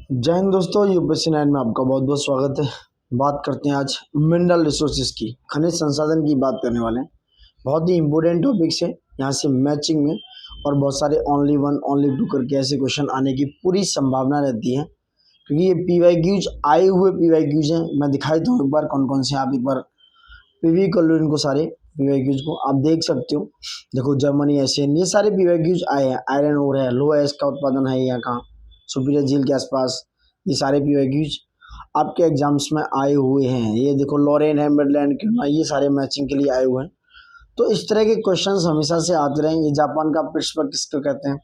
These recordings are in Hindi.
जय हिंद दोस्तों, यूपीएससी 9 में आपका बहुत बहुत स्वागत है। बात करते हैं आज मिनरल रिसोर्सेज की, खनिज संसाधन की बात करने वाले हैं। बहुत ही इंपॉर्टेंट टॉपिक्स है यहाँ से मैचिंग में, और बहुत सारे ओनली वन ओनली टू करके ऐसे क्वेश्चन आने की पूरी संभावना रहती है, क्योंकि ये पीवाईक्यूज आए हुए पीवाईक्यूज हैं। मैं दिखाई दूँ एक बार कौन कौन से, आप एक बार पीवी कर लो इनको, सारे पीवाईक्यूज को आप देख सकते हो। देखो जर्मनी, एशियन, ये सारे पीवाईक्यूज आए हैं। आयरन ओर है, लो एस का उत्पादन है यहाँ का सुपीरियर झील के आसपास, ये सारे पीवाईक्यूज आपके एग्जाम्स में आए हुए हैं। ये देखो लॉरेन है, मिडलैंड, ये सारे मैचिंग के लिए आए हुए हैं। तो इस तरह के क्वेश्चंस हमेशा से आते रहे। ये जापान का पिट्सबर्ग किसको कहते हैं,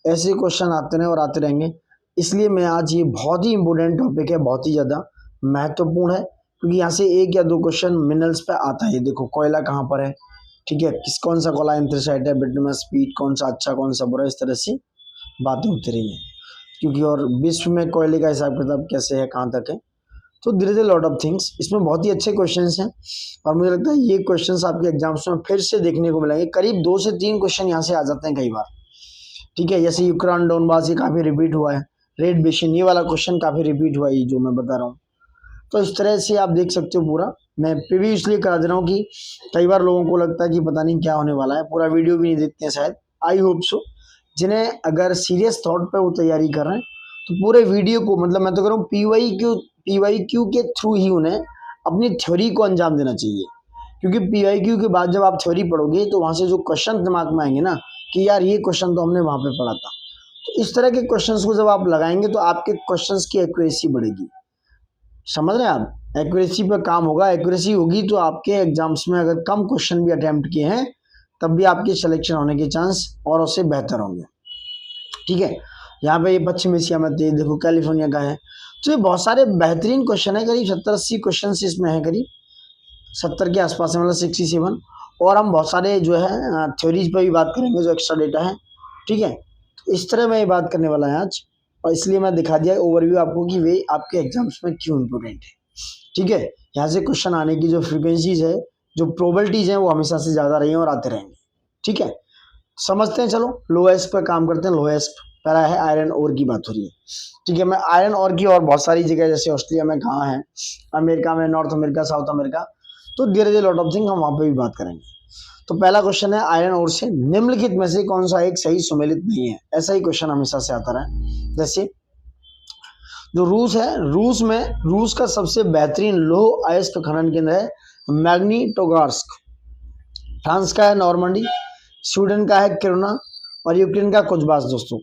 ऐसे क्वेश्चन आते रहे और आते रहेंगे। इसलिए मैं आज, ये बहुत ही इंपॉर्टेंट टॉपिक है, बहुत ही ज़्यादा महत्वपूर्ण है, क्योंकि यहाँ से एक या दो क्वेश्चन मिनरल्स पे आता है। ये देखो कोयला कहाँ पर है, ठीक है, कौन सा कोयला एंथ्रेसाइट है, बिटुमिनस पीट, कौन सा अच्छा कौन सा बुरा, इस तरह से बातें होती रही हैं। क्योंकि और विश्व में कोयले का हिसाब किताब कैसे है, कहाँ तक है, तो धीरे धीरे लॉट ऑफ थिंग्स, इसमें बहुत ही अच्छे क्वेश्चंस हैं। और मुझे लगता है ये क्वेश्चंस आपके एग्जाम्स में फिर से देखने को मिलेंगे। करीब 2 से 3 क्वेश्चन यहाँ से आ जाते हैं कई बार, ठीक है। जैसे यूक्रेन डोनबास, ये काफ़ी रिपीट हुआ है। रेड बेसिन, ये वाला क्वेश्चन काफ़ी रिपीट हुआ है, ये जो मैं बता रहा हूँ। तो इस तरह से आप देख सकते हो पूरा। मैं प्रीव्यू इसलिए करा दे रहा हूँ कि कई बार लोगों को लगता है कि पता नहीं क्या होने वाला है, पूरा वीडियो भी नहीं देखते हैं शायद। आई होप सो, जिन्हें अगर सीरियस थॉट पे वो तैयारी कर रहे हैं तो पूरे वीडियो को, मतलब मैं तो कह रहा हूँ पीवाईक्यू के थ्रू ही उन्हें अपनी थ्योरी को अंजाम देना चाहिए। क्योंकि पीवाईक्यू के बाद जब आप थ्योरी पढ़ोगे तो वहाँ से जो क्वेश्चन दिमाग में आएंगे ना, कि यार ये क्वेश्चन तो हमने वहाँ पे पढ़ा था, तो इस तरह के क्वेश्चंस को जब आप लगाएंगे तो आपके क्वेश्चंस की एक्यूरेसी बढ़ेगी। समझ रहे हैं आप, एक्यूरेसी पे काम होगा। एक्यूरेसी होगी तो आपके एग्जाम्स में अगर कम क्वेश्चन भी अटेम्प्ट किए हैं तब भी आपके सिलेक्शन होने के चांस और उससे बेहतर होंगे, ठीक है। यहाँ पे ये पश्चिम एशिया में देखो कैलिफोर्निया का है। तो ये बहुत सारे बेहतरीन क्वेश्चन है, करीब 70-80 क्वेश्चन इसमें है, करीब 70 के आसपास है, मतलब 67। और हम बहुत सारे जो है थ्योरीज पर भी बात करेंगे, जो एक्स्ट्रा डेटा है, ठीक है। तो इस तरह मैं ये बात करने वाला है आज, और इसलिए मैं दिखा दिया ओवरव्यू आपको कि वे आपके एग्जाम्स में क्यों इंपोर्टेंट है, ठीक है। यहाँ से क्वेश्चन आने की जो फ्रिक्वेंसीज है, जो प्रोबेबिलिटीज हैं, वो हमेशा से ज़्यादा रही हैं और आते रहेंगे, ठीक है। समझते हैं, चलो लोएस्ट पर काम करते हैं। लोएस्ट पहला है आयरन ओर की बात हो रही है, ठीक है। मैं आयरन ओर की और बहुत सारी जगह, जैसे ऑस्ट्रेलिया में कहाँ है, अमेरिका में, नॉर्थ अमेरिका, साउथ अमेरिका, तो धीरे धीरे लॉट ऑफ थिंग हम वहाँ पे भी बात करेंगे। तो पहला क्वेश्चन है आयरन ओर से निम्नलिखित में से कौन सा एक सही सुमेलित नहीं है। ऐसा ही क्वेश्चन हमेशा से आता रहा है। जैसे जो रूस है, रूस का सबसे बेहतरीन लौह अयस्क खनन केंद्र है मैग्निटोगोर्स्क। फ्रांस का है नॉर्मंडी, स्वीडन का है किरुना, और यूक्रेन का कुचबास। दोस्तों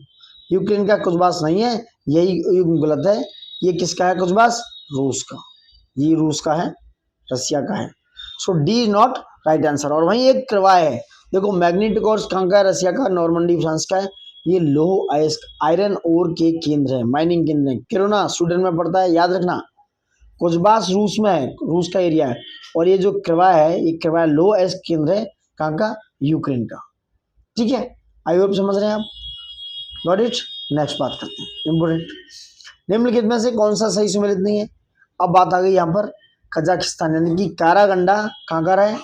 यूक्रेन का कुचबास नहीं है, यही गलत है। ये किसका है कुचबास? रूस का। ये रूस का है, रसिया का है। So D is not right answer. और वहीं एक करवा है, देखो मैग्निटोगोर्स्क कहाँ का है? रसिया का। नॉर्मंडी फ्रांस का है। ये लौह अयस्क आयरन ओर के केंद्र है, माइनिंग केंद्र है। किरुना स्वीडन में पड़ता है, याद रखना। कुचबास रूस में है, रूस का एरिया है। और ये जो करवा है, ये करवा लौह अयस्क केंद्र है, कहाँ का? यूक्रेन का, ठीक है। आई होप समझ रहे हैं आप, गॉट इट। नेक्स्ट बात करते हैं इंपोर्टेंट, निम्नलिखित में से कौन सा सही सुमेलित नहीं है। अब बात आ गई यहाँ पर कजाकिस्तान, यानी कि कारागंडा कहाँ का है?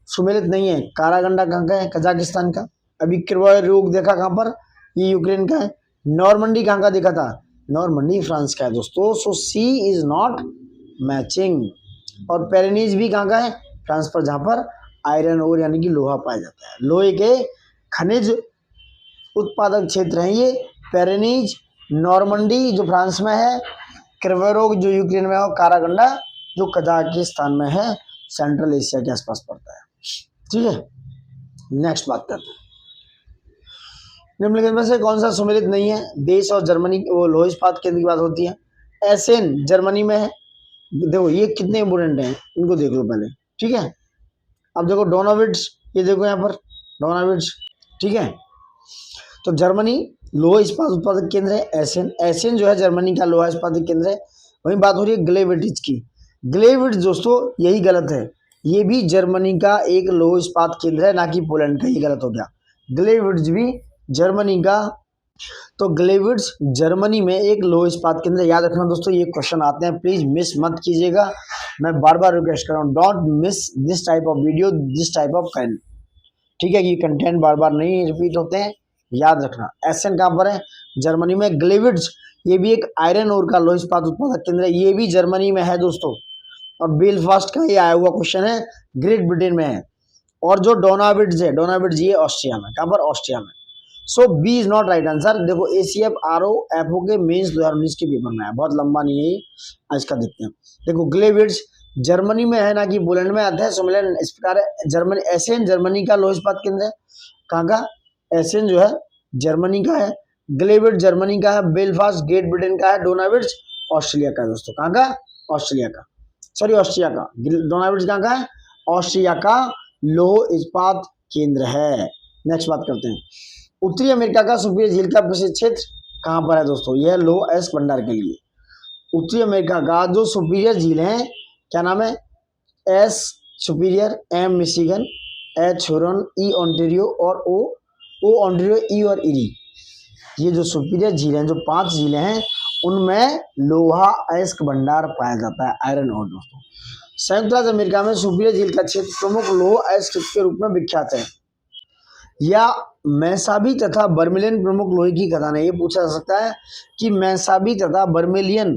सुमेलित नहीं है। कारागंडा कहाँ का है? कजाकिस्तान का। अभी किरवा रोग देखा कहाँ पर? ये यूक्रेन का है। नॉर्मंडी कहाँ का देखा था? नॉर्मंडी फ्रांस का है दोस्तों। सो सी इज नॉट मैचिंग। और पेरेनीज भी कहाँ का है? फ्रांस पर, जहाँ पर आयरन ओर यानी कि लोहा पाया जाता है। लोहे के खनिज उत्पादक क्षेत्र हैं ये पेरेनीज, नॉर्मंडी जो फ्रांस में है, किर्वरोग जो यूक्रेन में है, और कारागंडा जो कजाकिस्तान में है, सेंट्रल एशिया के आसपास पड़ता है, ठीक है। नेक्स्ट बात करते हैं, निम्नलिखित में से कौन सा सुमेलित नहीं है। देश और जर्मनी, वो लोह इस्पात केंद्र की बात होती है। एसेन जर्मनी में है। देखो ये कितने इंपोर्टेंट हैं, इनको देख लो पहले, ठीक है। अब देखो डोनाविट्स, ये देखो यहाँ पर डोनाविट्स, ठीक है। तो जर्मनी लोह इस्पात उत्पादक केंद्र है एसेन। एसेन जो है जर्मनी का लोहा इस्पात केंद्र है। वहीं बात हो रही है ग्लेविटिज की। ग्लेविट्स दोस्तों यही गलत है, ये भी जर्मनी का एक लोह इस्पात केंद्र है, ना कि पोलैंड का। ये गलत हो गया। ग्लेविट्स भी जर्मनी का, तो ग्लेविट्स जर्मनी में एक लोह इस्पात केंद्र। याद रखना दोस्तों, ये क्वेश्चन आते हैं, प्लीज मिस मत कीजिएगा। मैं बार बार रिक्वेस्ट कर रहा हूँ, don't miss this type of video, this type of content, ठीक है। ये कंटेंट बार बार नहीं रिपीट होते हैं, याद रखना। एसन कहाँ पर है? जर्मनी में। ग्लेविड्स, ये भी एक आयरन ओर का लोह इस्पात उत्पादक केंद्र है, ये भी जर्मनी में है दोस्तों। और बेलफास्ट का ये आया हुआ क्वेश्चन है, ग्रेट ब्रिटेन में है। और जो डोनाविड्स है, डोनाविड्स ये ऑस्ट्रिया में। कहाँ पर? ऑस्ट्रिया में। So B is not right answer. देखो ACF RO FO के मेंस 2019 के पेपर में है, बहुत लंबा नहीं है, आज का देखते हैं। देखो ग्लेविड्स जर्मनी में है ना कि पोलैंड में आता है। सोमिलन इस प्रकार जर्मनी, एसेन जर्मनी का लोह इस्पात केंद्र है। कहाँ का? एसेन जो है जर्मनी का है, ग्लेविड जर्मनी का है, बेलफास्ट ग्रेट ब्रिटेन का है, डोनाविड्स ऑस्ट्रेलिया का है दोस्तों। कहाँ का? ऑस्ट्रेलिया का, सॉरी ऑस्ट्रिया का। डोनाविड्स कहाँ का है? ऑस्ट्रिया का लोह इस्पात केंद्र है। नेक्स्ट बात करते हैं, उत्तरी अमेरिका का सुपीरियर झील का प्रसिद्ध क्षेत्र कहाँ पर है दोस्तों? यह लोह अयस्क भंडार के लिए। उत्तरी अमेरिका का जो सुपीरियर झील है, क्या नाम है? S superior, M Michigan, H Huron, E Ontario और O ओंटारियो, E और इरी। ये जो सुपीरियर झील हैं, जो 5 झीलें हैं, उनमें लोहा अयस्क भंडार पाया जाता है, आयरन ओर दोस्तों। संयुक्त राज्य अमेरिका में सुपीरियर झील का क्षेत्र प्रमुख लोह अयस्क के रूप में विख्यात है। या मैसाबी तथा बर्मेलियन प्रमुख लोहे की खदानें। ये पूछा जा सकता है कि मैसाबी तथा बर्मेलियन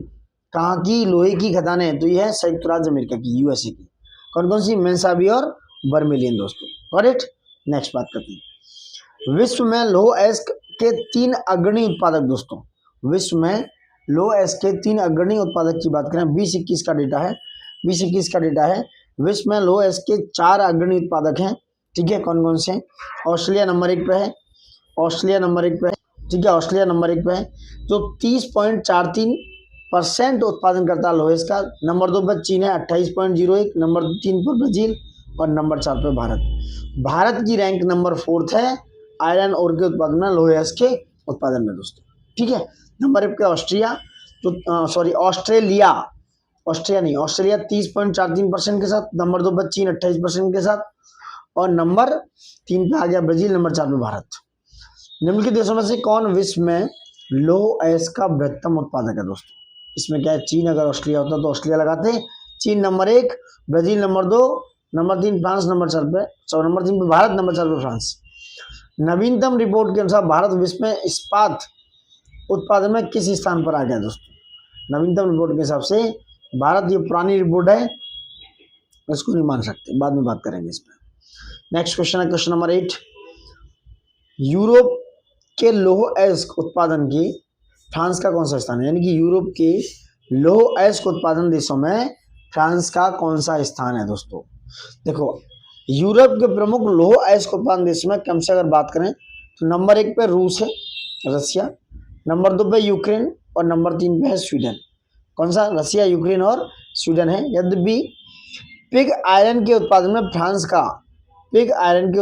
कहाँ की लोहे की खदानें हैं? तो ये है संयुक्त राज्य अमेरिका की, USA की। कौन कौन सी? मैसाबी और बर्मेलियन दोस्तों। करेक्ट। नेक्स्ट बात करते हैं, विश्व में लोह अयस्क के 3 अग्रणी उत्पादक दोस्तों। विश्व में लोह अयस्क के 3 अग्रणी उत्पादक की बात करें, 2021 का डेटा है, 2021 का डेटा है। विश्व में लोह अयस्क के 4 अग्रणी उत्पादक हैं, ठीक है। कौन कौन से? ऑस्ट्रेलिया नंबर 1 पे है, ऑस्ट्रेलिया नंबर 1 पे है, ठीक है। ऑस्ट्रेलिया नंबर 1 पे है जो 30.43% उत्पादन करता है लोहे इसका। नंबर 2 पर चीन है 28.01, नंबर 3 पर ब्राजील और नंबर 4 पे भारत। भारत की रैंक नंबर 4 है आयरन ओर के उत्पादन में, लोहे के उत्पादन में दोस्तों, ठीक है। नंबर 1 पे ऑस्ट्रिया, तो सॉरी ऑस्ट्रेलिया, ऑस्ट्रिया नहीं, ऑस्ट्रेलिया 30.43% के साथ। नंबर 2 पर चीन 28% के साथ और नंबर 3 पे आ गया ब्राजील, नंबर 4 पे भारत। निम्नलिखित देशों में से कौन विश्व में लोह अयस्क का बृहत्तम उत्पादक है दोस्तों? इसमें क्या है? चीन। अगर ऑस्ट्रेलिया होता तो ऑस्ट्रेलिया लगाते, चीन number 1, Brazil number 2, number 3 France, number 4 पे नंबर 3 पे भारत, नंबर 4 पे फ्रांस। नवीनतम रिपोर्ट के अनुसार भारत विश्व में इस्पात उत्पादन में किस स्थान पर आ गया दोस्तों? नवीनतम रिपोर्ट के हिसाब से भारत, ये पुरानी रिपोर्ट है, इसको नहीं मान सकते, बाद में बात करेंगे इस पर। नेक्स्ट क्वेश्चन है क्वेश्चन नंबर 8, यूरोप के लौह अयस्क उत्पादन की फ्रांस का कौन सा स्थान है? यानी कि यूरोप के लौह अयस्क उत्पादन देशों में फ्रांस का कौन सा स्थान है दोस्तों? देखो यूरोप के प्रमुख लौह अयस्क उत्पादन देशों में कम से अगर बात करें तो नंबर 1 पे रूस है, रसिया, नंबर 2 पे यूक्रेन और नंबर 3 पे है स्वीडन। कौन सा? रसिया, यूक्रेन और स्वीडन है। यद्यपि पिग आयरन के उत्पादन में फ्रांस का, पिग आयरन के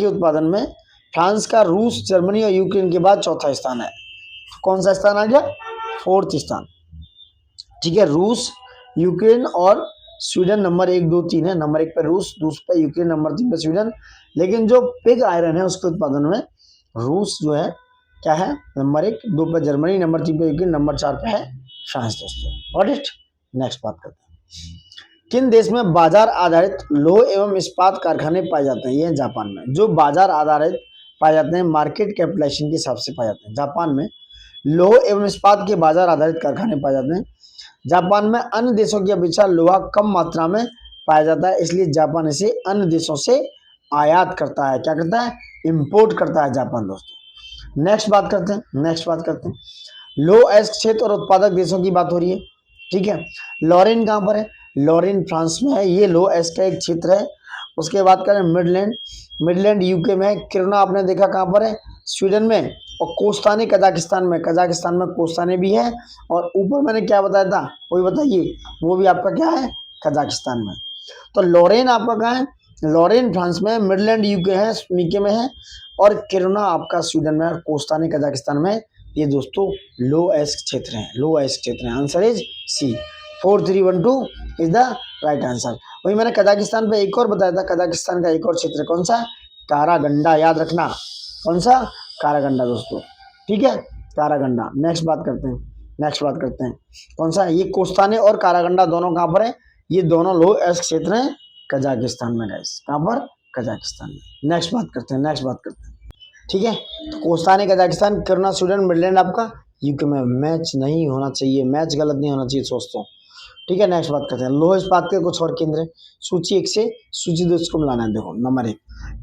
उत्पादन में फ्रांस का रूस, जर्मनी और यूक्रेन के बाद चौथा स्थान है। कौन सा स्थान आ गया? 4th स्थान, ठीक है। रूस, यूक्रेन और स्वीडन नंबर 1, 2, 3 है। नंबर 1 पे रूस, दूसरे पे यूक्रेन, नंबर 3 पे स्वीडन। लेकिन जो पिग आयरन है उसके उत्पादन में रूस जो है क्या है? नंबर 1, 2 पे जर्मनी, नंबर 3 पे यूक्रेन, नंबर 4 पे है फ्रांस दोस्तों। Got it. नेक्स्ट बात करते हैं, किन देश में बाजार आधारित लोह एवं इस्पात कारखाने पाए जाते हैं? ये जापान में। जो बाजार आधारित पाए जाते हैं, मार्केट कैपिटलाइजेशन के हिसाब से पाए जाते हैं। जापान में लोह एवं इस्पात के बाजार आधारित कारखाने पाए जाते हैं। जापान में अन्य देशों की अपेक्षा लोहा कम मात्रा में पाया जाता है, इसलिए जापान इसे अन्य देशों से आयात करता है। क्या करता है? इंपोर्ट करता है जापान दोस्तों। नेक्स्ट बात करते हैं लोह अयस्क क्षेत्र और उत्पादक देशों की बात हो रही है, ठीक है। लॉरेन कहाँ पर है? लॉरेन फ्रांस में है, ये लोह अयस्क का एक क्षेत्र है। उसके बाद करें मिडलैंड यूके में है। किरना आपने देखा कहाँ पर है? स्वीडन में। और कोस्ताने कजाकिस्तान में कोस्ताने भी है। और ऊपर मैंने क्या बताया था वही बताइए, वो भी आपका क्या है? कजाकिस्तान में। तो लॉरेन आपका कहाँ है? लॉरेन फ्रांस में, मिडलैंड यूके में है और किरना आपका स्वीडन में और कोस्ताने कजाकिस्तान में। ये दोस्तों लोह अयस्क क्षेत्र हैं। Answer is C, 4312 is the right answer. वही मैंने कजाकिस्तान पे एक और बताया था, कजाकिस्तान का एक और क्षेत्र कौन सा? कारागंडा, याद रखना। कौन सा? कारागंडा दोस्तों, ठीक है, कारागंडा। नेक्स्ट बात करते हैं कौन सा? ये कोस्ताने और कारागंडा दोनों कहाँ पर है? ये दोनों लोह अयस्क क्षेत्र हैं कजाकिस्तान में गाइस। कहाँ पर? कजाकिस्तान में। नेक्स्ट बात करते हैं। ठीक है, तो कोस्तान कजाकिस्तान, किरुना स्वीडन, मिडलैंड आपका यूके में। मैच नहीं होना चाहिए, मैच गलत नहीं होना चाहिए दोस्तों। ठीक है, नेक्स्ट बात करते हैं। लौह इस्पात के कुछ और केंद्र है। सूची 1 से सूची 2 को मिलाना है। देखो नंबर 1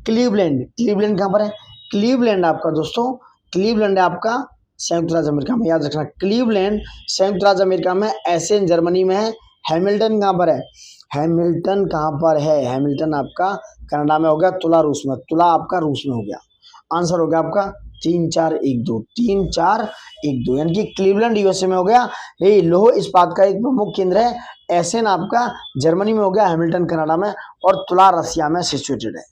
क्लीवलैंड कहाँ पर है? क्लीवलैंड आपका दोस्तों, क्लीवलैंड है आपका संयुक्त राज्य अमेरिका में। याद रखना, क्लीवलैंड संयुक्त राज्य अमेरिका में, एसेन जर्मनी में है। हैमिल्टन कहाँ पर है? हैमिल्टन कहाँ पर है? हैमिल्टन आपका कनाडा में हो गया। तुला रूस में, तुला आपका रूस में हो गया। आंसर हो गया आपका 3-4-1-2, 3-4-1-2, यानी कि क्लीवलैंड यूएसए में हो गया। ये लौह इस्पात का एक प्रमुख केंद्र है। एसेन आपका जर्मनी में हो गया, हैमिल्टन कनाडा में, और तुला रसिया में सिचुएटेड है।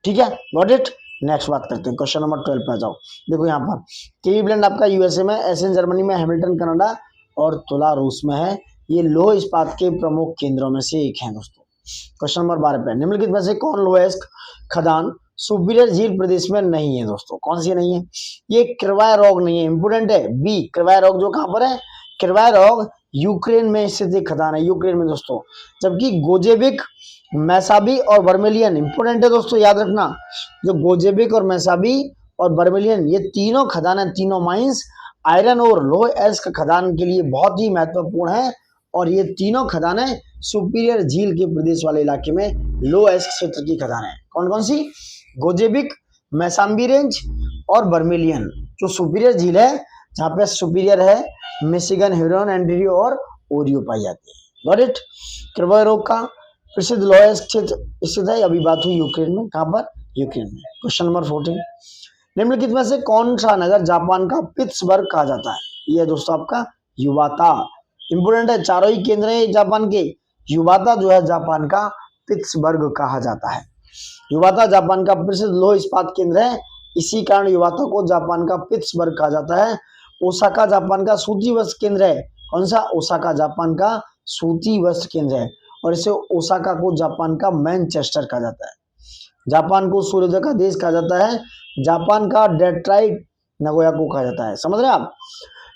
ठीक है, गॉट इट। नेक्स्ट बात करते हैं, क्वेश्चन नंबर 12 पे आ जाओ। देखो यहाँ पर क्लीवलैंड आपका यूएसए में, एसेन जर्मनी में, हैमिल्टन कनाडा और तुला रूस में है। ये लौह इस्पात के प्रमुख केंद्रों में से एक है दोस्तों। क्वेश्चन नंबर 12 पे, निम्नलिखित में से कौन लोएस्क खदान सुपीरियर झील प्रदेश में नहीं है दोस्तों? कौन सी नहीं है? ये किरवाय रोग नहीं है, इंपोर्टेंट है। बी, किरवाय रोग जो कहां पर है? किरवाय रोग यूक्रेन में स्थित एक खदान है, यूक्रेन में दोस्तों। जबकि गोजेबिक, मैसाबी और बर्मेलियन इंपोर्टेंट है दोस्तों, याद रखना। जो गोजेबिक और मैसाबी और बर्मेलियन, ये तीनों खदान है, तीनों माइंस आयरन और लोएस्क खदान के लिए बहुत ही महत्वपूर्ण है। और ये तीनों खदानें सुपीरियर झील के प्रदेश वाले इलाके में लोएस्क क्षेत्र की खदान है। कौन कौन सी? गोजेबिक, मैसाम्बी रेंज और बर्मेलियन। जो सुपीरियर झील है, जहाँ पे सुपीरियर है, मिशिगन, ह्यूरन, एंड्रियो और ओरियो पाई जाती है। Got it. किरवाय रोग का प्रसिद्ध लोएस्क क्षेत्र स्थित है। अभी बात हुई यूक्रेन में, कहाँ पर? यूक्रेन में। क्वेश्चन नंबर 14, निम्नलिखित में से कौन सा नगर जापान का पिट्सबर्ग कहा जाता है? यह दोस्तों आपका युवाता, इंपोर्टेंट है। चारों ही केंद्र है जापान के। युवाता जो है जापान का पिट्सबर्ग कहा जाता है। युवाता जापान का प्रसिद्ध लौह इस्पात केंद्र है, इसी कारण युवाता को जापान का पिट्सबर्ग कहा जाता है। ओसाका जापान का सूती वस्त्र केंद्र है। कौन सा? ओसाका जापान का सूती वस्त्र केंद्र है, और इसे ओसाका को जापान का मैनचेस्टर कहा जाता है। जापान को सूर्योदय का देश कहा जाता है। जापान का डेट्रॉइट नगोया को कहा जाता है। समझ रहे आप?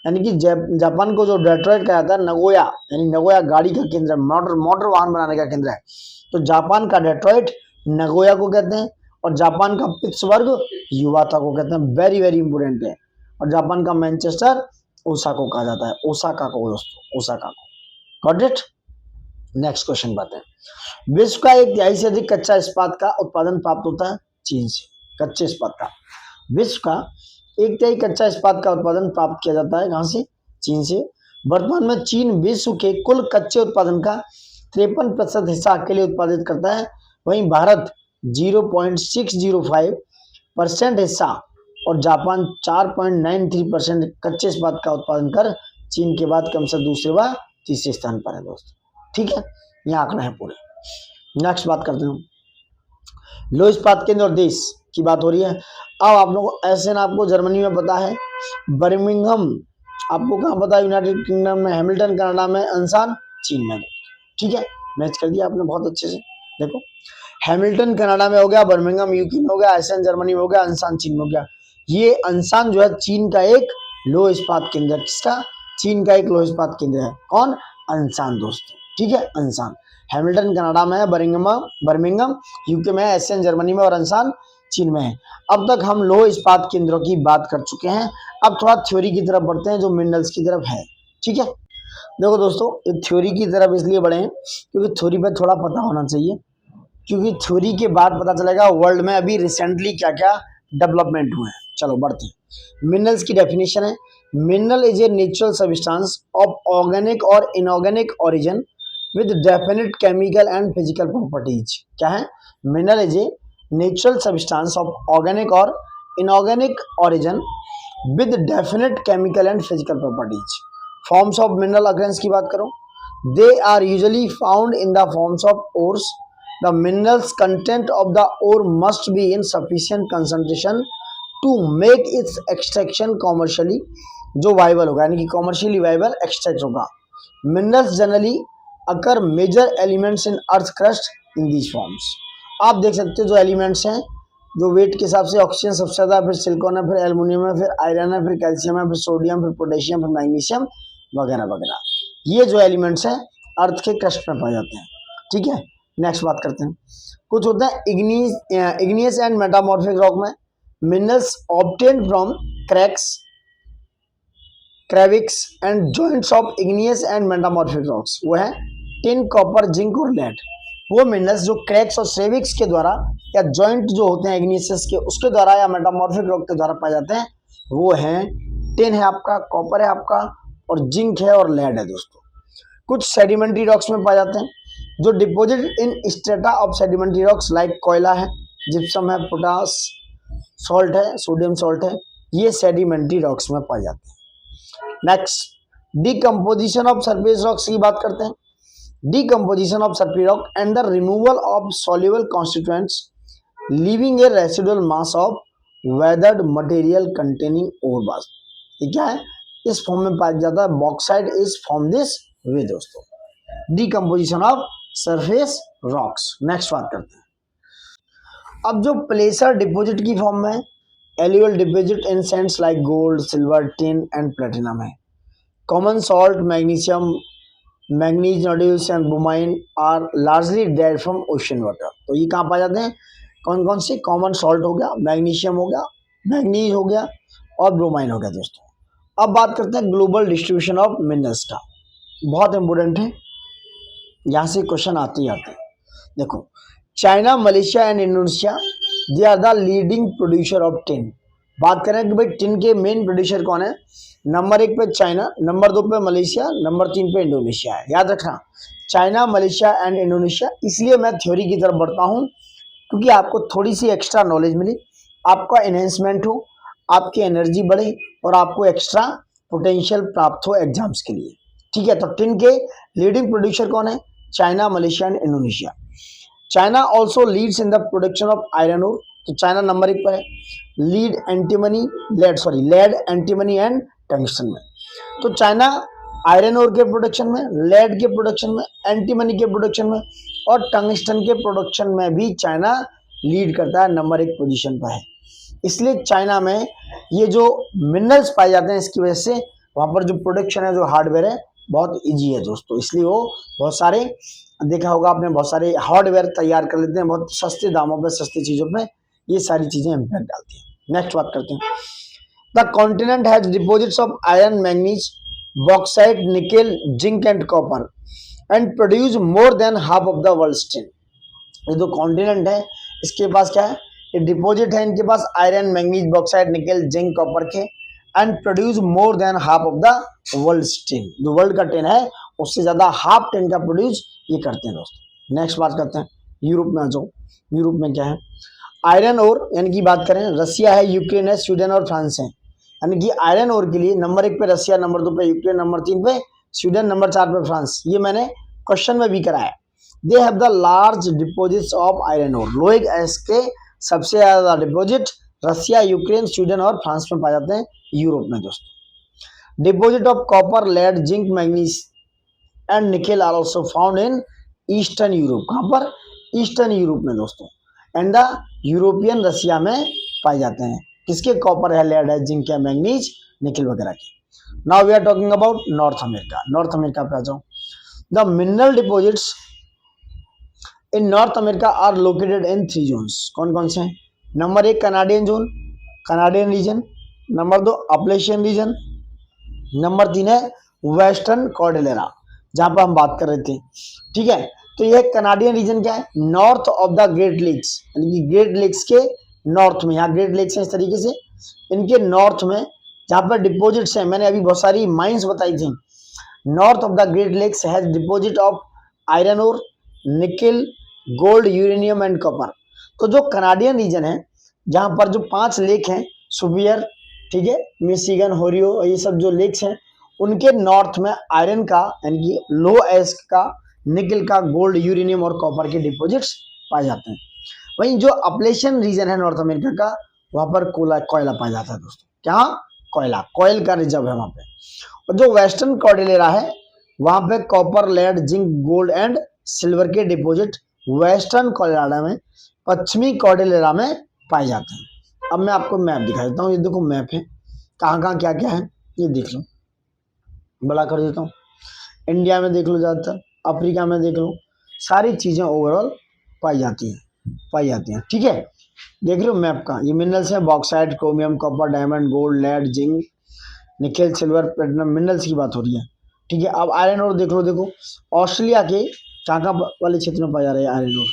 यानी कि जापान को जो डेट्रॉइट कहा जाता है, नगोया, यानी नगोया गाड़ी का केंद्र, मोटर वाहन बनाने का केंद्र है। तो जापान का डेट्रॉइट नगोया को कहते हैं, और जापान का पिट्सबर्ग युवाता को कहते हैं। वेरी वेरी इंपोर्टेंट है। और जापान का मैनचेस्टर ओसाका को कहा जाता है, ओसाका को दोस्तों, ओसाका को। Got it. नेक्स्ट क्वेश्चन बात है। विश्व का 1/3 से अधिक कच्चा इस्पात का उत्पादन प्राप्त होता है चीन से। कच्चे इस्पात का, विश्व का 1/3 कच्चा इस्पात का उत्पादन प्राप्त किया जाता है कहां से? चीन से। वर्तमान में चीन विश्व के कुल कच्चे उत्पादन का 53% हिस्सा अकेले उत्पादित करता है। वहीं भारत 0.605% हिस्सा और जापान 4.93% कच्चे इस्पात का उत्पादन कर चीन के बाद क्रमशः दूसरे व तीसरे स्थान पर है दोस्तों। ठीक है, यह आंकड़ा है पूरे। नेक्स्ट बात करते हैं, लौह इस्पात केंद्र और देश की बात हो रही है। अब आप लोगों को एसेन आपको जर्मनी में पता है, बर्मिंघम आपको कहाँ पता है? यूनाइटेड किंगडम में, हैमिल्टन कनाडा में, अंसान चीन में। ठीक है, मैच कर दिया आपने बहुत अच्छे से। देखो हैमिल्टन कनाडा में हो गया, बर्मिंघम यूके में हो गया, एसेन जर्मनी में हो गया, अंसान चीन में हो गया। ये अंसान जो है चीन का एक लौह इस्पात केंद्र है। किसका? चीन का एक लौह इस्पात केंद्र है। कौन? अंसान दोस्तों। ठीक है, अंसान हैमिल्टन कनाडा में है, बर्मिंघम यूके में है, एसेन जर्मनी में और अंसान चीन में है। अब तक हम लौह इस्पात केंद्रों की बात कर चुके हैं। अब थोड़ा थ्योरी की तरफ बढ़ते हैं, जो मिनरल्स की तरफ है। ठीक है, देखो दोस्तों, ये थ्योरी की तरफ इसलिए बढ़े हैं क्योंकि थ्योरी पे थोड़ा पता होना चाहिए, क्योंकि थ्योरी के बाद पता चलेगा वर्ल्ड में अभी रिसेंटली क्या क्या डेवलपमेंट हुए हैं। चलो बढ़ते हैं। मिनरल्स की डेफिनेशन है, mineral is a natural substance of organic और inorganic origin with definite chemical and physical properties. क्या है? Mineral is a natural substance of organic और inorganic origin with definite chemical and physical properties. Forms of mineral occurrence की बात करो, they are usually found in the forms of ores. The minerals content of the ore must be in sufficient concentration to make its extraction commercially जो वाइबल होगा, यानी कि कॉमर्शियली वाइबल एक्सट्रैक्ट होगा। Minerals generally occur major elements in earth crust in these forms. आप देख सकते हो जो एलिमेंट्स हैं, जो वेट के हिसाब से ऑक्सीजन सबसे ज़्यादा, फिर सिलिकॉन है, फिर एल्युमिनियम है, फिर आयरन है, फिर कैल्शियम है, फिर सोडियम, फिर पोटेशियम, फिर मैग्नीशियम वगैरह वगैरह। ये जो एलिमेंट्स हैं अर्थ के क्रस्ट में पाए जाते हैं। ठीक है, नेक्स्ट बात करते हैं, कुछ होते हैं इग्नियस एंड मेटामॉर्फिक रॉक में minerals obtain from cracks crevices and joints of igneous and metamorphic rocks, वो है टिन, कॉपर, जिंक और लेड। वो मिनरल्स जो क्रैक्स और क्रेविक्स के द्वारा या जॉइंट जो होते हैं इग्नियस के उसके द्वारा या मेटामॉर्फिक रॉक के द्वारा पाए जाते हैं, वो हैं टिन है आपका, कॉपर है आपका, और जिंक है और लेड है दोस्तों। कुछ सेडिमेंट्री रॉक्स में पाए जाते हैं जो deposit in strata of sedimentary rocks like कोयला है, जिप्सम है, पोटास सॉल्ट है, सोडियम सॉल्ट है, ये सेडिमेंट्री रॉक्स में पाए जाते हैं। Next, decomposition of surface rocks की बात करते हैं। Decomposition of surface rock and the removal of soluble constituents leaving a residual mass of weathered material containing ore बास। ये क्या है, इस फॉर्म में पाया जाता है, bauxite is form this way दोस्तों, decomposition of surface rocks. Next बात करते हैं, अब जो प्लेसर डिपॉजिट की फॉर्म में alluvial deposit in sands like gold, silver, tin and platinum है। Common salt, magnesium, manganese nodules and bromine are largely derived from ocean water. तो ये कहाँ पाए जाते हैं, कौन कौन से, कॉमन सॉल्ट हो गया, मैग्नीशियम हो गया, मैग्नीज हो गया और ब्रोमाइन हो गया दोस्तों। अब बात करते हैं ग्लोबल डिस्ट्रीब्यूशन ऑफ मिनरल्स का, बहुत इंपॉर्टेंट है, यहाँ से क्वेश्चन आते ही आते हैं। देखो, China, Malaysia and Indonesia they are the leading producer of tin. बात करें कि भाई टिन के मेन प्रोड्यूसर कौन है, नंबर 1 पे चाइना, नंबर 2 पे मलेशिया, नंबर 3 पे इंडोनेशिया है। याद रखना, चाइना, मलेशिया एंड इंडोनेशिया। इसलिए मैं थ्योरी की तरफ बढ़ता हूँ क्योंकि आपको थोड़ी सी एक्स्ट्रा नॉलेज मिली, आपका एनहेंसमेंट हो, आपकी एनर्जी बढ़े और आपको एक्स्ट्रा पोटेंशियल प्राप्त हो एग्जाम्स के लिए। ठीक है, तो टिन के लीडिंग प्रोड्यूसर कौन है, China, Malaysia and Indonesia. China also leads in the production of iron ore, तो चाइना नंबर 1 पर है, lead antimony lead antimony and tungsten में। तो चाइना आयरन ओर के प्रोडक्शन में, लेड के प्रोडक्शन में, एंटीमनी के प्रोडक्शन में और टंगस्टन के प्रोडक्शन में भी चाइना लीड करता है, नंबर 1 पोजीशन पर है। इसलिए चाइना में ये जो मिनरल्स पाए जाते हैं, इसकी वजह से वहाँ पर जो प्रोडक्शन है, जो हार्डवेयर है, बहुत इजी है दोस्तों। इसलिए वो बहुत सारे, देखा होगा आपने, बहुत सारे हार्डवेयर तैयार कर लेते हैं बहुत सस्ते दामों पे, सस्ती चीज़ों पे, ये सारी चीज़ें इम्पैक्ट डालती हैं। नेक्स्ट बात करते हैं, the continent has deposits of iron, manganese, bauxite, nickel, zinc and copper and produce more than half of the world tin. ये जो कॉन्टिनेंट है, इसके पास क्या है, ये डिपॉजिट है इनके पास iron, manganese, bauxite, nickel, zinc, copper के, and produce more than half of the world tin. जो वर्ल्ड का टिन है उससे ज्यादा हाफ टिन का प्रोड्यूस ये करते हैं दोस्तों। नेक्स्ट बात करते हैं, यूरोप में आ जाओ। यूरोप में क्या है, आयरन ओर यानी कि बात करें, रसिया है, यूक्रेन है, स्वीडन और फ्रांस है। यानी कि आयरन ओर के लिए नंबर 1 पे रसिया, नंबर 2 पे यूक्रेन, नंबर 3 पे स्वीडन, नंबर 4 पे फ्रांस। ये मैंने क्वेश्चन में भी कराया। They have the large deposits of iron ore. लोहे गैस के सबसे ज्यादा डिपॉजिट रसिया, यूक्रेन, स्वीडन और फ्रांस में पाए जाते हैं, यूरोप में दोस्तों। Deposit of copper, lead, zinc, manganese and nickel are also found in eastern Europe. कहाँ पर, ईस्टर्न यूरोप में दोस्तों, एंड द यूरोपियन रसिया में पाए जाते हैं। किसके, कॉपर है, लेड है, जिंक है, मैग्नीज, निकेल वगैरह के। Now we are talking about North America. North America पे आ जाओ। The mineral deposits in North America are located in 3 zones. कौन कौन से हैं, number 1 Canadian zone, Canadian region, number 2 Appalachian region, number 3 है वेस्टर्न कॉर्डिलेरा, जहां पर हम बात कर रहे थे। ठीक है, तो यह कनाडियन रीजन क्या है, north of the Great Lakes, यानी कि ग्रेट लेक्स के नॉर्थ में, यहाँ ग्रेट लेक्स है इस तरीके से, इनके नॉर्थ में जहां पर डिपॉजिट्स हैं, मैंने अभी बहुत सारी माइंस बताई थी। North of the Great Lakes has deposit of iron ore, nickel, gold, uranium and copper. तो जो कनाडियन रीजन है, जहां पर जो 5 लेक हैं, सुपियर, ठीक है, मिशिगन, होरियो, ये सब जो लेक्स हैं, उनके नॉर्थ में आयरन का यानी कि लो एस का, निकेल का, गोल्ड, यूरेनियम और कॉपर के डिपॉजिट्स पाए जाते हैं। वहीं जो अपलेशियन रीजन है नॉर्थ अमेरिका का, वहां पर कोयला पाया जाता है दोस्तों। क्या, कोयला, कोयल का रिजर्व है वहां पे। और जो वेस्टर्न कॉर्डिलेरा है, वहां पे copper, lead, zinc, gold and silver के डिपॉजिट वेस्टर्न कॉर्डिलेरा में, पश्चिमी कॉर्डिलेरा में पाए जाते हैं। अब मैं आपको मैप दिखा देता हूँ। ये देखो मैप है, कहाँ कहाँ क्या क्या है ये देख लो, बड़ा कर देता हूँ। इंडिया में देख लो, ज़्यादातर अफ्रीका में देख लो, सारी चीज़ें ओवरऑल पाई जाती हैं। ठीक है, देख रहे हो मैप का, ये मिनरल्स है bauxite, chromium, copper, diamond, gold, lead, zinc, nickel, silver, platinum, minerals की बात हो रही है। ठीक है, अब आयरन और देख लो। देखो ऑस्ट्रेलिया के कहाँ वाले क्षेत्र में पाया जा रहा है आयरन और।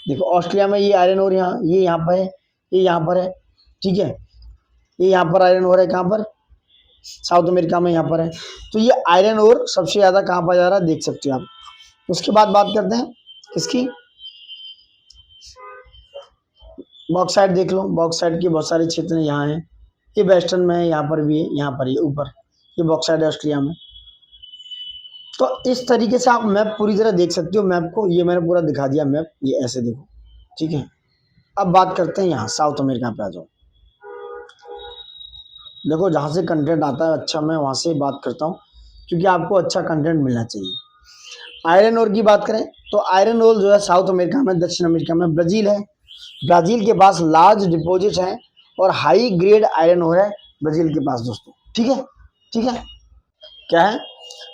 देखो ऑस्ट्रेलिया में ये आयरन और यहाँ, ये यहाँ पर है, ये यहाँ पर है। ठीक है, ये यहाँ पर आयरन और है, कहाँ पर, साउथ अमेरिका में यहाँ पर है। तो ये आयरन और सबसे ज़्यादा कहाँ पाया जा रहा है देख सकते हो आप। उसके बाद बात करते हैं इसकी बॉक्साइट। देख लो बॉक्साइट के बहुत सारे क्षेत्र यहाँ हैं, ये वेस्टर्न में है, यहाँ पर भी है, यहाँ पर ये ऊपर, ये बॉक्साइट है ऑस्ट्रेलिया में। तो इस तरीके से आप मैप पूरी तरह देख सकते हो। मैप को ये मैंने पूरा दिखा दिया मैप, ये ऐसे देखो। ठीक है, अब बात करते हैं यहाँ साउथ अमेरिका पे आ जाओ। देखो जहाँ से कंटेंट आता है अच्छा, मैं वहाँ से बात करता हूँ क्योंकि आपको अच्छा कंटेंट मिलना चाहिए। आयरन ओर की बात करें तो आयरन ओर जो है साउथ अमेरिका में, दक्षिण अमेरिका में ब्राज़ील है। ब्राज़ील के पास लार्ज डिपॉजिट है और हाई ग्रेड आयरन ओर है ब्राज़ील के पास दोस्तों। ठीक है, ठीक है, क्या है,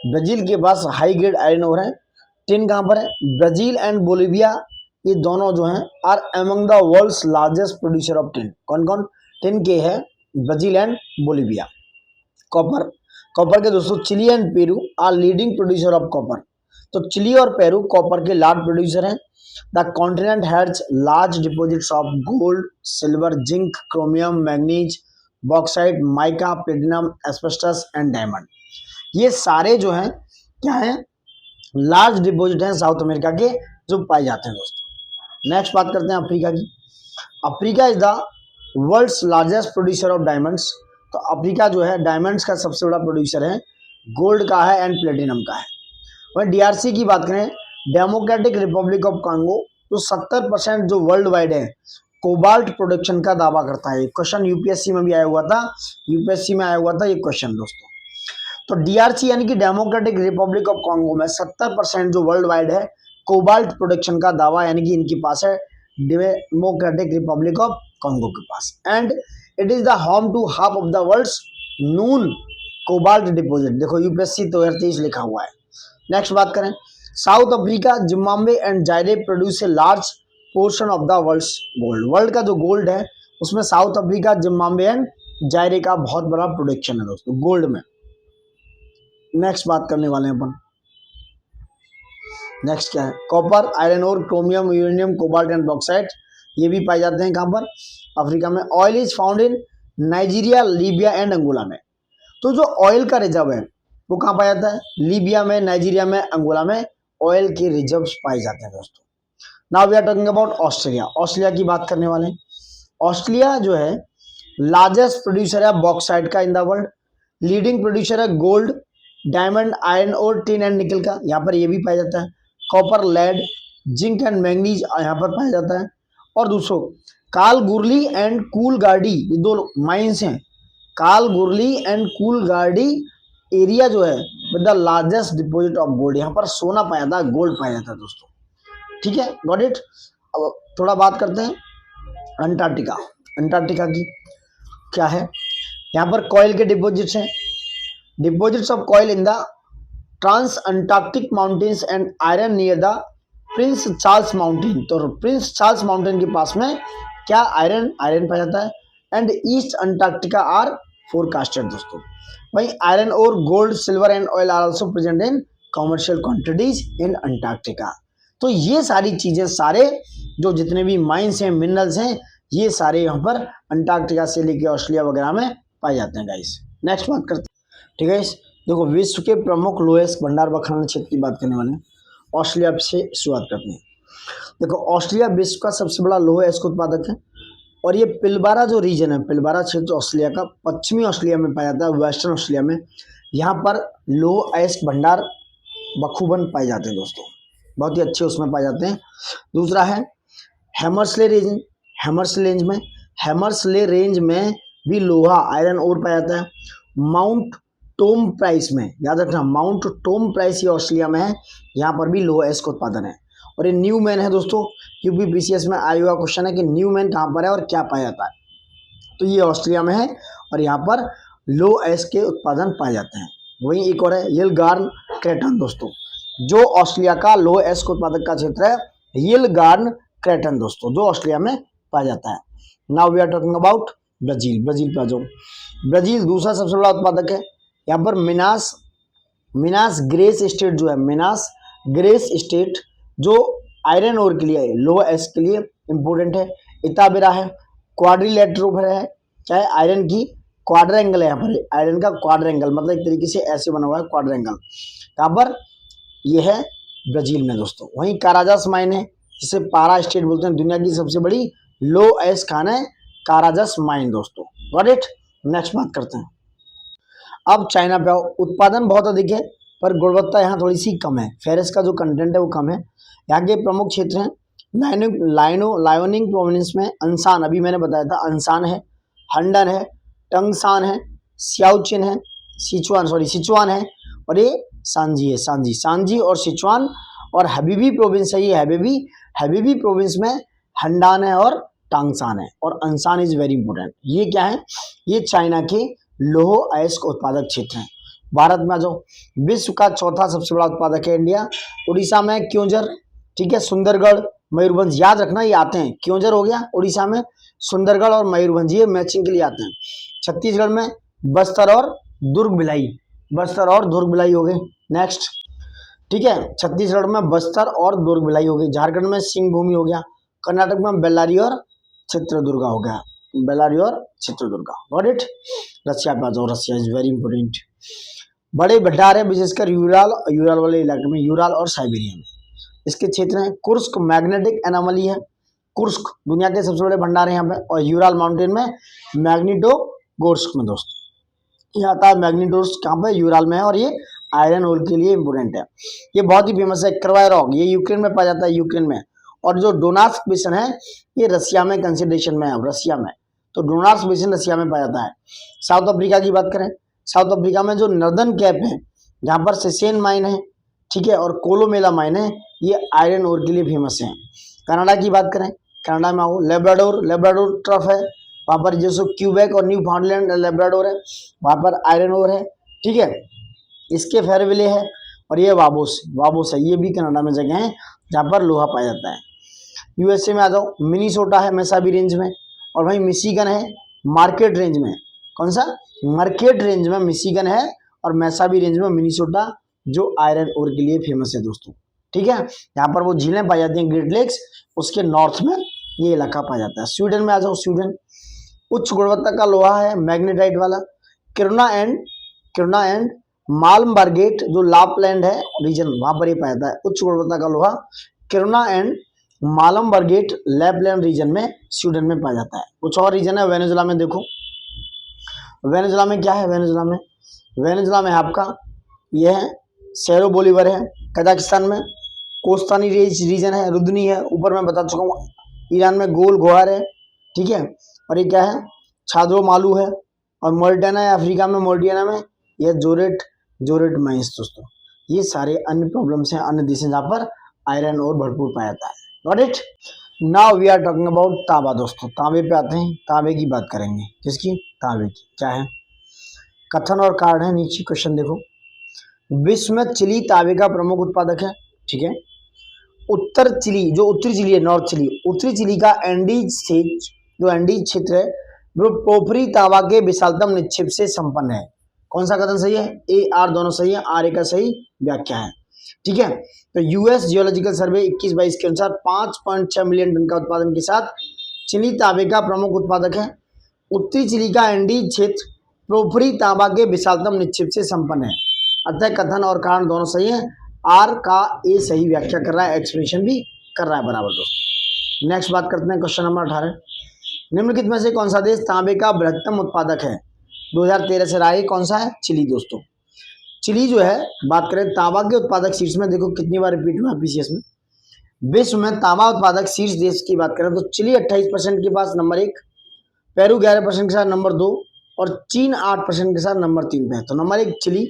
ब्राज़ील के पास हाई ग्रेड आयरन ओर है। टिन कहाँ पर है, ब्राज़ील एंड बोलिविया, ये दोनों जो हैं are among the world's largest producer of tin. कौन कौन टिन के है, Brazil and Bolivia. Copper, copper के दोस्तों Chile and Peru are leading producer of copper. तो चिली और पेरू कॉपर के लार्ज प्रोड्यूसर हैं। The continent has large deposits of gold, silver, zinc, chromium, manganese, bauxite, mica, platinum, asbestos and diamond. ये सारे जो हैं क्या हैं, लार्ज डिपॉजिट हैं साउथ अमेरिका के जो पाए जाते हैं दोस्तों। नेक्स्ट बात करते हैं अफ्रीका की। Africa is the world's largest producer of diamonds. तो अफ्रीका जो है डायमंड्स का सबसे बड़ा प्रोड्यूसर है, गोल्ड का है एंड प्लेटिनम का है। वहीं डीआरसी की बात करें, डेमोक्रेटिक रिपब्लिक ऑफ कांगो, तो 70% जो वर्ल्ड वाइड है कोबाल्ट प्रोडक्शन का दावा करता है। क्वेश्चन यूपीएससी में भी आया हुआ था, यूपीएससी में आया हुआ था ये क्वेश्चन दोस्तों। तो डीआरसी यानी कि डेमोक्रेटिक रिपब्लिक ऑफ कांगो में 70% जो वर्ल्ड वाइड है कोबाल्ट प्रोडक्शन का दावा, यानी कि इनके पास है डेमोक्रेटिक रिपब्लिक ऑफ कांगो के पास। And it is the home to half of the world's known cobalt deposit. देखो यूपीएससी 2023 लिखा हुआ है। नेक्स्ट बात करें, South Africa, Zimbabwe and Zaire produce a large portion of the world's gold. World का जो गोल्ड है उसमें South Africa, Zimbabwe and Zaire का बहुत बड़ा प्रोडक्शन है दोस्तों गोल्ड में। नेक्स्ट बात करने वाले हैं अपन, नेक्स्ट क्या है, copper, iron ore, chromium, uranium, cobalt and bauxite, ये भी पाए जाते हैं कहाँ पर, अफ्रीका में। Oil is found in Nigeria, Libya and Angola में। तो जो ऑयल का रिजर्व है वो कहाँ पाया जाता है, लीबिया में, नाइजीरिया में, अंगोला में ऑयल के रिजर्व्स पाए जाते हैं दोस्तों। Now we are talking about Australia. Australia की बात करने वाले हैं। ऑस्ट्रेलिया जो है लार्जेस्ट प्रोड्यूसर है बॉक्साइट का in the world. Leading producer है गोल्ड, डायमंड, आयरन और टिन एंड निकल का, यहाँ पर ये भी पाया जाता है। Copper, lead, zinc and manganese यहाँ पर पाया जाता है। और दूसरों कालगुरली एंड कूलगार्डी, ये दो माइंस हैं। कालगुरली एंड कूलगार्डी एरिया जो है with the largest deposit of gold, यहाँ पर सोना पाया जाता है, गोल्ड पाया जाता है दोस्तों। ठीक है, गॉट इट। अब थोड़ा बात करते हैं अंटार्कटिका। अंटार्कटिका की क्या है, यहाँ पर कॉयल के डिपॉजिट्स हैं। Deposits of coal in the Trans Antarctic Mountains and iron near the Prince Charles Mountain. तो प्रिंस चार्ल्स माउंटेन के पास में क्या आयरन पाया जाता है। And East Antarctica are forecasted दोस्तों। वहीं आयरन और gold, silver and oil are also present in commercial quantities in Antarctica. तो ये सारी चीजें, सारे जो जितने भी माइंस हैं, मिनरल्स हैं, ये सारे यहाँ पर अंटार्कटिका से लेके ऑस्ट्रेलिया वगैरह में पाए जाते हैं गाइस। नेक्स्ट बात करते हैं। ठीक है, देखो विश्व के प्रमुख लोहेस्क भंडार व खनन क्षेत्र की बात करने वाले हैं। ऑस्ट्रेलिया से शुरुआत करते हैं। देखो ऑस्ट्रेलिया विश्व का सबसे बड़ा लोहेस्क उत्पादक है और ये पिलबारा जो रीजन है, पिलबारा क्षेत्र ऑस्ट्रेलिया का पश्चिमी ऑस्ट्रेलिया में पाया जाता है, वेस्टर्न ऑस्ट्रेलिया में। यहाँ पर लोह अयस्क भंडार बखूबन पाए जाते हैं दोस्तों, बहुत ही अच्छे उसमें पाए जाते हैं। दूसरा है हैमर्सले रेंज। हैमर्सले रेंज में भी लोहा, आयरन ओर पाया जाता है। माउंट टोम प्राइस में, याद रखना माउंट टोम प्राइस ये ऑस्ट्रेलिया में है, यहाँ पर भी लोहा अयस्क उत्पादन है। और ये न्यू मैन है दोस्तों, यूपीपीसीएस में आया हुआ क्वेश्चन है कि न्यू मैन कहाँ पर है और क्या पाया जाता है। तो ये ऑस्ट्रेलिया में है और यहाँ पर लोह अयस्क के उत्पादन पाए जाते हैं। वहीं एक और है यलगार्न क्रेटन दोस्तों, जो ऑस्ट्रेलिया का लोह अयस्क उत्पादक का क्षेत्र है यीलगार्न क्रेटन दोस्तों, जो ऑस्ट्रेलिया में पाया जाता है। Now we are talking about Brazil. Brazil पे आ जाओ। ब्राजील दूसरा सबसे बड़ा उत्पादक है। यहाँ पर मिनास मिनास ग्रेस स्टेट जो है, मिनास ग्रेस स्टेट जो आयरन ओर के लिए है, लोह अयस्क के लिए इंपोर्टेंट है। इताबिरा है, क्वाड्रिलेटरल है, क्या है, आयरन की क्वाड्रेंगल है। यहाँ पर आयरन का क्वाड्रेंगल मतलब एक तरीके से ऐसे बना हुआ है क्वाड्रेंगल। यहाँ पर यह है ब्राजील में दोस्तों। वहीं काराजास माइन है, जिसे पारा स्टेट बोलते हैं। दुनिया की सबसे बड़ी लो अयस्क खान है काराजास माइन दोस्तों। Got it. नेक्स्ट बात करते हैं अब चाइना पे। उत्पादन बहुत अधिक है पर गुणवत्ता यहाँ थोड़ी सी कम है। फेरस का जो कंटेंट है वो कम है। यहाँ के प्रमुख क्षेत्र हैं लायोनिंग प्रोविंस में अंसान, अभी मैंने बताया था, अंसान है, हंडन है, टंगसान है, सियाओचिन है, सिचुआन है, और ये सांजी है। सांजी और सिचुआन और हबीबी प्रोविंस है। ये हबीबी प्रोविंस में हंडान है और टांगसान है, और अंसान इज वेरी इंपॉर्टेंट। ये क्या है, ये चाइना के लोह अयस्क उत्पादक क्षेत्र हैं। भारत में जो विश्व का चौथा सबसे बड़ा उत्पादक है इंडिया। उड़ीसा में क्योंझर, ठीक है, सुंदरगढ़, मयूरभंज, याद रखना ये आते हैं। क्योंझर हो गया उड़ीसा में, सुंदरगढ़ और मयूरभंज ये मैचिंग के लिए आते हैं। छत्तीसगढ़ में बस्तर और दुर्ग भिलाई हो गए। नेक्स्ट, ठीक है, छत्तीसगढ़ में बस्तर और दुर्ग भिलाई हो गई। झारखंड में सिंहभूमि हो गया। कर्नाटक में बेल्लारी और चित्रदुर्गा हो गया। Got it. रसिया पे आ जाओ। Russia is very important. बड़े भंडार है विशेषकर यूराल वाले इलाके में, यूराल और साइबेरिया में। इसके क्षेत्र हैं कुर्स्क मैग्नेटिक एनोमली है। कुर्स्क दुनिया के सबसे बड़े भंडार है यहाँ पे। और यूराल माउंटेन में मैग्नीटोगोर्स्क में दोस्तों। ये आता है मैग्नीटोगोर्स्क कहाँ पे, यूराल में है, और ये आयरन ओर के लिए इंपोर्टेंट है। ये बहुत ही फेमस है। करवायरॉग ये यूक्रेन में पाया जाता है, यूक्रेन में। और जो डोनास्क बेसिन है ये रसिया में कंसिडरेशन में है, रसिया में। तो डोनास्क बेसिन रसिया में पाया जाता है। साउथ अफ्रीका की बात करें, साउथ अफ्रीका में जो नर्दर्न कैप है, जहाँ पर सेसेन माइन है, ठीक है, और कोलोमेला माइन है, ये आयरन ओर के लिए फेमस है। कनाडा की बात करें, कनाडा में आओ, लेब्राडोर ट्रफ है वहाँ पर, जैसे क्यूबेक और न्यू फाउंडलैंड लेब्राडोर है, वहाँ पर आयरन ओर है, ठीक है। इसके फेरविले है, और ये वाबोस है, ये भी कनाडा में जगह है जहाँ पर लोहा पाया जाता है। यूएसए में आ जाओ, मिनीसोटा है मैसाबी रेंज में, और वहीं मिशिगन है मार्केट रेंज में। कौन सा, मार्केट रेंज में मिशिगन है, और मैसाबी रेंज में मिनीसोटा, जो आयरन ओर के लिए फेमस है दोस्तों, ठीक है। यहाँ पर वो झीलें पाई जाती हैं ग्रेट लेक्स, उसके नॉर्थ में ये इलाका पाया जाता है। स्वीडन में आ जाओ। स्वीडन उच्च गुणवत्ता का लोहा है मैग्नेटाइट वाला। किरुना एंड माल्मबर्गेट जो लापलैंड है रीजन, वहां पर ये पाया जाता है उच्च गुणवत्ता का लोहा। किरुना एंड मालमबर्गेट लैपलैंड रीजन में स्वीडन में पाया जाता है। कुछ और रीजन है वेनेजुला में। देखो वेनेजुला में क्या है, वेनेजुला में आपका यह है सेरो बोलीवर है। कजाकिस्तान में कोस्तानी रीजन है, रुदनी है, ऊपर मैं बता चुका हूँ। ईरान में गोल गोहार है, ठीक है, और ये क्या है, छाद्रो मालू है। और मोरिटाना है अफ्रीका में, मोरिटाना में यह जोरेट माइंस दोस्तों। ये सारे अन्य प्रॉब्लम्स हैं, अन्य देश जहाँ पर आयरन और भरपूर पाया जाता है। Got it. Now we are talking about तांबा दोस्तों। तांबे पे आते हैं, तांबे की बात करेंगे। किसकी, तांबे की। क्या है, कथन और कारण है, नीचे क्वेश्चन देखो। विश्व में चिली तांबे का प्रमुख उत्पादक है, ठीक है। उत्तर चिली, जो उत्तरी चिली है, नॉर्थ चिली, उत्तरी चिली का एंडीज क्षेत्र है वो पोफरी तांबा के विशालतम निक्षेप से संपन्न है। कौन सा कथन सही है, ए आर दोनों सही है, आर ए का सही व्याख्या है, ठीक है। तो यूएस जियोलॉजिकल सर्वे 21-22 के अनुसार 5.6 मिलियन टन का उत्पादन के साथ चिली तांबे का प्रमुख उत्पादक है। उत्तरी चिली का एंडीज क्षेत्र पोफरी तांबा के विशालतम निक्षेप से संपन्न है। अतः कथन और कारण दोनों सही है। आर का ए सही व्याख्या कर रहा है, एक्सप्लेनेशन भी कर रहा है बराबर दोस्तों। नेक्स्ट बात करते हैं क्वेश्चन नंबर 18। निम्नलिखित में से कौन सा देश तांबे का बृहत्तम उत्पादक है। 2013 से रहा है, कौन सा है, चिली दोस्तों। चिली जो है, बात करें तांबा के उत्पादक शीर्ष में, देखो कितनी बार रिपीट हुआ पीसीएस में। विश्व में तांबा उत्पादक शीर्ष देश की बात करें तो चिली 28% के पास नंबर 1, पेरू 11% के साथ नंबर 2, और चीन 8% के साथ नंबर 3 पे है। तो नंबर 1 चिली,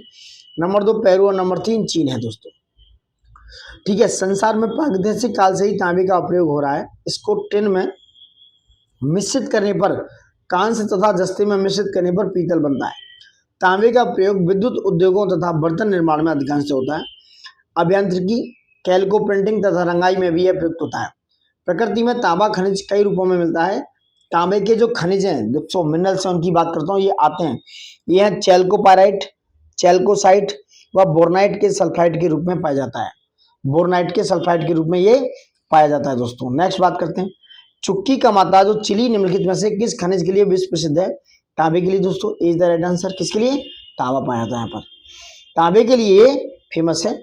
नंबर 2 पेरू, और नंबर 3 चीन है दोस्तों, ठीक है। संसार में प्रागैतिहासिक काल से ही तांबे का प्रयोग हो रहा है। इसको टिन में मिश्रित करने पर, कांस्य तथा जस्ते में मिश्रित करने पर पीतल बनता है। तांबे का प्रयोग विद्युत उद्योगों तथा बर्तन निर्माण में अधिकांश होता है। अभियांत्रिकी, कैलको प्रिंटिंग तथा रंगाई में भी यह प्रयुक्त होता है। प्रकृति में तांबा खनिज कई रूपों में मिलता है। तांबे के जो खनिज हैं, दोस्तों मिनरल्स हैं, उनकी बात करता हूँ, ये आते हैं। ये है चैल्कोपाइराइट, चैल्कोसाइट व बोरनाइट के सल्फाइड के रूप में पाया जाता है। बोरनाइट के सल्फाइड के रूप में ये पाया जाता है दोस्तों। नेक्स्ट बात करते हैं, चुक्की का मात्रा जो चिली निम्नलिखित में से किस खनिज के लिए विश्व प्रसिद्ध है? तांबे के लिए दोस्तों, इज द राइट आंसर। किसके लिए? तांबा पाया जाता है यहाँ पर, तांबे के लिए फेमस है।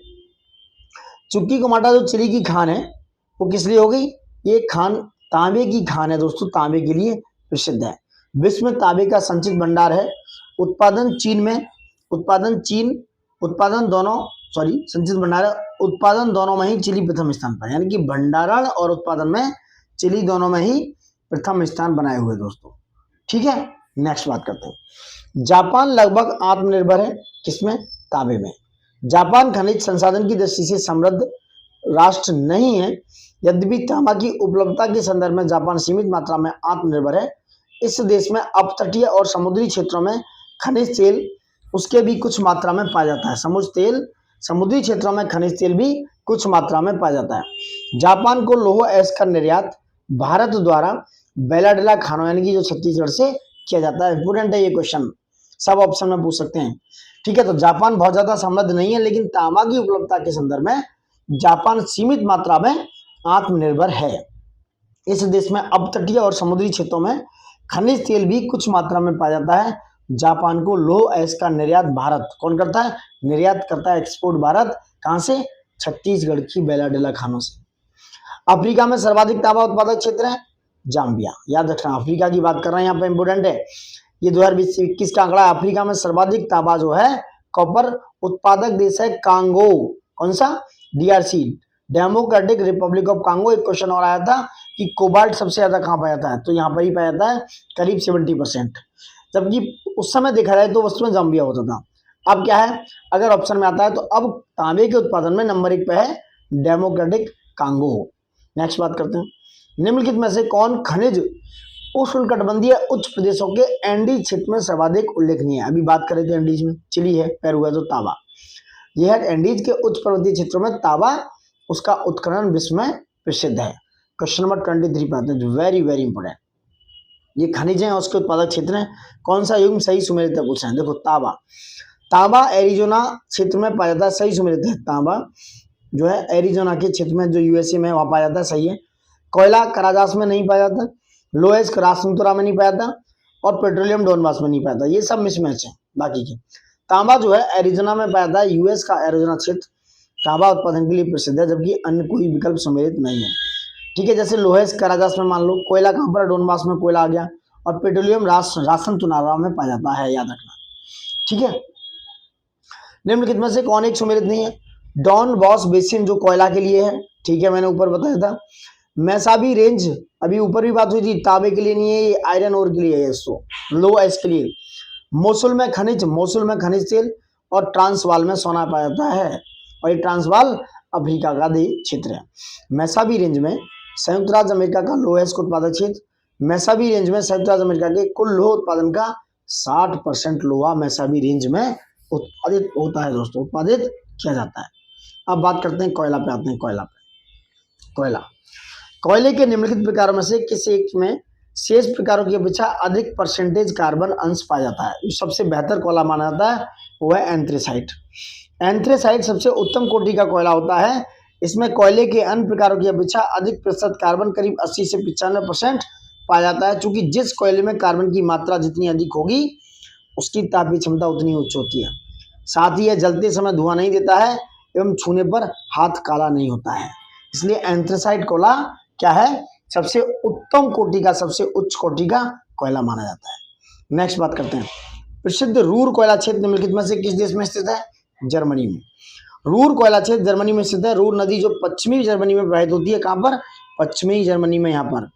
चुक्की का मात्रा जो चिली की खान है वो किस लिए हो गई? ये खान तांबे की खान है दोस्तों, तांबे के लिए प्रसिद्ध है। विश्व में तांबे का संचित भंडार है। उत्पादन संचित भंडार है, उत्पादन दोनों में ही चिली प्रथम स्थान पर, यानी कि भंडारण और उत्पादन में चिली दोनों में ही प्रथम स्थान बनाए हुए दोस्तों। ठीक है, नेक्स्ट बात करते हैं। जापान लगभग आत्मनिर्भर है किसमें? तांबे में। जापान खनिज संसाधन की दृष्टि से समृद्ध राष्ट्र नहीं है, यद्यपि तांबा की उपलब्धता के संदर्भ में जापान सीमित मात्रा में आत्मनिर्भर है। इस देश में अपतटीय और समुद्री क्षेत्रों में खनिज तेल उसके भी कुछ मात्रा में पाया जाता है। समुद्री क्षेत्रों में खनिज तेल भी कुछ मात्रा में पाया जाता है। जापान को लौह अयस्क का निर्यात भारत द्वारा बेलाडेला खानों यानी कि जो छत्तीसगढ़ से किया जाता है। इंपोर्टेंट है ये क्वेश्चन, सब ऑप्शन में पूछ सकते हैं। ठीक है, तो जापान बहुत ज्यादा समृद्ध नहीं है, लेकिन तांबा की उपलब्धता के संदर्भ में जापान सीमित मात्रा में आत्मनिर्भर है। इस देश में अपतटीय और समुद्री क्षेत्रों में खनिज तेल भी कुछ मात्रा में पाया जाता है। जापान को लौह अयस्क का निर्यात भारत कौन करता है? निर्यात करता है, एक्सपोर्ट भारत। कहां से? छत्तीसगढ़ की बेलाडेला खानों से। अफ्रीका में सर्वाधिक तांबा उत्पादक क्षेत्र है जाम्बिया, याद रखना, अफ्रीका की बात कर रहे हैं यहाँ पे, इंपोर्टेंट है ये। 2020-21 का आंकड़ा है। अफ्रीका में सर्वाधिक तांबा जो है कॉपर उत्पादक देश है कांगो। कौन सा? DRC, democratic Republic of Congo. एक क्वेश्चन और आया था कि कोबाल्ट सबसे ज्यादा कहाँ पाया जाता है, तो यहाँ पर ही पाया जाता है, करीब 70%। जबकि उस समय देखा जाए तो वस्तु में जाम्बिया होता था। अब क्या है, अगर ऑप्शन में आता है तो अब तांबे के उत्पादन में नंबर 1 पे है डेमोक्रेटिक कांगो। नेक्स्ट बात करते हैं, निम्नलिखित में से कौन खनिज उष्णकटिबंधीय उच्च प्रदेशों के एंडीज क्षेत्र में सर्वाधिक उल्लेखनीय है? अभी बात करें तो एंडीज में चिली है, पेरू है, तो तांबा। यह है एंडीज के उच्च पर्वतीय क्षेत्रों में तांबा, उसका उत्खनन विश्व में प्रसिद्ध है। क्वेश्चन नंबर 23 पे आते हैं, वेरी वेरी इंपोर्टेंट। ये खनिज है, उसके उत्पादक क्षेत्र है, कौन सा युग्म सही सुमेलित है पूछा है। देखो तांबा एरिजोना क्षेत्र में पाया जाता है, सही सुमेलित है। तांबा जो है एरिजोना के क्षेत्र में, जो यूएसए में, वहां पाया जाता है, सही है। कोयला कराजास में नहीं पाया जाता, लोएस्क रासनतुरा में नहीं पाया जाता, और पेट्रोलियम डोनबास में नहीं पाया जाता। ये सब मिसमैच है बाकी के। तांबा जो है एरिजोना में पाया जाता है, यूएस का एरिजोना क्षेत्र तांबा उत्पादन के लिए प्रसिद्ध है, जबकि अन्य कोई विकल्प सम्मिलित नहीं है। ठीक है, जैसे लोहेस्क कराजास में मान लो, कोयला कहाँ पर? डोनबास में कोयला आ गया, और पेट्रोलियम रासनतुरा में पाया जाता है, याद रखना। ठीक है, निम्नलिखित में से कौन एक सम्मिलित नहीं है? डॉन बॉस बेसिन जो कोयला के लिए है, ठीक है, मैंने ऊपर बताया था। मैसाबी रेंज, अभी ऊपर भी बात हुई थी, तांबे के लिए नहीं है, ये आयरन ओर के लिए है, इसको लो एस के लिए। मोसुल में खनिज तेल, और ट्रांसवाल में सोना पाया जाता है, और ये ट्रांसवाल अफ्रीका का क्षेत्र है। मैसाबी रेंज में संयुक्त राज्य अमेरिका का लोहेस्ट उत्पादक क्षेत्र। मैसाबी रेंज में संयुक्त राज्य अमेरिका के कुल लोहा उत्पादन का 60% लोहा मैसाबी रेंज में उत्पादित होता है दोस्तों, उत्पादित किया जाता है। अब बात करते हैं कोयला पे, आते हैं कोयले के निम्नलिखित प्रकारों में से किस एक में शेष प्रकारों की अपेक्षा अधिक परसेंटेज कार्बन अंश पाया जाता है? जो सबसे बेहतर कोयला माना जाता है वो है एंथ्रेसाइट। एंथ्रेसाइट सबसे उत्तम कोटि का कोयला होता है। इसमें कोयले के अन्य प्रकारों की अपेक्षा अधिक प्रतिशत कार्बन, करीब 80 से 95% पाया जाता है। चूंकि जिस कोयले में कार्बन की मात्रा जितनी अधिक होगी उसकी तापीय क्षमता उतनी उच्च होती है। साथ ही यह जलते समय धुआं नहीं देता है एवं छूने पर हाथ काला नहीं होता है। इसलिए एंथ्रेसाइट कोयला क्या है? सबसे उत्तम कोटि का, सबसे उच्च कोटि का कोयला माना जाता है। नेक्स्ट बात करते हैं, प्रसिद्ध रूर कोयला क्षेत्र निम्नलिखित में से किस देश में स्थित है? जर्मनी में। रूर कोयला क्षेत्र जर्मनी में स्थित है। रूर नदी जो पश्चिमी जर्मनी में प्रवाहित होती है, कहां पर? पश्चिमी जर्मनी में, यहाँ पर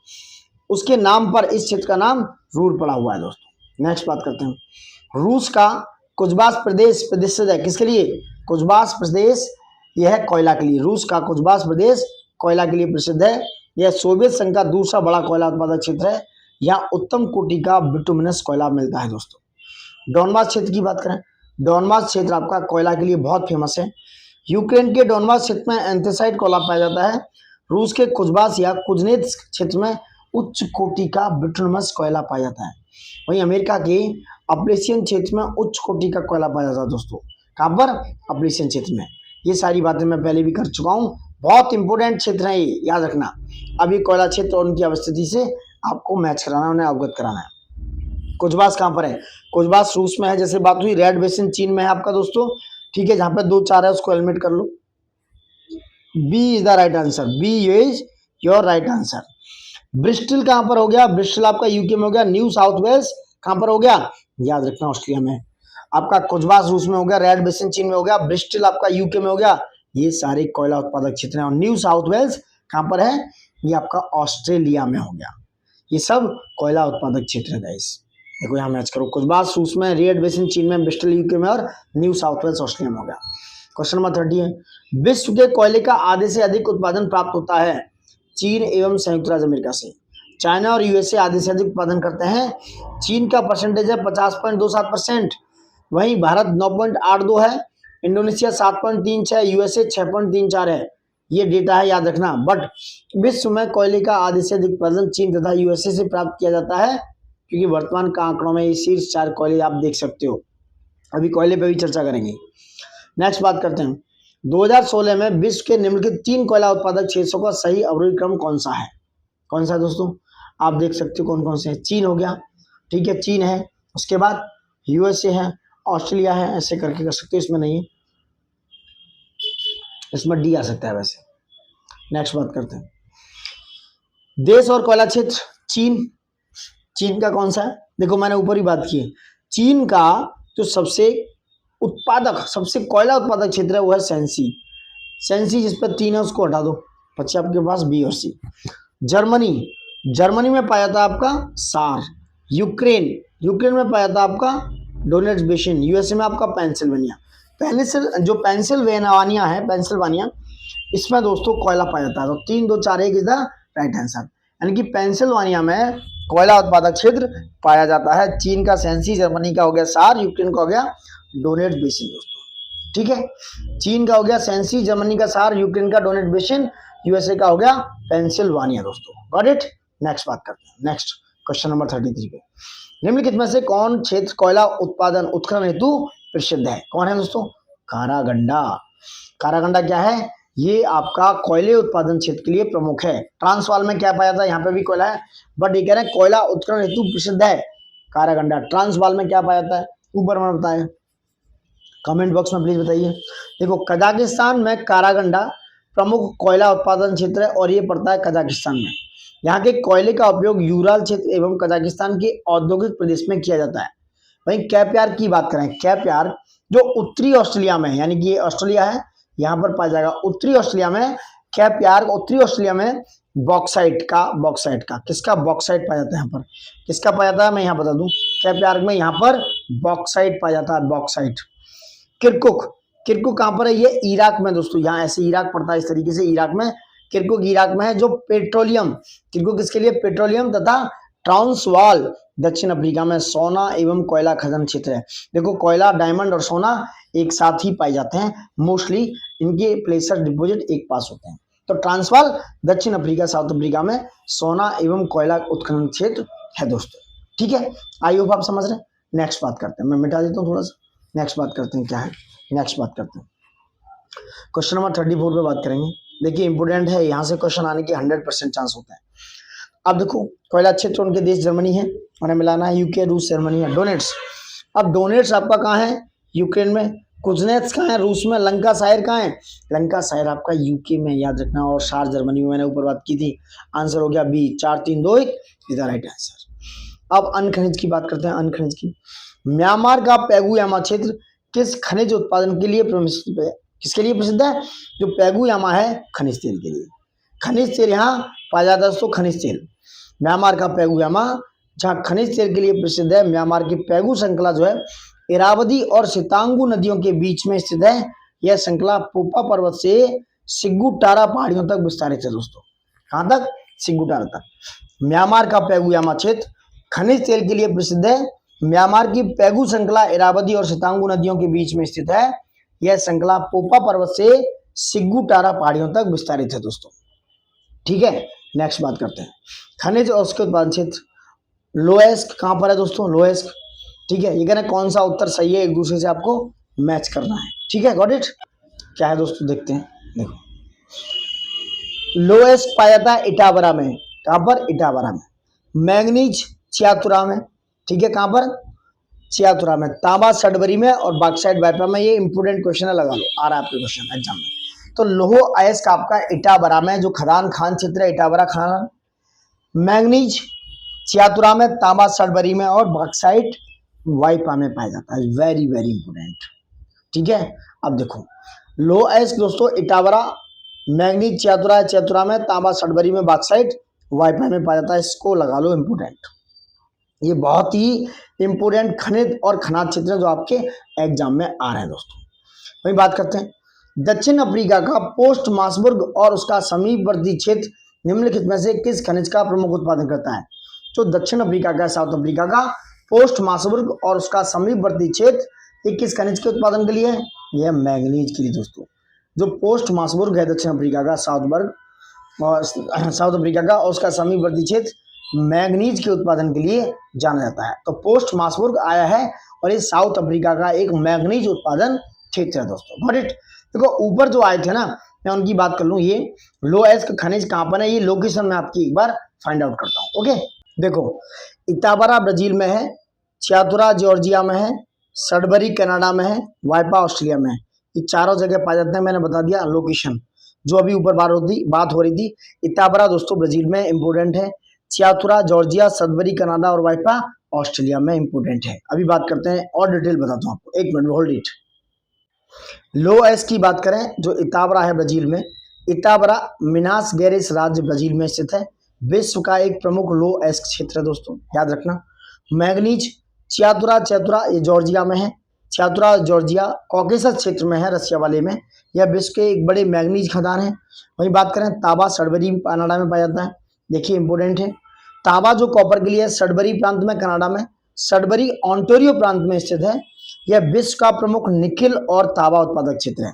उसके नाम पर इस क्षेत्र का नाम रूर पड़ा हुआ है दोस्तों। नेक्स्ट बात करते हैं, रूस का कुजबास प्रदेश प्रसिद्ध है किसके लिए? कुजबास प्रदेश यह है कोयला के लिए। रूस का कुजबास प्रदेश कोयला के लिए प्रसिद्ध है। यह सोवियत संघ का दूसरा बड़ा कोयला उत्पादक क्षेत्र है। यहाँ उत्तम कोटि का बिटुमिनस कोयला मिलता है दोस्तों। डोनबास क्षेत्र की बात करें, डोनबास क्षेत्र आपका कोयला के लिए बहुत फेमस है। यूक्रेन के डोनबास क्षेत्र में एंथ्रासाइट कोयला पाया जाता है। रूस के कुजबास या कुजनेत्स्क क्षेत्र में उच्च कोटि का बिटुमिनस कोयला पाया जाता है। वहीं अमेरिका के अपलेशियन क्षेत्र में उच्च कोटि का कोयला पाया जाता है दोस्तों। कहाँ पर? अपलेशियन क्षेत्र में। ये सारी बातें मैं पहले भी कर चुका हूँ, बहुत इंपॉर्टेंट क्षेत्र है ये, याद रखना। अब ये कोयला क्षेत्र और उनकी अवस्थिति से आपको मैच कराना है, उन्हें अवगत कराना है। कुजबास कहाँ पर है? कुजबास रूस में है, जैसे बात हुई। रेड बेसिन चीन में है आपका दोस्तों, ठीक है। जहाँ पे 2 4 है उसको एलिमिनेट कर लो। B is the right answer, B is your right answer. Bristol कहाँ पर हो गया? ब्रिस्टल आपका यूके में हो गया। न्यू साउथ वेल्स कहाँ पर हो गया? याद रखना, ऑस्ट्रेलिया में। आपका कुजबास रूस में हो गया, रेड बेसिन चीन में हो गया, ब्रिस्टल आपका यूके में हो गया। ये सारे कोयला उत्पादक क्षेत्र हैं। और न्यू साउथ वेल्स कहाँ पर है? ये आपका ऑस्ट्रेलिया में हो गया। ये सब कोयला उत्पादक क्षेत्र है गाइस। देखो यहाँ मैच करो, कुजबास रूस में, रेड बेसिन चीन में, ब्रिस्टल यूके में और न्यू साउथ वेल्स ऑस्ट्रेलिया में हो गया। क्वेश्चन नंबर 30 है, विश्व के कोयले का आधे से अधिक उत्पादन प्राप्त होता है चीन एवं संयुक्त राज्य अमेरिका से। चाइना और यूएसए आधे से अधिक उत्पादन करते हैं। चीन का परसेंटेज है 50.27%, वहीं भारत 9.82 है, इंडोनेशिया 7.36, यूएसए 6.34 है। ये डेटा है, याद रखना। बट विश्व में कोयले का आधे से अधिक उत्पादन चीन तथा यूएसए से प्राप्त किया जाता है, क्योंकि वर्तमान का आंकड़ों में ये शीर्ष 4 कोयले आप देख सकते हो। अभी कोयले पे भी चर्चा करेंगे। नेक्स्ट बात करते हैं, 2016 में विश्व के निम्नलिखित 3 कोयला उत्पादक क्षेत्रों का सही अवरोही क्रम कौन सा है? कौन सा दोस्तों? आप देख सकते हो कौन कौन से हैं। चीन हो गया, ठीक है, चीन है, उसके बाद यूएसए है, ऑस्ट्रेलिया है, ऐसे करके कर सकते हो। इसमें नहीं है, इसमें डी आ सकता है वैसे। नेक्स्ट बात करते हैं, देश और कोयला क्षेत्र। चीन, चीन का कौन सा है? देखो मैंने ऊपर ही बात की है, चीन का जो सबसे उत्पादक, सबसे कोयला उत्पादक क्षेत्र है वो है सैंसी। सैंसी जिस पर 3 है उसको हटा दो, बच्चे आपके पास बी और सी। जर्मनी, जर्मनी में पाया था आपका सार। यूक्रेन, यूक्रेन में पाया था आपका डोनेट्स बेसिन। यूएसए में आपका पेंसिल्वेनिया। जो पेंसिल्वेनिया है, पेंसिल्वेनिया, इसमें दोस्तों कोयला पाया जाता है। तो 3 2 4 1 इज द राइट आंसर, यानी कि पेंसिल्वेनिया में कोयला उत्पादक क्षेत्र पाया जाता है। चीन का सैंसी, जर्मनी का हो गया सार, यूक्रेन का हो गया डोनेट्स बेसिन दोस्तों, ठीक है। चीन का हो गया सैंसी, जर्मनी का सार, यूक्रेन का डोनेट्स बेसिन, यूएसए का हो गया पेंसिल्वेनिया दोस्तों। Got it. नेक्स्ट बात करते हैं, नेक्स्ट क्वेश्चन नंबर 33 पे, निम्नलिखित में से कौन क्षेत्र कोयला उत्पादन उत्खनन हेतु प्रसिद्ध है? कौन है दोस्तों? कारागंडा। कारागंडा क्या है? ये आपका कोयले उत्पादन क्षेत्र के लिए प्रमुख है। ट्रांसवाल में क्या पाया था? यहाँ पे भी कोयला है, बट ये कह रहे हैं कोयला उत्खनन हेतु प्रसिद्ध है कारागंडा। ट्रांसवाल में क्या पाया जाता है? ऊपर मैंने बताया, कमेंट बॉक्स में प्लीज बताइए। देखो कजाकिस्तान में कारागंडा प्रमुख कोयला उत्पादन क्षेत्र है और ये पड़ता है कजाकिस्तान में। यहाँ के कोयले का उपयोग यूराल क्षेत्र एवं कजाकिस्तान के औद्योगिक प्रदेश में किया जाता है। वहीं कैप्यार की बात करें, कैप्यार जो उत्तरी ऑस्ट्रेलिया में है, यानी कि ये ऑस्ट्रेलिया है, यहाँ पर पाया जाएगा उत्तरी ऑस्ट्रेलिया में। कैप्यार उत्तरी ऑस्ट्रेलिया में बॉक्साइट का किसका? बॉक्साइट पाया जाता है यहाँ पर। किसका पाया जाता है मैं यहाँ बता दूं, कैप्यार में यहाँ पर बॉक्साइट पाया जाता है, बॉक्साइट। किरकुक, किरकुक कहाँ पर है? ये इराक में दोस्तों, यहाँ ऐसे इराक पड़ता है इस तरीके से, इराक में किरकुक इराक में है, जो पेट्रोलियम, किरकुक किसके लिए? पेट्रोलियम तथा ट्रांसवाल दक्षिण अफ्रीका में सोना एवं कोयला खनन क्षेत्र है। देखो कोयला, डायमंड और सोना एक साथ ही पाए जाते हैं, मोस्टली इनके प्लेसर डिपोजिट एक पास होते हैं। तो ट्रांसवाल दक्षिण अफ्रीका, साउथ अफ्रीका में सोना एवं कोयला उत्खनन क्षेत्र है दोस्तों, ठीक है। आई होप आप समझ रहे हैं। नेक्स्ट बात करते हैं, मैं मिटा देता हूँ थोड़ा सा। नेक्स्ट बात करते हैं क्या है, नेक्स्ट बात करते हैं क्वेश्चन नंबर 34 पे बात करेंगे। देखिए इंपोर्टेंट है, यहाँ से क्वेश्चन आने के 100% चांस होता है। अब देखो कोयला क्षेत्र उनके देश जर्मनी है, उन्हें मिलाना है यूके, रूस, जर्मनी है। डोनेट्स, अब डोनेट्स आपका कहाँ है? यूक्रेन में। कुजनेत्स कहाँ है? रूस में। लंका शायर कहाँ है? लंका शायर आपका यूके में, याद रखना। और सार जर्मनी में, मैंने ऊपर बात की थी। आंसर हो गया B, 4 3 2 1 is the right answer. अब अन्य खनिज की बात करते हैं, अन्य खनिज की। म्यांमार का पैगुयामा क्षेत्र किस खनिज उत्पादन के लिए प्रसिद्ध है? किसके लिए प्रसिद्ध है? जो पैगुयामा है, खनिज तेल के लिए। खनिज तेल यहाँ पाया जाता है दोस्तों, खनिज तेल। म्यांमार का पैगुयामा जहाँ खनिज तेल के लिए प्रसिद्ध है। म्यांमार की पैगु श्रृंखला जो है इरावदी और सितांगू नदियों के बीच में स्थित है। यह श्रृंखला पोपा पर्वत से सिग्गुटारा पहाड़ियों तक विस्तारित है दोस्तों। कहाँ तक? सिग्गुटारा तक। म्यांमार का पैगुयामा क्षेत्र खनिज तेल के लिए प्रसिद्ध है। म्यांमार की पैगु श्रृंखला इरावदी और सितांगू नदियों के बीच में स्थित है। यह श्रृंखला पोपा पर्वत से सिग्गुटारा पहाड़ियों तक विस्तारित है दोस्तों। ठीक है, नेक्स्ट बात करते हैं खनिज और उसके उत्पादन क्षेत्र। लोएस्क कहाँ पर है दोस्तों? लोएस्क। ठीक है, ये कहना कौन सा उत्तर सही है, एक दूसरे से आपको मैच करना है। ठीक है, गॉट इट। क्या है दोस्तों, देखते हैं। देखो, लोएस्क पाया जाता है इटावरा में। कहाँ पर? इटावरा में। मैंगनीज चियातुरा में। ठीक है, कहाँ पर? चियातुरा में। तांबा सडबरी में और बॉक्साइट वाइपा में। ये इंपोर्टेंट क्वेश्चन है, लगा लो, आ रहा है आपके क्वेश्चन एग्जाम में। तो लोह अयस्क आपका इटावरा में, जो खदान खान क्षेत्र है इटावरा खान। मैंगनीज चियातुरा में, तांबा सडबरी में और बॉक्साइट वाइपा में पाया जाता है। Very very important. ठीक है, अब देखो लोह अयस्क दोस्तों इटावरा, मैंगनीज चियातुरा, चियातुरा में, तांबा सडबरी में, बॉक्साइट वाइपा में पाया जाता है। इसको लगा लो इंपोर्टेंट। ये बहुत ही इंपोर्टेंट खनिज और खनाज क्षेत्र जो आपके एग्जाम में आ रहे हैं दोस्तों। वही बात करते हैं, दक्षिण अफ्रीका का पोस्ट मासबुर्ग और उसका समीपवर्ती क्षेत्र निम्नलिखित में से किस खनिज का प्रमुख उत्पादन करता है? जो दक्षिण अफ्रीका का, साउथ अफ्रीका का पोस्ट मासबुर्ग और उसका समीपवर्ती क्षेत्र, ये किस खनिज के उत्पादन के लिए है? यह मैंगनीज के लिए दोस्तों। जो पोस्ट मासबुर्ग है दक्षिण अफ्रीका का, साउथ अफ्रीका का, और उसका समीपवर्ती क्षेत्र मैंगनीज के उत्पादन के लिए जाना जाता है। तो पोस्ट मासबुर्ग आया है और ये साउथ अफ्रीका का एक मैंगनीज उत्पादन क्षेत्र है दोस्तों। Got it. देखो ऊपर जो आए थे ना, मैं उनकी बात कर लूं। ये लोएस्क खनिज कहां पर है, ये लोकेशन में आपकी एक बार फाइंड आउट करता हूं। ओके, देखो इटावरा ब्राजील में है, चियातुरा जॉर्जिया में है, सडबरी कनाडा में है, वाइपा ऑस्ट्रेलिया में है। ये चारों जगह पाए जाते हैं। मैंने बता दिया लोकेशन, जो अभी ऊपर बात हो रही थी। इटावरा दोस्तों ब्राजील में इंपोर्टेंट है, चियातुरा जॉर्जिया, सडबरी कनाडा और वाइपा ऑस्ट्रेलिया में इंपोर्टेंट है। अभी बात करते हैं और डिटेल बताता हूं आपको, एक minute hold it. Low S की बात करें, जो इटावरा है ब्राजील में, इटावरा मिनास गेरेस राज्य ब्राजील में स्थित है। विश्व का एक प्रमुख लो एस क्षेत्र है दोस्तों, याद रखना। मैंगनीज चियातुरा, चियातुरा ये जॉर्जिया में है। चियातुरा जॉर्जिया कॉकेसस क्षेत्र में है, रसिया वाले में। यह विश्व के एक बड़े मैंगनीज खदान है। वहीं बात करें तांबा सडबरी कनाडा में पाया जाता है। देखिए इंपोर्टेंट है, तांबा जो कॉपर के लिए है, सडबरी प्रांत में कनाडा में, सडबरी ऑन्टारियो प्रांत में स्थित है। यह विश्व का प्रमुख निकिल और तांबा उत्पादक क्षेत्र है।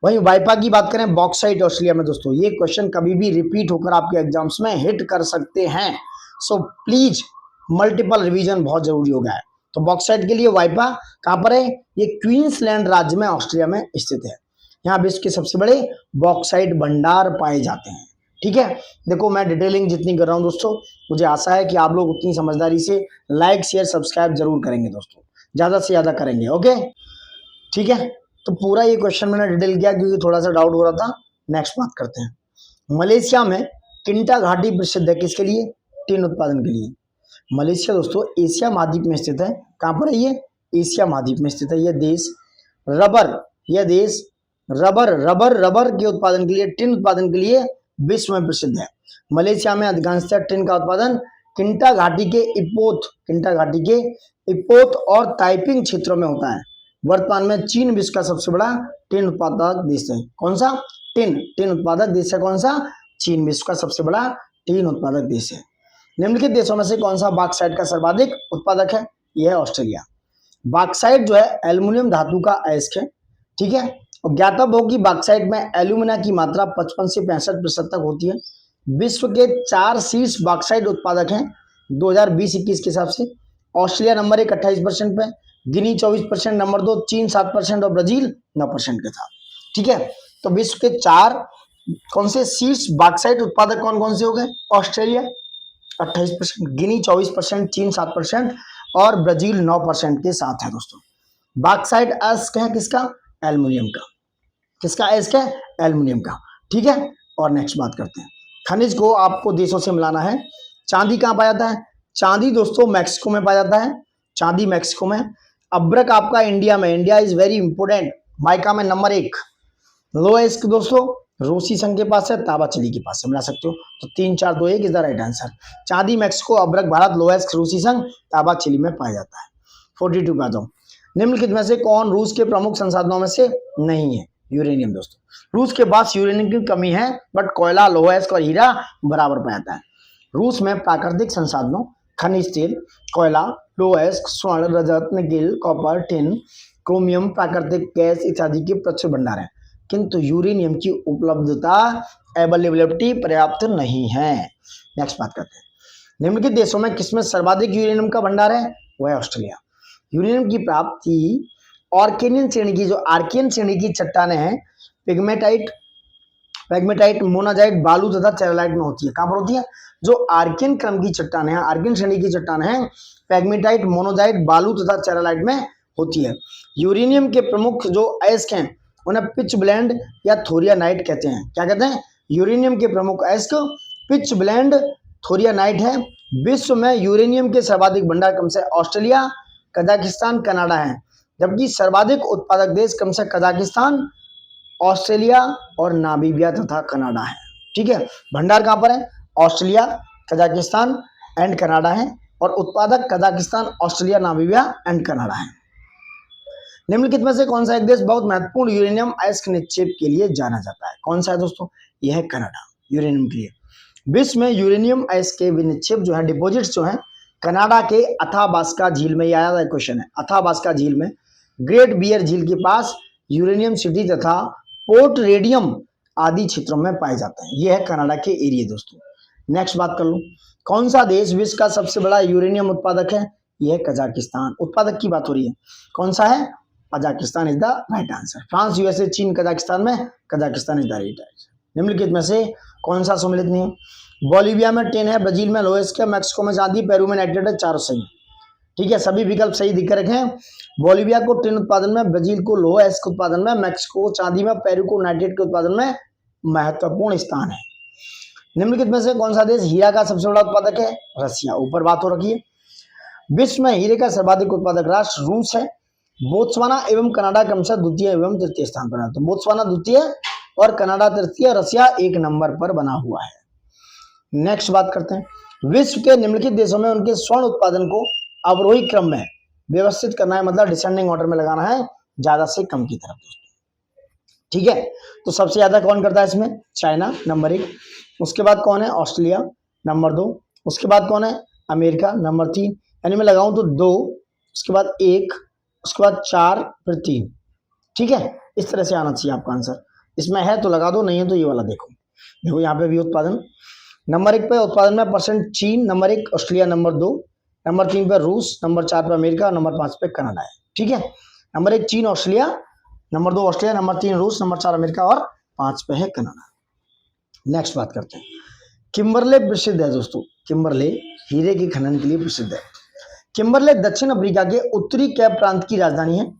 वहीं वाइपा की बात करें, बॉक्साइट ऑस्ट्रेलिया में दोस्तों। ये क्वेश्चन कभी भी रिपीट होकर आपके एग्जाम्स में हिट कर सकते हैं, सो प्लीज मल्टीपल रिवीजन बहुत जरूरी हो गया है। तो बॉक्साइट के लिए वाइपा कहां पर है? ये क्वींसलैंड राज्य में ऑस्ट्रेलिया में स्थित है। यहाँ विश्व के सबसे बड़े बॉक्साइट भंडार पाए जाते हैं। ठीक है, देखो मैं डिटेलिंग जितनी कर रहा हूँ दोस्तों, मुझे आशा है कि आप लोग उतनी समझदारी से लाइक शेयर सब्सक्राइब जरूर करेंगे दोस्तों, ज्यादा से ज्यादा करेंगे। ओके, ठीक है। तो पूरा ये क्वेश्चन मैंने डिटेल किया क्योंकि थोड़ा सा डाउट हो रहा था। नेक्स्ट बात करते हैं, मलेशिया में किंटा घाटी प्रसिद्ध है किसके लिए? टिन उत्पादन के लिए। मलेशिया दोस्तों एशिया महाद्वीप में स्थित है। कहां पर है ये? एशिया महाद्वीप में स्थित है। यह देश रबर के उत्पादन के लिए, टिन उत्पादन के लिए विश्व में प्रसिद्ध है। मलेशिया में अधिकांशतः टिन का उत्पादन किंटा घाटी के इपोत और ताइपिंग क्षेत्रों में होता है। वर्तमान में चीन विश्व का सबसे बड़ा टिन उत्पादक देश है। कौन सा? टिन उत्पादक देश है। कौन सा? चीन विश्व का सबसे बड़ा टिन उत्पादक देश है। निम्नलिखित देशों में से कौन सा बॉक्साइट का सर्वाधिक उत्पादक है? यह है ऑस्ट्रेलिया। बॉक्साइट जो है एल्युमिनियम धातु का अयस्क है। ठीक है, और ज्ञातव्य हो कि बॉक्साइट में एल्यूमिना की मात्रा 55 से 65% तक होती है। विश्व के 4 शीर्ष बॉक्साइट उत्पादक हैं 2020-21 के हिसाब से। ऑस्ट्रेलिया नंबर 1 28% पे, गिनी 24%, नंबर 2 चीन 7% और ब्राजील 9% के साथ। ठीक है, तो विश्व के 4 कौन से शीर्ष बॉक्साइट उत्पादक कौन कौन से हो गए? ऑस्ट्रेलिया 28%, गिनी 24%, चीन 7% और ब्राजील 9% के साथ है दोस्तों। बॉक्साइट अयस्क है किसका? एल्युमिनियम का। किसका अयस्क है? एल्युमिनियम का। ठीक है, और नेक्स्ट बात करते हैं, खनिज को आपको देशों से मिलाना है। चांदी कहां पाया जाता है? चांदी दोस्तों मैक्सिको में पाया जाता है। चांदी मैक्सिको में। अब्रक आपका इंडिया में, India is very important, mica में नंबर 1। लोएस्क दोस्तों रूसी संघ के पास है, तांबा चिली के पास है, मिला सकते हो। तो 3 4 2 1 इज द राइट आंसर। चांदी मैक्सिको, अब्रक भारत, लोएस्क रूसी संघ, तांबा चिली में पाया जाता है। 42 पे आता हूं, निम्नलिखित में से कौन रूस के प्रमुख संसाधनों में से नहीं है? यूरेनियम दोस्तों, रूस के पास यूरेनियम की कमी है, बट कोयला, लोहा और हीरा बराबर पाया जाता है। रूस में प्राकृतिक संसाधनों खनिज तेल, कोयला, लोहा, स्वर्ण, रजत, निकेल, कॉपर, टिन, क्रोमियम, प्राकृतिक गैस इत्यादि के प्रचुर भंडार हैं, किंतु यूरेनियम की उपलब्धता अवेलेबिलिटी पर्याप्त नहीं है। नेक्स्ट बात करते हैं, निम्नलिखित देशों में किसमें सर्वाधिक यूरेनियम का भंडार है? वह है ऑस्ट्रेलिया। यूरेनियम की प्राप्ति आर्केनियन श्रेणी की, जो आर्कियन श्रेणी की चट्टानें हैं, पेग्मेटाइट, मोनाजाइट, बालू तथा चेरालाइट में होती है। कहां पर होती है? जो आर्कियन क्रम की चट्टानें हैं, आर्कियन श्रेणी की चट्टानें हैं, पेग्मेटाइट, मोनाजाइट, बालू तथा चेरालाइट में होती है। यूरेनियम के प्रमुख जो अयस्क हैं उन्हें पिच ब्लेंड या थोरियानाइट कहते हैं। क्या कहते हैं? यूरेनियम के प्रमुख अयस्क पिच ब्लेंड, थोरियानाइट है। विश्व में यूरेनियम के सर्वाधिक भंडार क्रम से ऑस्ट्रेलिया, कजाकिस्तान, कनाडा है, जबकि सर्वाधिक उत्पादक देश क्रम से कजाकिस्तान, ऑस्ट्रेलिया और नामीबिया तथा कनाडा है। ठीक है, भंडार कहां पर है? ऑस्ट्रेलिया, कजाकिस्तान एंड कनाडा है, और उत्पादक Kazakhstan, Australia, Namibia and Canada है। निम्नलिखित में से कौन सा एक देश बहुत महत्वपूर्ण यूरेनियम अयस्क निक्षेप के लिए जाना जाता है? कौन सा है दोस्तों? यह है कनाडा, यूरेनियम के लिए। विश्व में यूरेनियम अयस्क के निक्षेप जो है, डिपोजिट्स जो है, कनाडा के अथाबास्का झील में, याद है क्वेश्चन है, अथाबास्का झील में, ग्रेट बियर झील के पास, यूरेनियम सिटी तथा पोर्ट रेडियम आदि क्षेत्रों में पाए जाते हैं। यह है कनाडा के एरिया दोस्तों। नेक्स्ट बात कर लो, कौन सा देश विश्व का सबसे बड़ा यूरेनियम उत्पादक है? यह है कजाकिस्तान। उत्पादक की बात हो रही है, कौन सा है? Kazakhstan is the right answer. France, USA, चीन, कजाकिस्तान में Kazakhstan is the right answer. निम्नलिखित में से कौन सा सम्मिलित नहीं है? बोलिविया में टिन है, ब्राजील में लोएस्क है, मैक्सिको में चांदी, पेरू में नाइट्रेट है। चारों सही। ठीक है, सभी विकल्प सही दिख रखे। बोलिविया को टिन उत्पादन में, ब्राजील को लोएस्क उत्पादन में, मैक्सिको को चांदी में, पेरू को नाइट्रेट के उत्पादन में महत्वपूर्ण स्थान है। निम्नलिखित में से कौन सा देश हीरा का सबसे बड़ा उत्पादक है? रसिया। ऊपर बात हो रखी है। विश्व में हीरे का सर्वाधिक उत्पादक राष्ट्र रूस है। बोत्सवाना एवं कनाडा क्रमशः द्वितीय एवं तृतीय स्थान पर है। तो बोत्सवाना द्वितीय और कनाडा तृतीय, रसिया एक नंबर पर बना हुआ है। नेक्स्ट बात करते हैं, विश्व के निम्नलिखित देशों में उनके स्वर्ण उत्पादन को अवरोही क्रम में व्यवस्थित करना है, मतलब डिसेंडिंग ऑर्डर में लगाना है, ज्यादा से कम की तरफ दोस्तों। ठीक है, तो सबसे ज्यादा कौन करता है इसमें? चाइना नंबर 1, उसके बाद कौन है? ऑस्ट्रेलिया नंबर 2, उसके बाद कौन है? अमेरिका नंबर 3, यानी मैं लगाऊं तो 2, उसके बाद 1, उसके बाद 4, फिर 3। ठीक है, इस तरह से आना चाहिए आपका आंसर। इसमें है तो लगा दो, नहीं है तो ये वाला देखो। देखो यहाँ पे भी उत्पादन नंबर 1 पे उत्पादन में परसेंट चीन नंबर 1, ऑस्ट्रेलिया नंबर 2, नंबर 3 पे रूस, नंबर 4 पे अमेरिका, नंबर 5 पे कनाडा है। ठीक है, नंबर 1 चीन, ऑस्ट्रेलिया, नंबर 2 ऑस्ट्रेलिया, नंबर 3 रूस, नंबर 4 अमेरिका और 5 पे है कनाडा। नेक्स्ट बात करते हैं, किम्बरले प्रसिद्ध है दोस्तों। किम्बरले हीरे के खनन के लिए प्रसिद्ध है। किम्बरले दक्षिण अफ्रीका के उत्तरी कैप प्रांत की राजधानी है।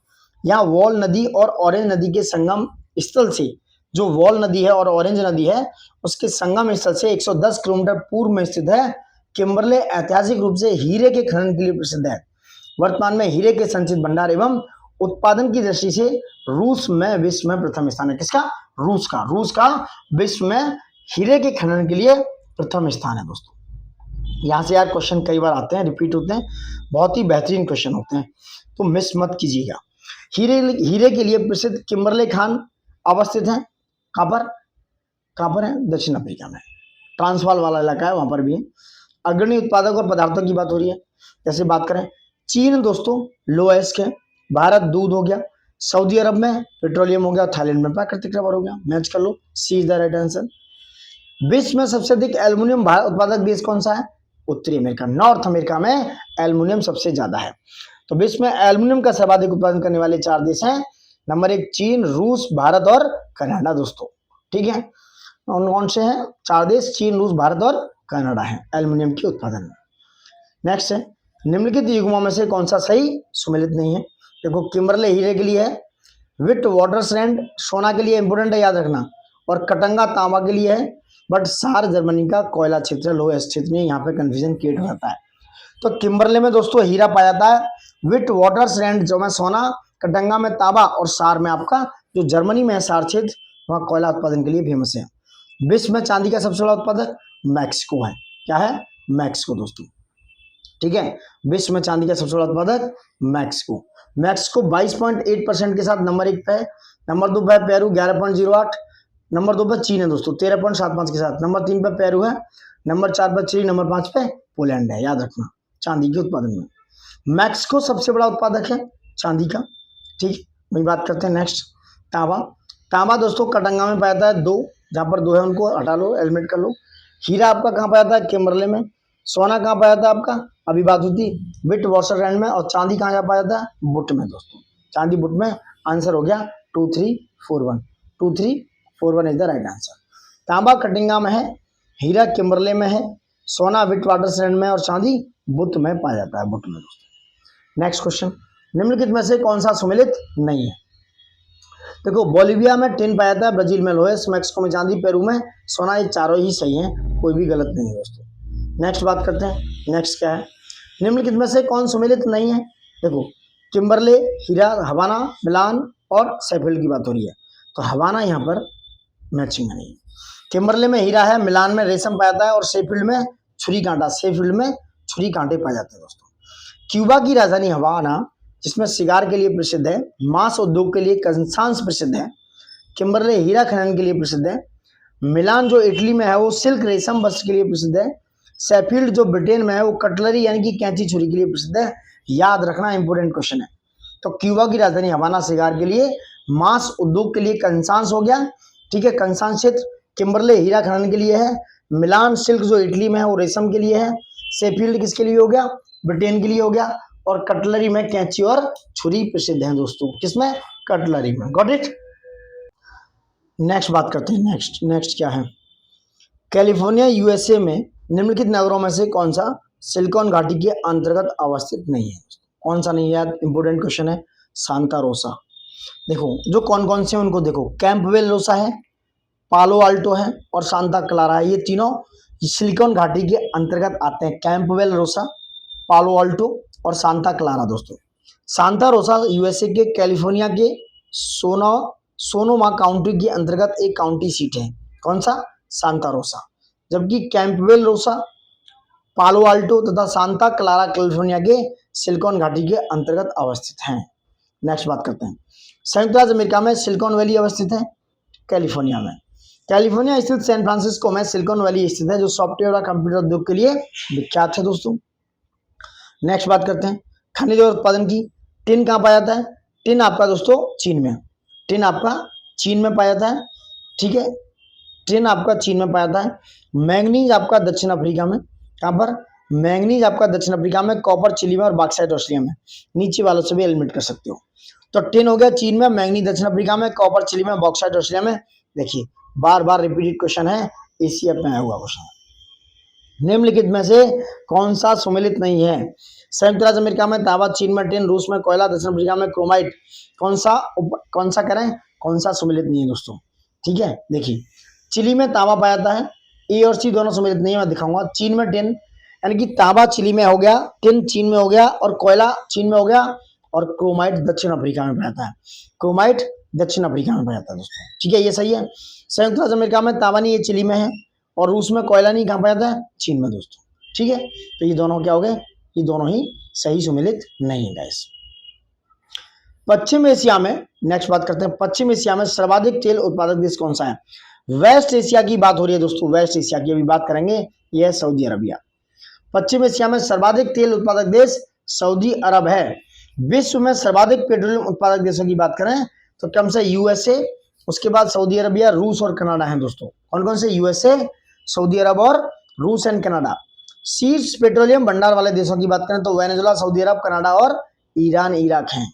यहाँ वॉल नदी और ऑरेंज नदी के संगम स्थल से, जो वॉल नदी है और ऑरेंज नदी है, उसके संगम स्थल से 110 किलोमीटर पूर्व में स्थित है। किम्बरले ऐतिहासिक रूप से हीरे के खनन के लिए प्रसिद्ध है। वर्तमान में हीरे के संचित भंडार एवं उत्पादन की दृष्टि से रूस में विश्व में प्रथम स्थान है। किसका? रूस का विश्व में हीरे के खनन के लिए प्रथम स्थान है दोस्तों। यहाँ से यार क्वेश्चन कई बार आते हैं, रिपीट होते हैं, बहुत ही बेहतरीन क्वेश्चन होते हैं, तो मिस मत कीजिएगा। हीरे के लिए प्रसिद्ध किम्बरले खान अवस्थित है। कहाँ पर है? दक्षिण अफ्रीका में, ट्रांसवाल वाला इलाका है, वहां पर भी है। अग्रणी उत्पादक और पदार्थों की बात हो रही है। जैसे बात करें, चीन दोस्तों लोएस्क है, भारत दूध हो गया, सऊदी अरब में पेट्रोलियम हो गया, थाईलैंड में प्राकृतिक रबर हो गया। मैच कर लो, सी इज द राइट आंसर। विश्व में सबसे अधिक एल्युमिनियम उत्पादक देश कौन सा है? उत्तरी अमेरिका, नॉर्थ अमेरिका में एल्युमिनियम सबसे ज्यादा है। तो विश्व में एल्युमिनियम का सर्वाधिक उत्पादन करने वाले 4 देश हैं। नंबर 1 चीन, रूस, भारत और कनाडा दोस्तों। ठीक है, कौन से हैं 4 देश? चीन, रूस, भारत और कनाडा है एल्युमिनियम के उत्पादन में। नेक्स्ट है, निम्नलिखित युग्मों में से कौन सा सही सुमेलित नहीं है? देखो, किम्बरले हीरे के लिए है, विट वाटरसैंड सोना के लिए इंपोर्टेंट है, याद रखना, और कटंगा तांबा के लिए है, बट सार जर्मनी का कोयला क्षेत्र, लोएस्ट क्षेत्र में, यहाँ पे कंफ्यूजन क्रिएट हो जाता है। तो किम्बरले में दोस्तों हीरा पाया जाता है, विट वाटरसैंड जो में सोना, कटंगा में तांबा, और सार में आपका जो जर्मनी में है सार क्षेत्र, वहाँ कोयला उत्पादन के लिए फेमस है। विश्व में चांदी का सबसे बड़ा उत्पादक मैक्सिको है। क्या है? मैक्सिको दोस्तों। ठीक है, विश्व में चांदी का सबसे बड़ा उत्पादक मैक्सिको 22.8% के साथ नंबर 1 पे है। नंबर 2 पे पेरू 11.08, नंबर 2 पे चीन है दोस्तों 13.75 के साथ, नंबर 3 पे पेरू है, नंबर 4 पे चिली, नंबर 5 पे पोलैंड है। याद रखना चांदी के उत्पादन में मैक्सिको सबसे बड़ा उत्पादक है चांदी का। ठीक, वही बात करते हैं नेक्स्ट। तांबा, तांबा दोस्तों कटंगा में पाया जाता है 2, जहाँ पर 2 है उनको हटा लो, एलिमिनेट कर लो। हीरा आपका कहाँ पाया जाता है? किम्बरले में। सोना कहाँ पाया जाता है आपका? अभी बात हुई थी विट वॉशरलैंड में। और चांदी कहाँ जा पाया जाता है? बुट में दोस्तों, चांदी बुट में। आंसर हो गया 2341, 2341 इज द राइट आंसर। तांबा कटिंगा में है, हीरा किम्बरले में है, सोना विट वाटरलैंड में और चांदी बुट में पाया जाता है, बुट में दोस्तों। नेक्स्ट क्वेश्चन, निम्नलिखित में से कौन सा सुमेलित नहीं है? देखो बोलिविया में टिन पाया जाता है, ब्राजील में लोहेस, मैक्सिको में चांदी, पेरू में सोना, ये चारों ही सही हैं, कोई भी गलत नहीं है दोस्तों। नेक्स्ट बात करते हैं, नेक्स्ट क्या है? निम्नलिखित में से कौन सुमेलित नहीं है? देखो किम्बरले, हीरा, हवाना, मिलान और सेफील्ड की बात हो रही है, तो हवाना यहाँ पर मैचिंग नहीं है। किम्बरले में हीरा है, मिलान में रेशम पाया जाता है और सेफील्ड में छुरी कांटा, सेफील्ड में छुरी कांटे पाए जाते हैं दोस्तों। क्यूबा की राजधानी हवाना, जिसमें सिगार के लिए प्रसिद्ध है, मांस उद्योग के लिए कंसांस प्रसिद्ध है, किम्बरले हीरा खनन के लिए प्रसिद्ध है, मिलान जो इटली में है वो सिल्क रेशम वस्त्र के लिए प्रसिद्ध है, सेफील्ड जो ब्रिटेन में है वो कटलरी यानी कि कैंची छुरी के लिए प्रसिद्ध है। याद रखना, इंपोर्टेंट क्वेश्चन है। तो क्यूबा की राजधानी हवाना सिगार के लिए, मांस उद्योग के लिए कंसांस हो गया, ठीक है, कंसांस क्षेत्र। किम्बरले हीरा खनन के लिए है, मिलान सिल्क जो इटली में है वो रेशम के लिए है, सेफील्ड किसके लिए हो गया? ब्रिटेन के लिए हो गया, और कटलरी में कैंची और छुरी प्रसिद्ध हैं दोस्तों, किसमें? कटलरी में। Got it. नेक्स्ट बात करते हैं, नेक्स्ट क्या है? कैलिफोर्निया यूएसए में निम्नलिखित नगरों में से कौन सा सिलिकॉन घाटी के अंतर्गत अवस्थित नहीं है? कौन सा नहीं है? इंपोर्टेंट क्वेश्चन है। सांता रोसा। देखो जो कौन कौन से हैं उनको देखो, कैंपवेल रोसा है, पालो आल्टो है और सांता क्लारा है, ये तीनों सिलिकॉन घाटी के अंतर्गत आते हैं। कैंपवेल रोसा, पालो आल्टो और सांता क्लारा दोस्तों। सांता रोसा यूएसए के कैलिफोर्निया के सोनोमा काउंटी के अंतर्गत एक काउंटी सीट है। कौन सा? सांता रोसा। जबकि कैंपवेल रोसा, पालो आल्टो तथा सांता क्लारा कैलिफोर्निया के सिलिकॉन घाटी के अंतर्गत अवस्थित हैं। नेक्स्ट बात करते हैं, संयुक्त राज्य अमेरिका में सिलिकॉन वैली अवस्थित है कैलिफोर्निया में। कैलिफोर्निया स्थित सैन फ्रांसिस्को में सिलिकॉन वैली स्थित है, जो सॉफ्टवेयर और कंप्यूटर उद्योग के लिए विख्यात है दोस्तों। नेक्स्ट बात करते हैं खनिज और उत्पादन की। टिन कहाँ पाया जाता है? टिन आपका दोस्तों चीन में, टिन आपका चीन में पाया जाता है, ठीक है, टिन आपका चीन में पाया जाता है। मैंगनीज आपका दक्षिण अफ्रीका में। कहाँ पर? मैंगनीज आपका दक्षिण अफ्रीका में, कॉपर चिली में और बॉक्साइट ऑस्ट्रेलिया में। नीचे वालों से भी एलिमिनेट कर सकते हो। तो टिन हो गया चीन में, मैंगनीज दक्षिण अफ्रीका में, कॉपर चिली में, बॉक्साइट ऑस्ट्रेलिया में। देखिए बार बार रिपीटेड क्वेश्चन है, एशिया में आया हुआ क्वेश्चन। निम्नलिखित में से कौन सा सुमेलित नहीं है? संयुक्त राज्य अमेरिका में तांबा, चीन में टिन, रूस में कोयला, दक्षिण अफ्रीका में क्रोमाइट। कौन सा करें? कौन सा सुमेलित नहीं है दोस्तों? ठीक है, देखिए चिली में तांबा पाया जाता है, ए और सी दोनों सुमेलित नहीं है, मैं दिखाऊंगा। चीन में टिन, यानी कि तांबा चिली में हो गया, टिन चीन में हो गया और कोयला चीन में हो गया, और क्रोमाइट दक्षिण अफ्रीका में पाया जाता है। क्रोमाइट दक्षिण अफ्रीका में पाया जाता है दोस्तों, ठीक है, ये सही है। संयुक्त राज्य अमेरिका में तांबा नहीं, ये चिली में है, और रूस में कोयला नहीं, कहाँ पाया जाता है? चीन में दोस्तों, ठीक है। तो ये दोनों क्या हो गए? ये दोनों ही सही सुमेलित नहीं है गाइस। पश्चिम एशिया में, नेक्स्ट बात करते हैं, पश्चिम एशिया में सर्वाधिक तेल उत्पादक देश कौन सा है? वेस्ट एशिया की बात हो रही है दोस्तों, वेस्ट एशिया की अभी बात करेंगे, यह है सऊदी अरबिया। पश्चिम एशिया में सर्वाधिक तेल उत्पादक देश सऊदी अरब है। विश्व में सर्वाधिक पेट्रोलियम उत्पादक देशों की बात करें तो क्रम से यूएसए, उसके बाद सऊदी अरबिया, रूस और कनाडा है दोस्तों। कौन कौन से? यूएसए, सऊदी अरब और रूस एंड कनाडा। शीर्ष पेट्रोलियम भंडार वाले देशों की बात करें तो वेनेजुला, सऊदी अरब, कनाडा और ईरान, इराक हैं,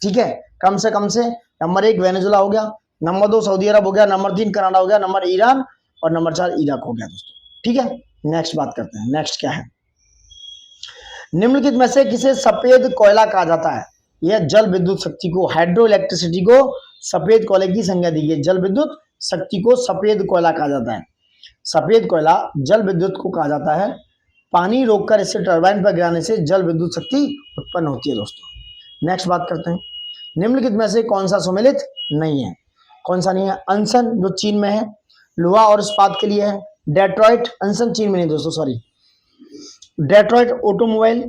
ठीक है। कम से नंबर 1 वेनेजुला हो गया, नंबर 2 सऊदी अरब हो गया, नंबर 3 कनाडा हो गया, नंबर ईरान और नंबर 4 इराक हो गया दोस्तों, ठीक है। नेक्स्ट बात करते हैं, नेक्स्ट क्या है? निम्नलिखित में से किसे सफेद कोयला कहा जाता है? यह जल विद्युत शक्ति को, हाइड्रो इलेक्ट्रिसिटी को सफेद कोयले की संज्ञा दी गई। जल विद्युत शक्ति को सफेद कोयला कहा जाता है। सफेद कोयला जल विद्युत को कहा जाता है। पानी रोककर इसे टरबाइन पर गिराने से जल विद्युत शक्ति उत्पन्न होती है दोस्तों। नेक्स्ट बात करते हैं, निम्नलिखित में से कौन सा सुमेलित नहीं है? कौन सा नहीं है? अंसन जो चीन में है, लोहा और इस्पात के लिए है। डेट्रॉइट, अंसन चीन में नहीं दोस्तों, सॉरी, डेट्रॉइट ऑटोमोबाइल,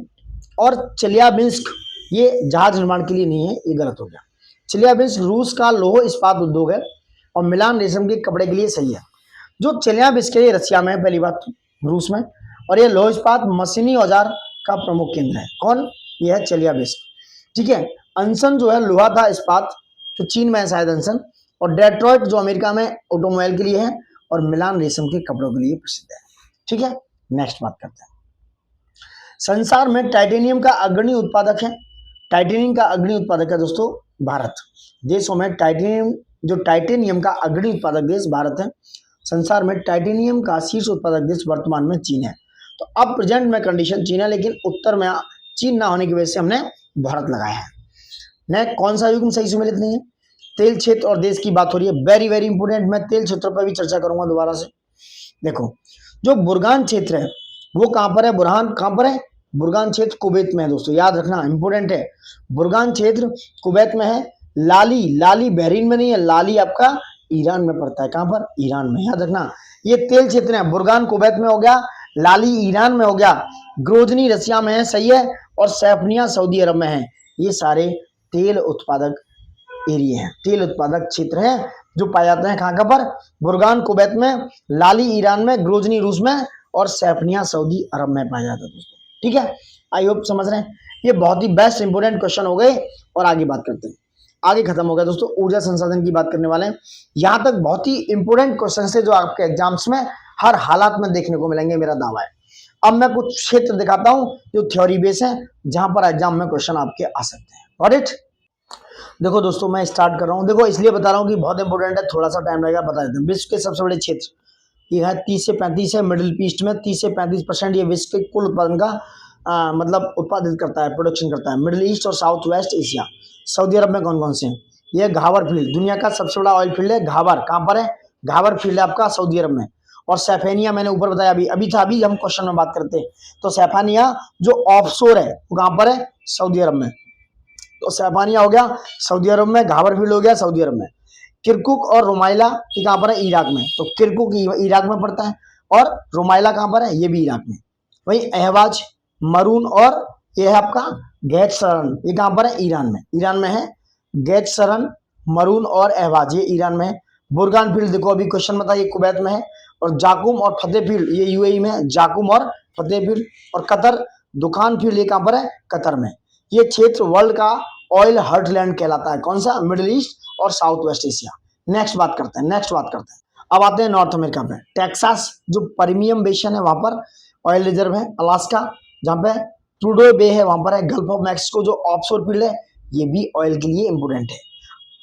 और चेलियाबिंस्क ये जहाज निर्माण के लिए नहीं है, ये गलत हो गया। चेलियाबिंस्क रूस का लौह इस्पात उद्योग है, और मिलान रेशम के कपड़े के लिए सही है। जो चेलियाबिंस्क है ये रसिया में है, पहली बात तो, रूस में, और ये लौह इस्पात मशीनी औजार का प्रमुख केंद्र है। कौन? ये है चेलियाबिंस्क, ठीक है। अनसन जो है लोहा था, इस्पात, जो चीन में है शायद अनसन, और डेट्रॉइट जो अमेरिका में ऑटोमोबाइल के लिए है, और मिलान रेशम के कपड़ों के लिए प्रसिद्ध है। ठीक है, नेक्स्ट बात करते हैं। संसार में टाइटेनियम का अग्रणी उत्पादक है, टाइटेनियम का अग्रणी उत्पादक है दोस्तों भारत। देशों में टाइटेनियम का अग्रणी उत्पादक देश भारत है। संसार में टाइटेनियम का शीर्ष उत्पादक देश वर्तमान में चीन है। तो अब प्रेजेंट में कंडीशन चीन है, लेकिन उत्तर में चीन ना होने की वजह से हमने भारत लगाया है। नेक्स्ट, कौन सा युग्म सही सुमेलित नहीं है? तेल क्षेत्र और देश की बात हो रही है, वेरी वेरी इंपोर्टेंट। मैं तेल क्षेत्र पर भी चर्चा करूंगा दोबारा से। देखो, जो बुरगान क्षेत्र है वो कहां पर है? बुरहान कहां पर है? बुरगान क्षेत्र कुवैत में है दोस्तों, याद रखना, इंपोर्टेंट है। बुरगान क्षेत्र कुवैत में है। लाली बहरीन में नहीं है, लाली आपका ईरान में पड़ता है। कहां पर? ईरान में, याद रखना। ये तेल क्षेत्र है, बुरगान कुवैत में हो गया, लाली ईरान में हो गया, ग्रोजनी रसिया में है, सही है, और सैफनिया सऊदी अरब में है। ये सारे तेल उत्पादक एरिया है, तेल उत्पादक क्षेत्र है, जो पाए जाते हैं कहां पर? बुरगान कुवैत में, लाली ईरान में, ग्रोजनी रूस में, और सैफनिया सऊदी अरब में पाया जाता है दोस्तों। ठीक है, आई होप समझ रहे हैं। ये बहुत ही बेस्ट इंपोर्टेंट क्वेश्चन हो गए, और आगे बात करते हैं। आगे खत्म हो गया दोस्तों, ऊर्जा संसाधन की बात करने वाले हैं। यहां तक बहुत ही इंपोर्टेंट क्वेश्चन है जो आपके एग्जाम्स में हर हालात में देखने को मिलेंगे, मेरा दावा है। अब मैं कुछ क्षेत्र दिखाता हूं जो थ्योरी बेस है, जहां पर एग्जाम में क्वेश्चन आपके आ सकते हैं। Got it? देखो दोस्तों, मैं स्टार्ट कर रहा हूँ। देखो, इसलिए बता रहा हूँ कि बहुत इंपॉर्टेंट है, थोड़ा सा टाइम लगेगा, बता देते हैं। विश्व के सबसे बड़े क्षेत्र ये है 30 से 35 है। मिडिल ईस्ट में 30 से 35% ये विश्व के कुल उत्पादन का मतलब उत्पादित करता है, प्रोडक्शन करता है। मिडिल ईस्ट और साउथ वेस्ट एशिया। सऊदी अरब में कौन कौन से हैं? ये घावर फील्ड, दुनिया का सबसे बड़ा ऑयल फील्ड है घावर। कहाँ पर है? घावर फील्ड है आपका सऊदी अरब में। और सैफानिया मैंने ऊपर बताया, अभी हम क्वेश्चन में बात करते हैं। तो सैफानिया जो ऑफशोर है वो कहाँ पर है? सऊदी अरब में। तो सैफानिया हो गया सऊदी अरब में, घावर फील्ड हो गया सऊदी अरब में। किरकुक और रोमाइला ये कहाँ पर है? इराक में। तो किरकुक इराक में पड़ता है, और रोमाइला कहाँ पर है? ये भी इराक में। वही अहवाज, मरून, और ये है आपका गैच सरन, ये कहाँ पर है? ईरान में। ईरान में है गैच सरन, मरून और अहवाज, ये ईरान में है। बुरगान फील्ड देखो, अभी क्वेश्चन बता, ये कुवैत में है। और जाकुम और फतेह फील्ड ये यूएई में है, जाकुम और फतेह फील्ड। और कतर दुखान फील्ड ये कहाँ पर है? कतर में। ये क्षेत्र वर्ल्ड का ऑयल हर्टलैंड कहलाता है। कौन सा? मिडिल ईस्ट और साउथ वेस्ट एशिया। नेक्स्ट बात करते हैं। अब आते हैं नॉर्थ अमेरिका पे। टेक्सास जो परमियम बेसिन है वहां पर ऑयल रिजर्व है। अलास्का जहाँ पे ट्रूडो बे है वहां पर है। गल्फ ऑफ मैक्सिको जो ऑफशोर फील्ड है, ये भी ऑयल के लिए इंपोर्टेंट है।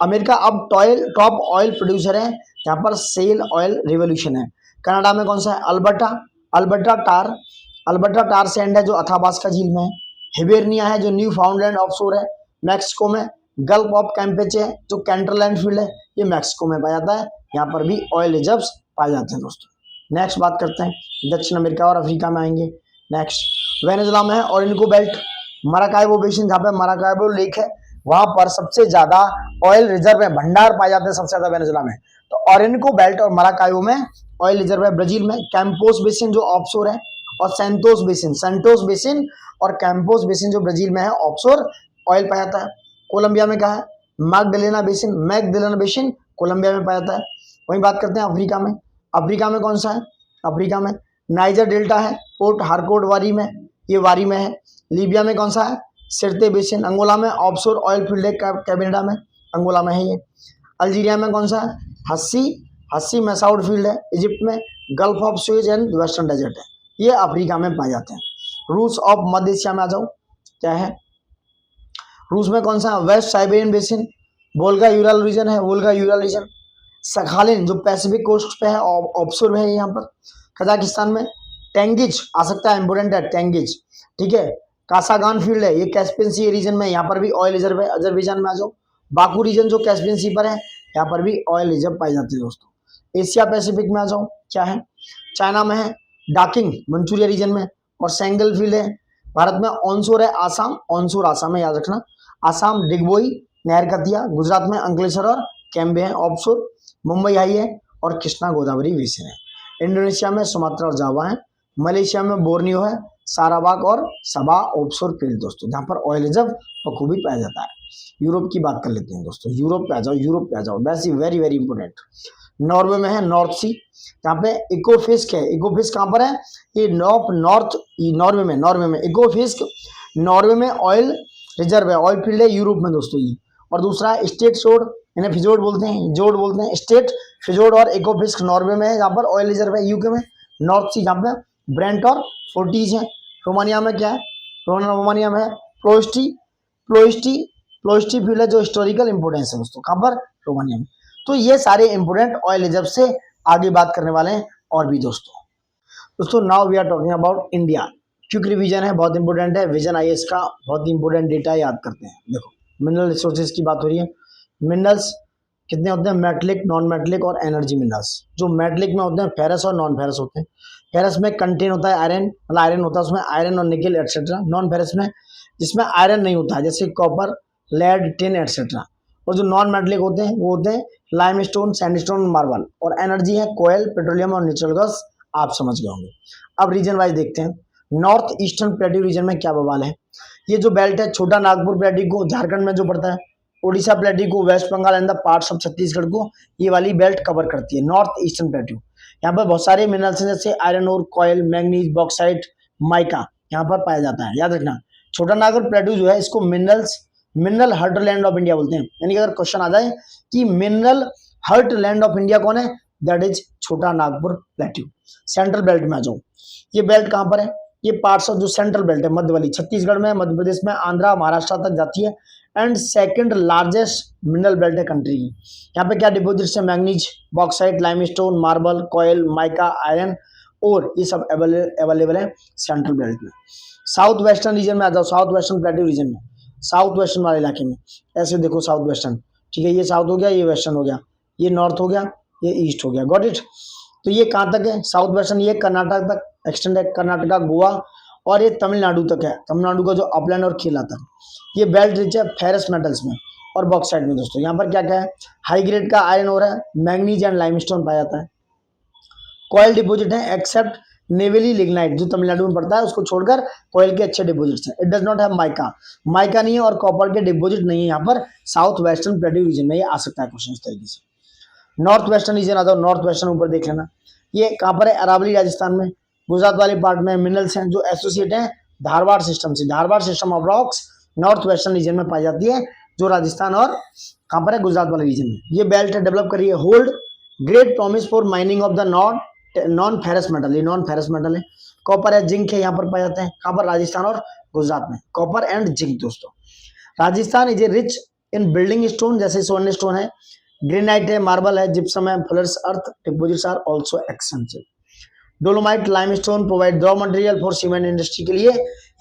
अमेरिका अब टॉप ऑयल प्रोड्यूसर है, यहाँ पर सेल ऑयल रिवोल्यूशन है। कनाडा में कौन सा है? अल्बर्टा टार सैंड है जो अथाबास्का झील में है। हिबेरनिया है जो न्यू फाउंडलैंड ऑफशोर है मैक्सिको में। गल्फ ऑफ कैम्पेचे है जो कैंटरलैंड फील्ड है, ये मैक्सिको में पाया जाता है। यहाँ पर भी ऑयल रिजर्व्स पाए जाते हैं दोस्तों। नेक्स्ट बात करते हैं, दक्षिण अमेरिका और अफ्रीका में आएंगे। नेक्स्ट वेनेजुला में है ओरिनको बेल्ट, मराकाइबो बेसिन जहाँ पे मराकाइबो लेक है, वहां पर सबसे ज्यादा ऑयल रिजर्व है, भंडार पाए जाते हैं सबसे ज्यादा वेनेजुला में। तो ओरिनको बेल्ट और मराकाइबो में ऑयल रिजर्व है। ब्राजील में कैंपोस बेसिन जो ऑफशोर है, और सेंटोस बेसिन और कैंपोस बेसिन जो ब्राजील में है ऑफशोर ऑयल पाया जाता है। कोलंबिया में कहा है? मैगडेलेना बेसिन कोलंबिया में पाया जाता है। वहीं बात करते हैं अफ्रीका में कौन सा है? अफ्रीका में नाइजर डेल्टा है, पोर्ट हारकोट वारी में, ये वारी में है। लीबिया में कौन सा है? सिरते बेसिन। अंगोला में ऑफशोर ऑयल फील्ड है, कैबिनेडा में, अंगोला में है ये। अल्जीरिया में कौन सा है? हस्सी मैसाउड फील्ड है, इजिप्ट में। Gulf of Suez and western desert है, ये अफ्रीका में पाए जाते हैं। रूस ऑफ मध्य एशिया में आ जाओ, क्या है? रूस में कौन सा? West Siberian basin, Volga Ural region. Sakhalin जो पैसिफिक कोस्ट पे है, ऑफशोर में है यहाँ पर। कजाकिस्तान में टेंगिज आ सकता है, इंपोर्टेंट है टेंगिज, ठीक है। कासागान फील्ड है, ये कैस्पियन सी रीजन में, यहाँ पर भी ऑयल रिजर्व है। अजरबैजान में आ जाओ, बाकू रीजन जो कैस्पियन सी पर है, यहाँ पर भी ऑयल रिजर्व पाई जाती है दोस्तों। एशिया पैसिफिक में आ जाओ, क्या है? चाइना में है डाकिंग मंचूरिया रीजन में, और सेंगल फील्ड है। भारत में ऑनशोर है ऑनशोर आसाम में, याद रखना। आसाम डिगबोई नहर कतिया, गुजरात में अंकलेश्वर और कैम्बे है ऑफशोर। मुंबई हाई है, और कृष्णा गोदावरी बेसिन है। इंडोनेशिया में सुमात्रा और जावा है। मलेशिया में बोर्नियो है, सारावाक और सबा ऑफशोर फील्ड दोस्तों, जहाँ पर ऑयल रिजर्व बखूबी पाया जाता है। यूरोप की बात कर लेते हैं दोस्तों, यूरोप पे आ जाओ, वैसी वेरी वेरी इंपोर्टेंट। नॉर्वे में है नॉर्थ सी, जहाँ पे इकोफिस्क है। इकोफिस्क कहाँ पर है? ये नॉर्वे में इकोफिस्क। नॉर्वे में ऑयल रिजर्व है, ऑयल फील्ड है यूरोप में दोस्तों ये। और दूसरा है स्टेट जोड, इन्हें फिजोर्ड बोलते हैं, जोड़ बोलते हैं, स्टेट फिजोर्ड और इकोफिस्क नॉर्वे में है, जहाँ पर ऑयल रिजर्व है। यूके में नॉर्थ सी, जहाँ पे ब्रेंट और फोर्टीज है। रोमानिया में क्या है, रोमानिया में प्लोस्टी प्लोस्टी प्लोस्टी फील्ड है, जो हिस्टोरिकल इंपोर्टेंस है दोस्तों, कहाँ पर, रोमानिया में। तो ये सारे इंपोर्टेंट ऑयल रिजर्व से आगे बात करने वाले हैं और भी दोस्तों now we are talking about India. Quick revision है, बहुत इंपॉर्टेंट है, विजन आईएएस का बहुत इंपॉर्टेंट डेटा याद करते हैं। देखो मिनरल रिसोर्सेज की बात हो रही है। मिनरल्स कितने होते हैं, मेटलिक, नॉन मेटलिक और एनर्जी मिनरल्स। जो मेटलिक में होते हैं फेरस और नॉन फेरस होते हैं। फेरस में कंटेन होता है आयरन, मतलब आयरन होता है उसमें, आयरन और निकल एटसेट्रा। नॉन फेरस में जिसमें आयरन नहीं होता है, जैसे कॉपर, लेड, टिन एटसेट्रा। और जो नॉन मेटलिक होते हैं वो होते हैं लाइमस्टोन, सैंडस्टोन, मार्बल। और एनर्जी है कोयल, पेट्रोलियम और नेचुरल गैस, आप समझ गए होंगे। अब रीजन वाइज देखते हैं। नॉर्थ ईस्टर्न प्लेट्यू रीजन में क्या बवाल है। ये जो बेल्ट है, छोटा नागपुर प्लेट्यू को झारखंड में जो पड़ता है, ओडिशा प्लेट्यू को, west Bengal and the parts of Chhattisgarh को ये वाली बेल्ट कवर करती है, नॉर्थ ईस्टर्न प्लेट्यू। यहाँ पर बहुत सारे मिनरल्स हैं, जैसे iron ore, coal, manganese, bauxite, mica यहाँ पर पाया जाता है। याद रखना, छोटा नागपुर प्लेट्यू जो है इसको mineral heart land of India बोलते हैं। यानी कि अगर क्वेश्चन आ जाए कि mineral heart land of India कौन है, दैट इज छोटा नागपुर प्लेट्यू। सेंट्रल बेल्ट में आ जाओ, ये बेल्ट कहाँ पर है, ये पार्ट्स ऑफ जो सेंट्रल बेल्ट है मध्य वाली, छत्तीसगढ़ में, मध्य प्रदेश में, आंध्रा, महाराष्ट्र तक जाती है। And second largest mineral belt है कंट्री की। यहाँ पे क्या डिपोजिट्स है, manganese, bauxite, limestone, marble, coil, mica, iron और ये सब अवेलेबल है सेंट्रल बेल्ट में। साउथ वेस्टर्न रीजन में आ जाओ, साउथ वेस्टर्न प्लेट्यू रीजन में, साउथ वेस्टर्न वाले इलाके में। ऐसे देखो साउथ वेस्टर्न, ठीक है, ये साउथ हो गया, ये वेस्टर्न हो गया, ये नॉर्थ हो गया, ये ईस्ट हो गया, गॉट इट। तो ये कहाँ तक है, साउथ वेस्टर्न, ये कर्नाटक तक एक्सटेंड है, कर्नाटका, गोवा और ये तमिलनाडु तक है, तमिलनाडु का जो अपलैंड और खेला तक। ये बेल्ट रिच है फेरस मेटल्स में और बॉक्साइट में दोस्तों। यहाँ पर क्या क्या है, हाई ग्रेड का आयरन हो रहा है, मैग्नीज एंड लाइमस्टोन पाया जाता है। कॉयल डिपोजिट है एक्सेप्ट नेवेली लिग्नाइट, जो तमिलनाडु में पड़ता है, उसको छोड़कर कॉयल के अच्छे डिपोजिट्स हैं। It does not have mica, mica नहीं है और कॉपर के डिपोजिट नहीं है यहाँ पर साउथ वेस्टर्न प्लेट्यू रीजन में। ये आ सकता है क्वेश्चन इस तरीके से। नॉर्थ वेस्टर्न रीजन आता है, नॉर्थ वेस्टर्न ऊपर देख लेना, ये कहाँ पर है, अरावली राजस्थान में, गुजरात वाले पार्ट में। मिनरल्स हैं जो एसोसिएट हैं धारवाड़ सिस्टम से, Dharwad system of rocks north western reason में पाई जाती है, जो राजस्थान और कहाँ पर है, गुजरात वाले रीजन में। ये बेल्ट है डेवलप करी है, hold great promise for mining of the non ferrous metal, ये नॉन फेरस मेटल है। कॉपर है, जिंक है, यहाँ पर पाए जाते हैं, कहाँ पर, राजस्थान और गुजरात में, कॉपर एंड जिंक दोस्तों। Rajasthan is a rich in building stone, जैसे स्वर्ण स्टोन है, ग्रेनाइट है, मार्बल है, जिप्सम है, fuller's earth deposits are also expensive. Dolomite, limestone provide raw material for cement industry के लिए,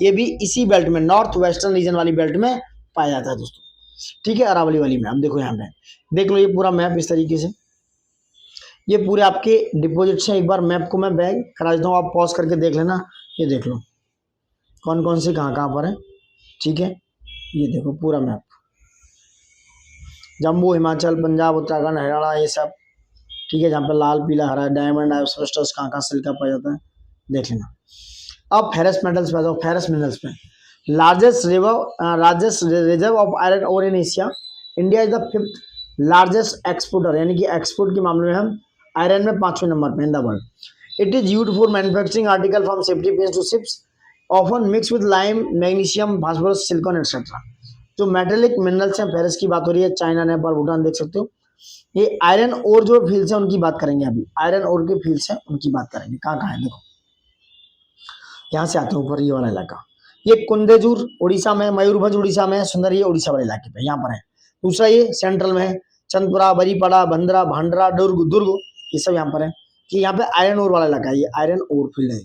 ये भी इसी बेल्ट में, नॉर्थ वेस्टर्न रीजन वाली बेल्ट में पाया जाता है दोस्तों, ठीक है, अरावली वाली में। अब देखो यहाँ पे देख लो, ये पूरा मैप इस तरीके से, ये पूरे आपके डिपोजिट्स हैं। एक बार मैप को मैं बैग करा देता हूँ, आप पॉज करके देख लेना। ये देख लो कौन कौन से कहाँ कहाँ पर है, ठीक है, ये देखो पूरा मैप, जम्मू, हिमाचल, पंजाब, उत्तराखंड, हरियाणा, ये सब, ठीक है, जहाँ पे लाल, पीला, हरा, डायमंड, एस्बेस्टस, कहाँ कहाँ सिल्का पाया जाता है, देख लेना। अब फेरस मेटल्स पे आ जाओ, फेरस मिनरल्स पे। Largest reserve of iron ore in Asia, India is the 5th largest exporter, यानी कि एक्सपोर्ट के मामले में हम आयरन में 5वें नंबर पे in the world. It is used for manufacturing article from safety pins to ships, often mix with lime, magnesium, phosphorus, silicon etcetera. जो मेटेलिक मिनरल्स हैं, फेरस की बात हो रही है, चाइना, नेपाल, भूटान देख सकते हो। ये आयरन और जो फील्ड्स हैं उनकी बात करेंगे, अभी आयरन और के फील्ड्स हैं उनकी बात करेंगे, कहाँ कहाँ है देखो। यहाँ से आते हैं ऊपर, ये वाला इलाका, ये कुंदेजूर उड़ीसा में, मयूरभंज उड़ीसा में, सुंदर ये उड़ीसा वाले इलाके पे यहाँ पर है। दूसरा ये सेंट्रल में है, चंदपुरा, बरीपाड़ा, भंडरा, भांडरा, दुर्ग, ये सब यहाँ पर है, कि यहाँ पे आयरन ओर वाला इलाका है, ये आयरन ओर फील्ड है।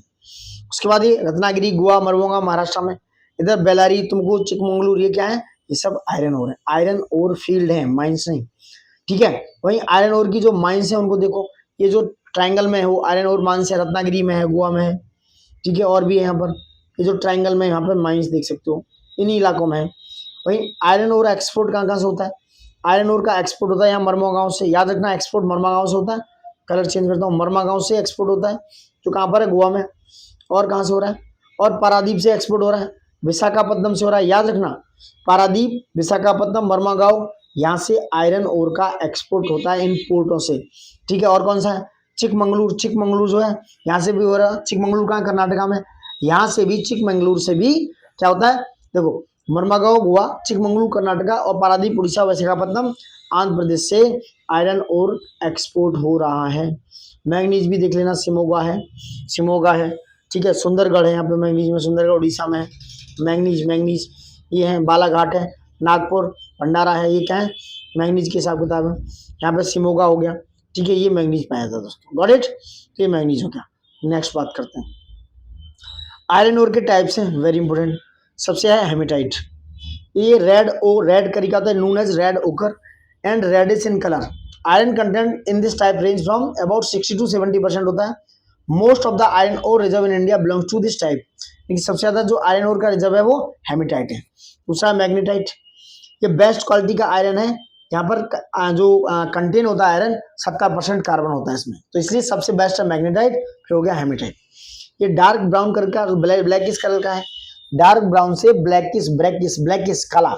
उसके बाद ये रत्नागिरी, गोवा, मरवंगा महाराष्ट्र में, इधर बेलारी, तुमकुर, चिकमंगलुर, ये क्या है, ये सब आयरन ओर है, आयरन ओर फील्ड है, माइंस नहीं, ठीक है। वहीं आयरन ओर की जो माइंस है उनको देखो, ये जो ट्रायंगल में है वो आयरन ओर माइंस है, रत्नागिरी में है, गोवा में है, ठीक है, और भी है यहाँ पर, ये जो ट्रायंगल में यहाँ पर माइंस देख सकते हो, इन्हीं इलाकों में है। वहीं आयरन ओर एक्सपोर्ट कहाँ कहाँ से होता है, आयरन ओर का एक्सपोर्ट होता है यहाँ मरमा गाँव से, याद रखना एक्सपोर्ट मरमा गाँव से होता है, कलर चेंज करता हूँ, मरमा गाँव से एक्सपोर्ट होता है, जो कहाँ पर है, गोवा में। और कहाँ से हो रहा है, और पारादीप से एक्सपोर्ट हो रहा है, विशाखापट्टनम से हो रहा है, याद रखना पारादीप, विशाखापट्टनम, मरमा गाँव, यहाँ से आयरन ओर का एक्सपोर्ट होता है इन पोर्टों से, ठीक है। और कौन सा है, चिकमंगलुर जो है, यहाँ से भी हो रहा है, चिकमंगलुर कहाँ, कर्नाटका में, यहाँ से भी, चिकमंगलुर से भी क्या होता है, देखो मर्मागांव गोवा, चिकमंगलुरु कर्नाटका और पारादीप उड़ीसा, विशाखापट्टनम आंध्र प्रदेश से आयरन और एक्सपोर्ट हो रहा है। मैंगनीज भी देख लेना, सिमोगा है, ठीक है, सुंदरगढ़ है यहाँ पे मैंगनीज में, सुंदरगढ़ उड़ीसा में है। मैंगनीज ये है, बालाघाट है, नागपुर, भंडारा है, ये क्या है मैंगनीज के हिसाब किताब है। यहाँ पे सिमोगा हो गया, ठीक है, ये मैंगनीज पाया जाता है दोस्तों, गॉट इट, ये मैंगनीज हो गया। नेक्स्ट बात करते हैं आयरन ओर के टाइप्स हैं, वेरी इंपॉर्टेंट। सबसे है हेमेटाइट, ये रेड करी का होता है, known as red ochre and reddish in colour. Iron content in this type range from about 60 to 70% होता है। Most of the iron ore reserve in India belongs to this type, लेकिन सबसे ज्यादा जो आयरन ओर का रिजर्व है वो हेमेटाइट है। दूसरा मैग्नेटाइट, ये बेस्ट क्वालिटी का आयरन है, यहाँ पर जो कंटेन होता है आयरन 70% कार्बन होता है इसमें, तो इसलिए सबसे बेस्ट है मैग्नेटाइट, फिर हो गया हेमेटाइट। ये डार्क ब्राउन कलर का, ब्लैकिश कलर का है, डार्क ब्राउन से ब्लैकिश काला,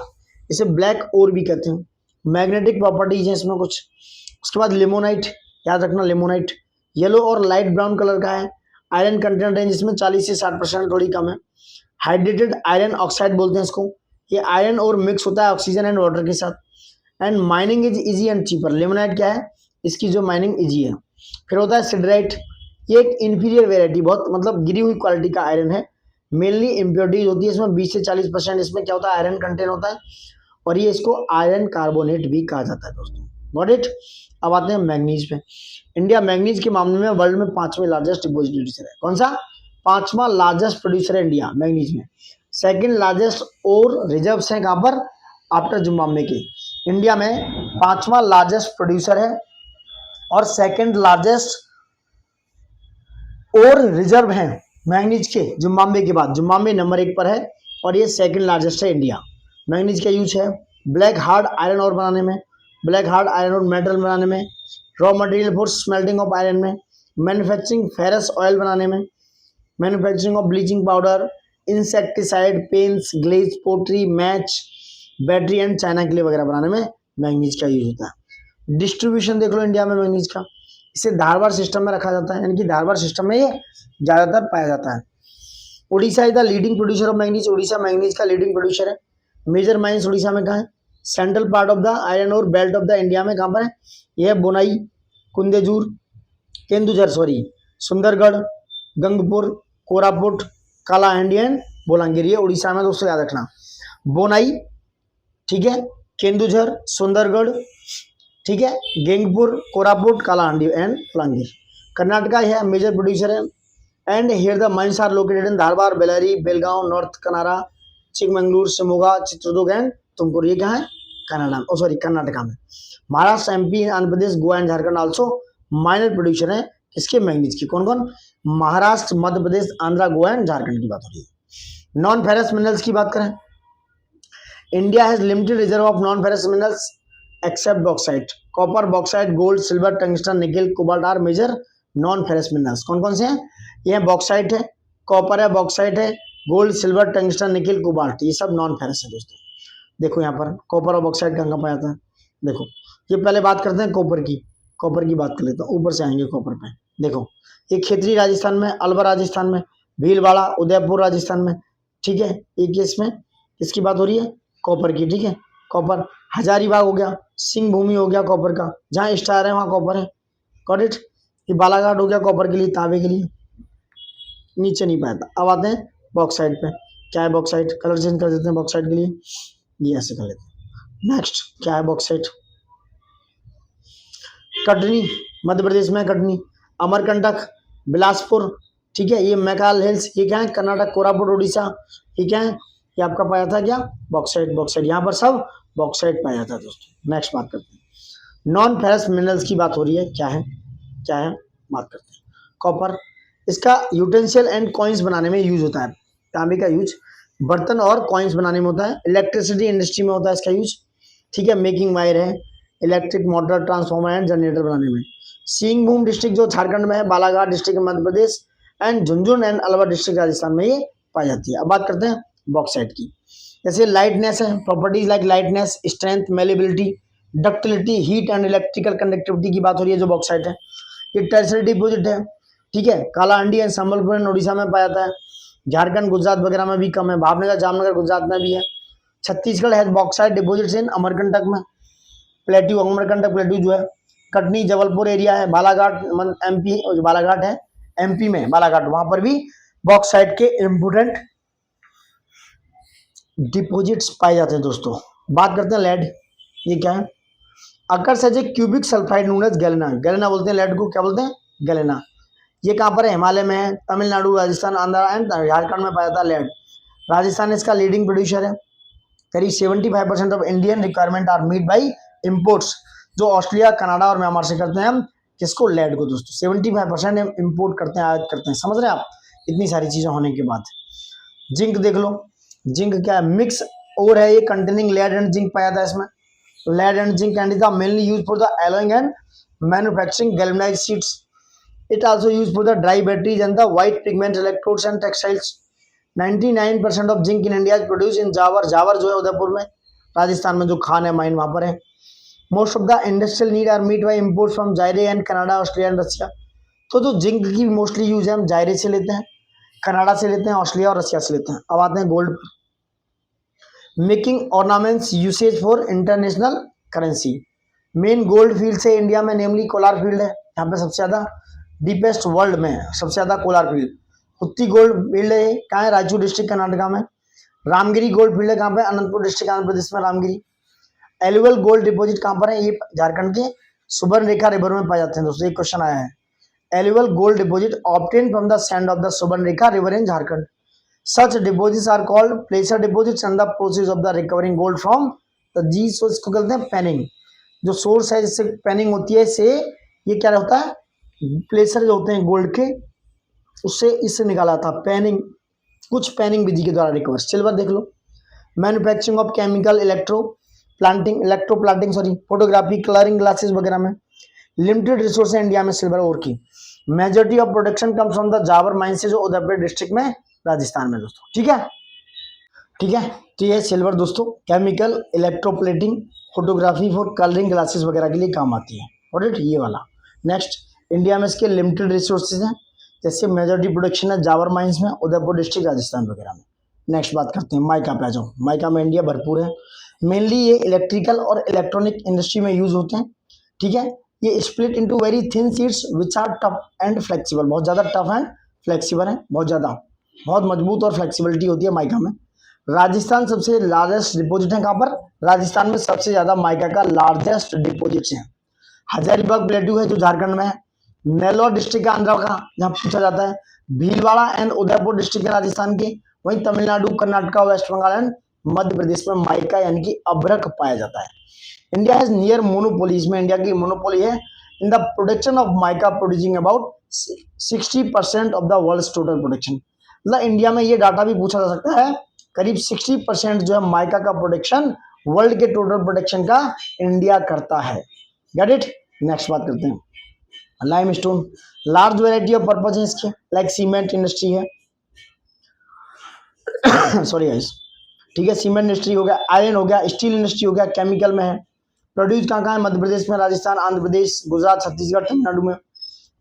इसे ब्लैक ओर भी कहते हैं। मैग्नेटिक प्रॉपर्टीज है इसमें कुछ। उसके बाद लिमोनाइट, याद रखना लिमोनाइट, येलो और लाइट ब्राउन कलर का है, आयरन कंटेंट रेंज इसमें 40 से 60%, थोड़ी कम है। हाइड्रेटेड आयरन ऑक्साइड बोलते हैं इसको, ये आयरन और मिक्स होता है ऑक्सीजन एंड वाटर के साथ। And mining is easy and cheaper, limonite क्या है, इसकी जो माइनिंग इजी है। फिर होता है सिडराइट, ये एक इंफीरियर वेराइटी, बहुत मतलब गिरी हुई क्वालिटी का आयरन है, मेनली इम्प्योरिटीज होती है इसमें 20 से 40%, इसमें क्या होता है आयरन कंटेन होता है, और ये इसको आयरन कार्बोनेट भी कहा जाता है दोस्तों, गॉट इट। अब आते हैं मैंगनीज पे। इंडिया मैंगनीज के मामले में वर्ल्ड में 5वें लार्जेस्ट डिपॉजिट प्रोड्यूसर है। कौन सा? 5वां लार्जेस्ट प्रोड्यूसर है इंडिया मैंगनीज में। सेकंड लार्जेस्ट और रिजर्व्स हैं कहाँ पर? आफ्टर जिम्बाब्वे के। इंडिया में 5वां लार्जेस्ट प्रोड्यूसर है और सेकंड लार्जेस्ट और रिजर्व हैं मैंगनीज के जिम्बाब्वे के बाद। जिम्बाब्वे नंबर 1 पर है और ये सेकंड लार्जेस्ट है इंडिया। मैंगनीज का यूज है ब्लैक हार्ड आयरन और बनाने में, ब्लैक हार्ड आयरन और मेटल बनाने में, raw material for smelting of iron में, मैन्युफैक्चरिंग फेरस ऑयल बनाने में, manufacturing of bleaching powder, insecticide, paints, glaze, pottery, match, battery and china के लिए वगैरह बनाने में मैंगनीज का यूज होता है। डिस्ट्रीब्यूशन देख लो इंडिया में मैंगनीज का, इसे धारवाड़ सिस्टम में रखा जाता है, यानी कि धारवाड़ सिस्टम में ये ज्यादातर पाया जाता है। Orissa is the leading producer of manganese, Orissa manganese का लीडिंग प्रोड्यूसर है। मेजर माइंस उड़ीसा में कहाँ है? Central part of the iron और बेल्ट ऑफ द इंडिया में कहाँ पर है? यह बोनाई, कुंदेजूर, केंदुझर सुंदरगढ़, गंगपुर, कोरापुट, कालाहांडी एंड बोलांगीर, ये उड़ीसा में दोस्तों याद रखना। बोनाई, ठीक है, केंदुझर, सुंदरगढ़, ठीक है, गंगपुर, कोरापुट, कालाहांडी एंड बोलांगीर। कर्नाटका है मेजर प्रोड्यूसर है and here the mines are located in Dharwad, Bellary, Belgaum, north Kanara, Chikkamagaluru, Shimoga, Chitradurga and Tumkur, ये कहाँ है? कर्नाटका में। Maharashtra, MP, Andhra Pradesh, Goa and Jharkhand also minor producer है इसके मैंगनीज की। कौन कौन? महाराष्ट्र, मध्य प्रदेश, आंध्रा, गोवा एंड झारखंड की बात हो रही है। नॉन फेरस मिनरल्स की बात करें, India has limited reserve of non ferrous minerals except bauxite. Copper, bauxite, gold, silver, tungsten, nickel, cobalt are major non ferrous minerals. कौन कौन से हैं? ये बॉक्साइट है, कॉपर है, बॉक्साइट है, gold, silver, tungsten, nickel, cobalt, ये सब नॉन फेरस है दोस्तों। देखो यहाँ पर कॉपर और बॉक्साइट कहाँ पाया जाता है, देखो ये पहले बात करते हैं कॉपर की बात कर लेते हैं, ऊपर से आएंगे कॉपर पे। देखो ये खेतरी राजस्थान में, अलवर राजस्थान में, भीलवाड़ा, उदयपुर राजस्थान में, ठीक है, एक केस में इसकी बात हो रही है कॉपर की, ठीक है। कॉपर हजारीबाग हो गया, सिंह भूमि हो गया कॉपर का, जहाँ स्टार है वहाँ कॉपर है, गॉट इट। ये बालाघाट हो गया कॉपर के लिए, तांबे के लिए, नीचे नहीं पाया था। अब आते हैं बॉक्साइट पे। क्या है बॉक्साइट? कलर चेंज कर देते हैं बॉक्साइट के लिए, ये ऐसे कर लेते हैं। नेक्स्ट क्या है बॉक्साइट? कटनी, मध्य प्रदेश में कटनी, अमरकंटक, बिलासपुर, ठीक है, ये मैकाल हिल्स, ये क्या है? कर्नाटक, कोरापुट, उड़ीसा, ये क्या है? ये आपका पाया था क्या? बॉक्साइट, यहाँ पर सब बॉक्साइट पाया जाता है दोस्तों। नेक्स्ट बात करते हैं नॉन फेरस मिनरल्स की बात हो रही है, क्या है बात करते हैं। कॉपर, इसका यूटेंसियल एंड कॉइन्स बनाने में यूज होता है, तांबे का यूज बर्तन और कॉइन्स बनाने में होता है। इलेक्ट्रिसिटी इंडस्ट्री में होता है इसका यूज, ठीक है, मेकिंग वायर है, electric motor, transformer and generator बनाने में। सिंहभूम डिस्ट्रिक्ट जो झारखंड में है, Balaghat district Madhya Pradesh and Jhunjhunu and Alwar district Rajasthan में ये पाई जाती है। अब बात करते हैं बॉक्साइट की। जैसे लाइटनेस है, properties like lightness, strength, malleability, ductility, heat and electrical conductivity की बात हो रही है जो बॉक्साइट है। ये टर्सरी डिपॉजिट है, ठीक है, कालाहांडी एंड संबलपुर एंड उड़ीसा में पाया जाता है। झारखंड, गुजरात वगैरह में भी कम है, भावनगर, जामनगर गुजरात में भी है। Chhattisgarh has bauxite deposits in Amarkantak में, प्लेट्यू अमरकंटक प्लेट्यू जो है, कटनी जबलपुर एरिया है, बालाघाट एमपी, जो बालाघाट है एमपी में, बालाघाट वहां पर भी बॉक्साइट के इम्पोर्टेंट डिपॉजिट्स पाए जाते हैं दोस्तों। बात करते हैं लेड, ये क्या है, occurs as a cubic sulphide known as galena, galena बोलते हैं लेड को, क्या बोलते हैं, गैलेना। ये कहाँ पर है, हिमालय में है, तमिलनाडु, राजस्थान, आंध्र एंड झारखंड में पाया जाता है लेड। राजस्थान इसका लीडिंग प्रोड्यूसर है। करीब 75% of Indian requirement are met by imports, जो ऑस्ट्रेलिया, कनाडा और म्यांमार से करते हैं हम किसको, लेड को दोस्तों। 75% हम इम्पोर्ट करते हैं, आयात करते हैं, समझ रहे हैं आप, इतनी सारी चीजें होने के बाद। जिंक देख लो, जिंक क्या है, मिक्स और है ये, कंटेनिंग लेड एंड जिंक पाया जाता है इसमें। Lead and zinc and is mainly use for the alloying and manufacturing galvanized sheets. It also use for the dry batteries and the white pigment electrodes and textiles. 99% of zinc in India is produce in Zawar, Zawar जो है उदयपुर में, राजस्थान में जो खान है माइन वहां पर है। Most of the industrial need are met by import from Zaire and Canada, Australia and Russia. तो जो जिंक की मोस्टली यूज है हम जायरे से लेते हैं, कनाडा से लेते हैं, ऑस्ट्रेलिया और रशिया से लेते हैं। अब आते हैं गोल्ड पर। Making ornaments usage for international currency. Main gold field से इंडिया में नेमली कोलार फील्ड है, यहाँ पे सबसे ज्यादा, डीपेस्ट वर्ल्ड में सबसे ज्यादा कोलार फील्ड। उत्ती गोल्ड फील्ड है, कहाँ है, रायचूर डिस्ट्रिक्ट कर्नाटका में। रामगिरी गोल्ड फील्ड है कहाँ पे, अनंतपुर डिस्ट्रिक्ट आंध्र प्रदेश में, रामगिरी। एलुअल गोल्ड डिपॉजिट कहाँ पर है, ये झारखंड के सुबर्णरेखा रिवर में पाए जाते हैं दोस्तों, एक क्वेश्चन आया है। Alluvial gold deposit obtain from the sand of the Subarnarekha river in Jharkhand. Such deposits are called placer deposits and the process of the recovering gold from the जी सोर्स को कहते हैं पैनिंग। जो सोर्स है जिससे पैनिंग होती है, से ये क्या होता है, प्लेसर जो होते हैं गोल्ड के, उससे इससे निकाला था पैनिंग, कुछ पैनिंग विधि के द्वारा रिकवर। सिल्वर देख लो, manufacturing of chemical, electro planting sorry, photography, colouring glasses वगैरह में लिमिटेड रिसोर्स है इंडिया में सिल्वर और की। Majority of production comes from the Zawar mine से, जो उदयपुर डिस्ट्रिक्ट में, राजस्थान में दोस्तों, ठीक है, ठीक है। तो ये सिल्वर दोस्तों chemical, electroplating, photography for colouring glasses वगैरह के लिए काम आती है, और ये वाला। नेक्स्ट, इंडिया में इसके लिमिटेड रिसोर्सेज हैं, जैसे मेजॉरिटी प्रोडक्शन है जावर माइंस में, उदयपुर डिस्ट्रिक्ट, राजस्थान वगैरह में। नेक्स्ट बात करते हैं माइका पे आ जाओ। माइका में इंडिया भरपूर है, मेनली ये इलेक्ट्रिकल और इलेक्ट्रॉनिक इंडस्ट्री में यूज होते हैं, ठीक है। ये split into very thin sheets which are tough and flexible, बहुत ज़्यादा टफ एंड फ्लेक्सिबल है, बहुत मजबूत और फ्लेक्सिबिलिटी होती है माइका में। राजस्थान सबसे लार्जेस्ट डिपॉजिट है कहाँ पर, राजस्थान में सबसे ज़्यादा माइका का लार्जेस्ट डिपॉजिट्स हैं। हजारीबाग प्लेट्यू है जो झारखंड में है, नेल्लोर डिस्ट्रिक्ट है आंध्र का, जहाँ पूछा जाता है, भीलवाड़ा एंड उदयपुर डिस्ट्रिक्ट है राजस्थान के, वहीं तमिलनाडु, कर्नाटका, वेस्ट बंगाल एंड मध्य प्रदेश में माइका यानी कि अभ्रक पाया जाता है। इंडिया हैज नियर मोनोपोली, इसमें इंडिया की मोनोपोली है इन the production of mica, producing about 60% of the world total production. मतलब इंडिया में ये डाटा भी पूछा जा सकता है, करीब 60% जो है माइका का प्रोडक्शन वर्ल्ड के टोटल प्रोडक्शन का इंडिया करता है। Get it. नेक्स्ट बात करते हैं limestone, large variety of purpose है इसके, लाइक सीमेंट इंडस्ट्री है सॉरी गाइस, ठीक है, सीमेंट इंडस्ट्री हो गया, आयरन हो गया, स्टील इंडस्ट्री हो गया, केमिकल में है। प्रोड्यूस कहाँ है, मध्य प्रदेश में, राजस्थान, आंध्र प्रदेश, गुजरात, छत्तीसगढ़, तमिलनाडु में।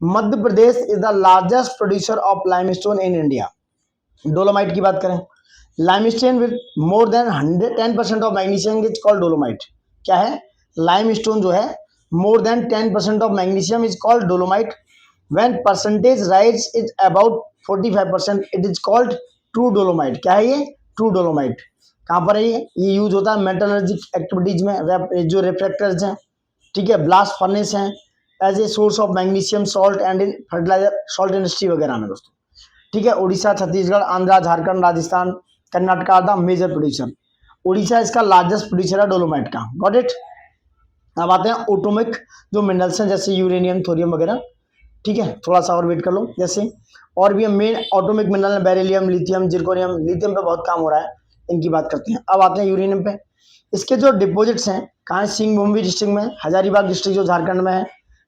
Madhya Pradesh is the largest producer of limestone in India. Dolomite की बात करें, limestone with more than 10% of magnesium is called dolomite. क्या है, लाइमस्टोन जो है more than 10% of magnesium is called dolomite. When percentage rise is about 45% it is called true dolomite. क्या है ये, ट्रू डोलोमाइट। कहाँ पर है ये यूज होता है मेटलर्जिक एक्टिविटीज में, जो रिफ्रैक्टर्स हैं, ठीक है, ब्लास्ट फर्नेस हैं, as a source of magnesium salt and in fertilizer salt industry वगैरह में दोस्तों, ठीक है। Orissa, Chhattisgarh, Andhra, Jharkhand, Rajasthan, Karnataka are the major producer. Orissa इसका लार्जेस्ट प्रोड्यूसर है डोलोमाइट का। Got it. अब आते हैं ऑटोमिक जो मिनरल्स हैं, जैसे यूरेनियम, थोरियम वगैरह, ठीक है, थोड़ा सा और वेट कर लो। जैसे और भी मेन ऑटोमिक मिनरल है, बेरिलियम, लिथियम, जिरकोनियम, लिथियम पे बहुत काम हो रहा है, इनकी बात करते हैं। अब आते हैं यूरेनियम पे। इसके जो डिपॉजिट्स हैं कहाँ, सिंहभूम डिस्ट्रिक्ट में, हजारीबाग डिस्ट्रिक्ट जो झारखंड में है,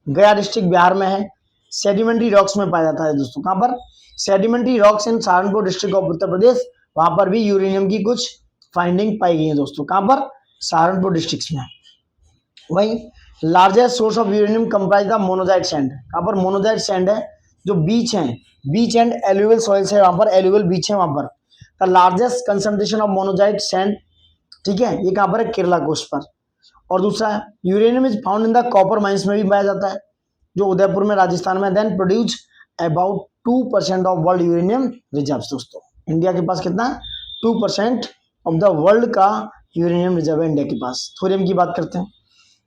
गया डिस्ट्रिक्ट बिहार में है, सेडिमेंट्री रॉक्स में पाया जाता है दोस्तों। कहाँ पर, sedimentary rocks in Saharanpur district of Uttar Pradesh, वहां पर भी यूरेनियम की कुछ फाइंडिंग पाई गई है दोस्तों। कहाँ पर, सहारनपुर डिस्ट्रिक्ट में। वहीं largest source of uranium comprise the monazite sand. कहाँ पर, मोनोजाइट सैंड है, जो बीच हैं, बीच एंड एलुवियल सॉइल्स है, वहां पर एलुवियल बीच है, वहां पर the largest concentration of monazite sand ठीक है, ये कहाँ पर है, केरला कोस्ट पर। और दूसरा है uranium is found in the copper mines में भी पाया जाता है, जो उदयपुर में राजस्थान में। Then produce about 2% of world uranium reserves. दोस्तों इंडिया के पास कितना है, 2% ऑफ द वर्ल्ड का यूरेनियम रिजर्व है इंडिया के पास। थोरियम की बात करते हैं।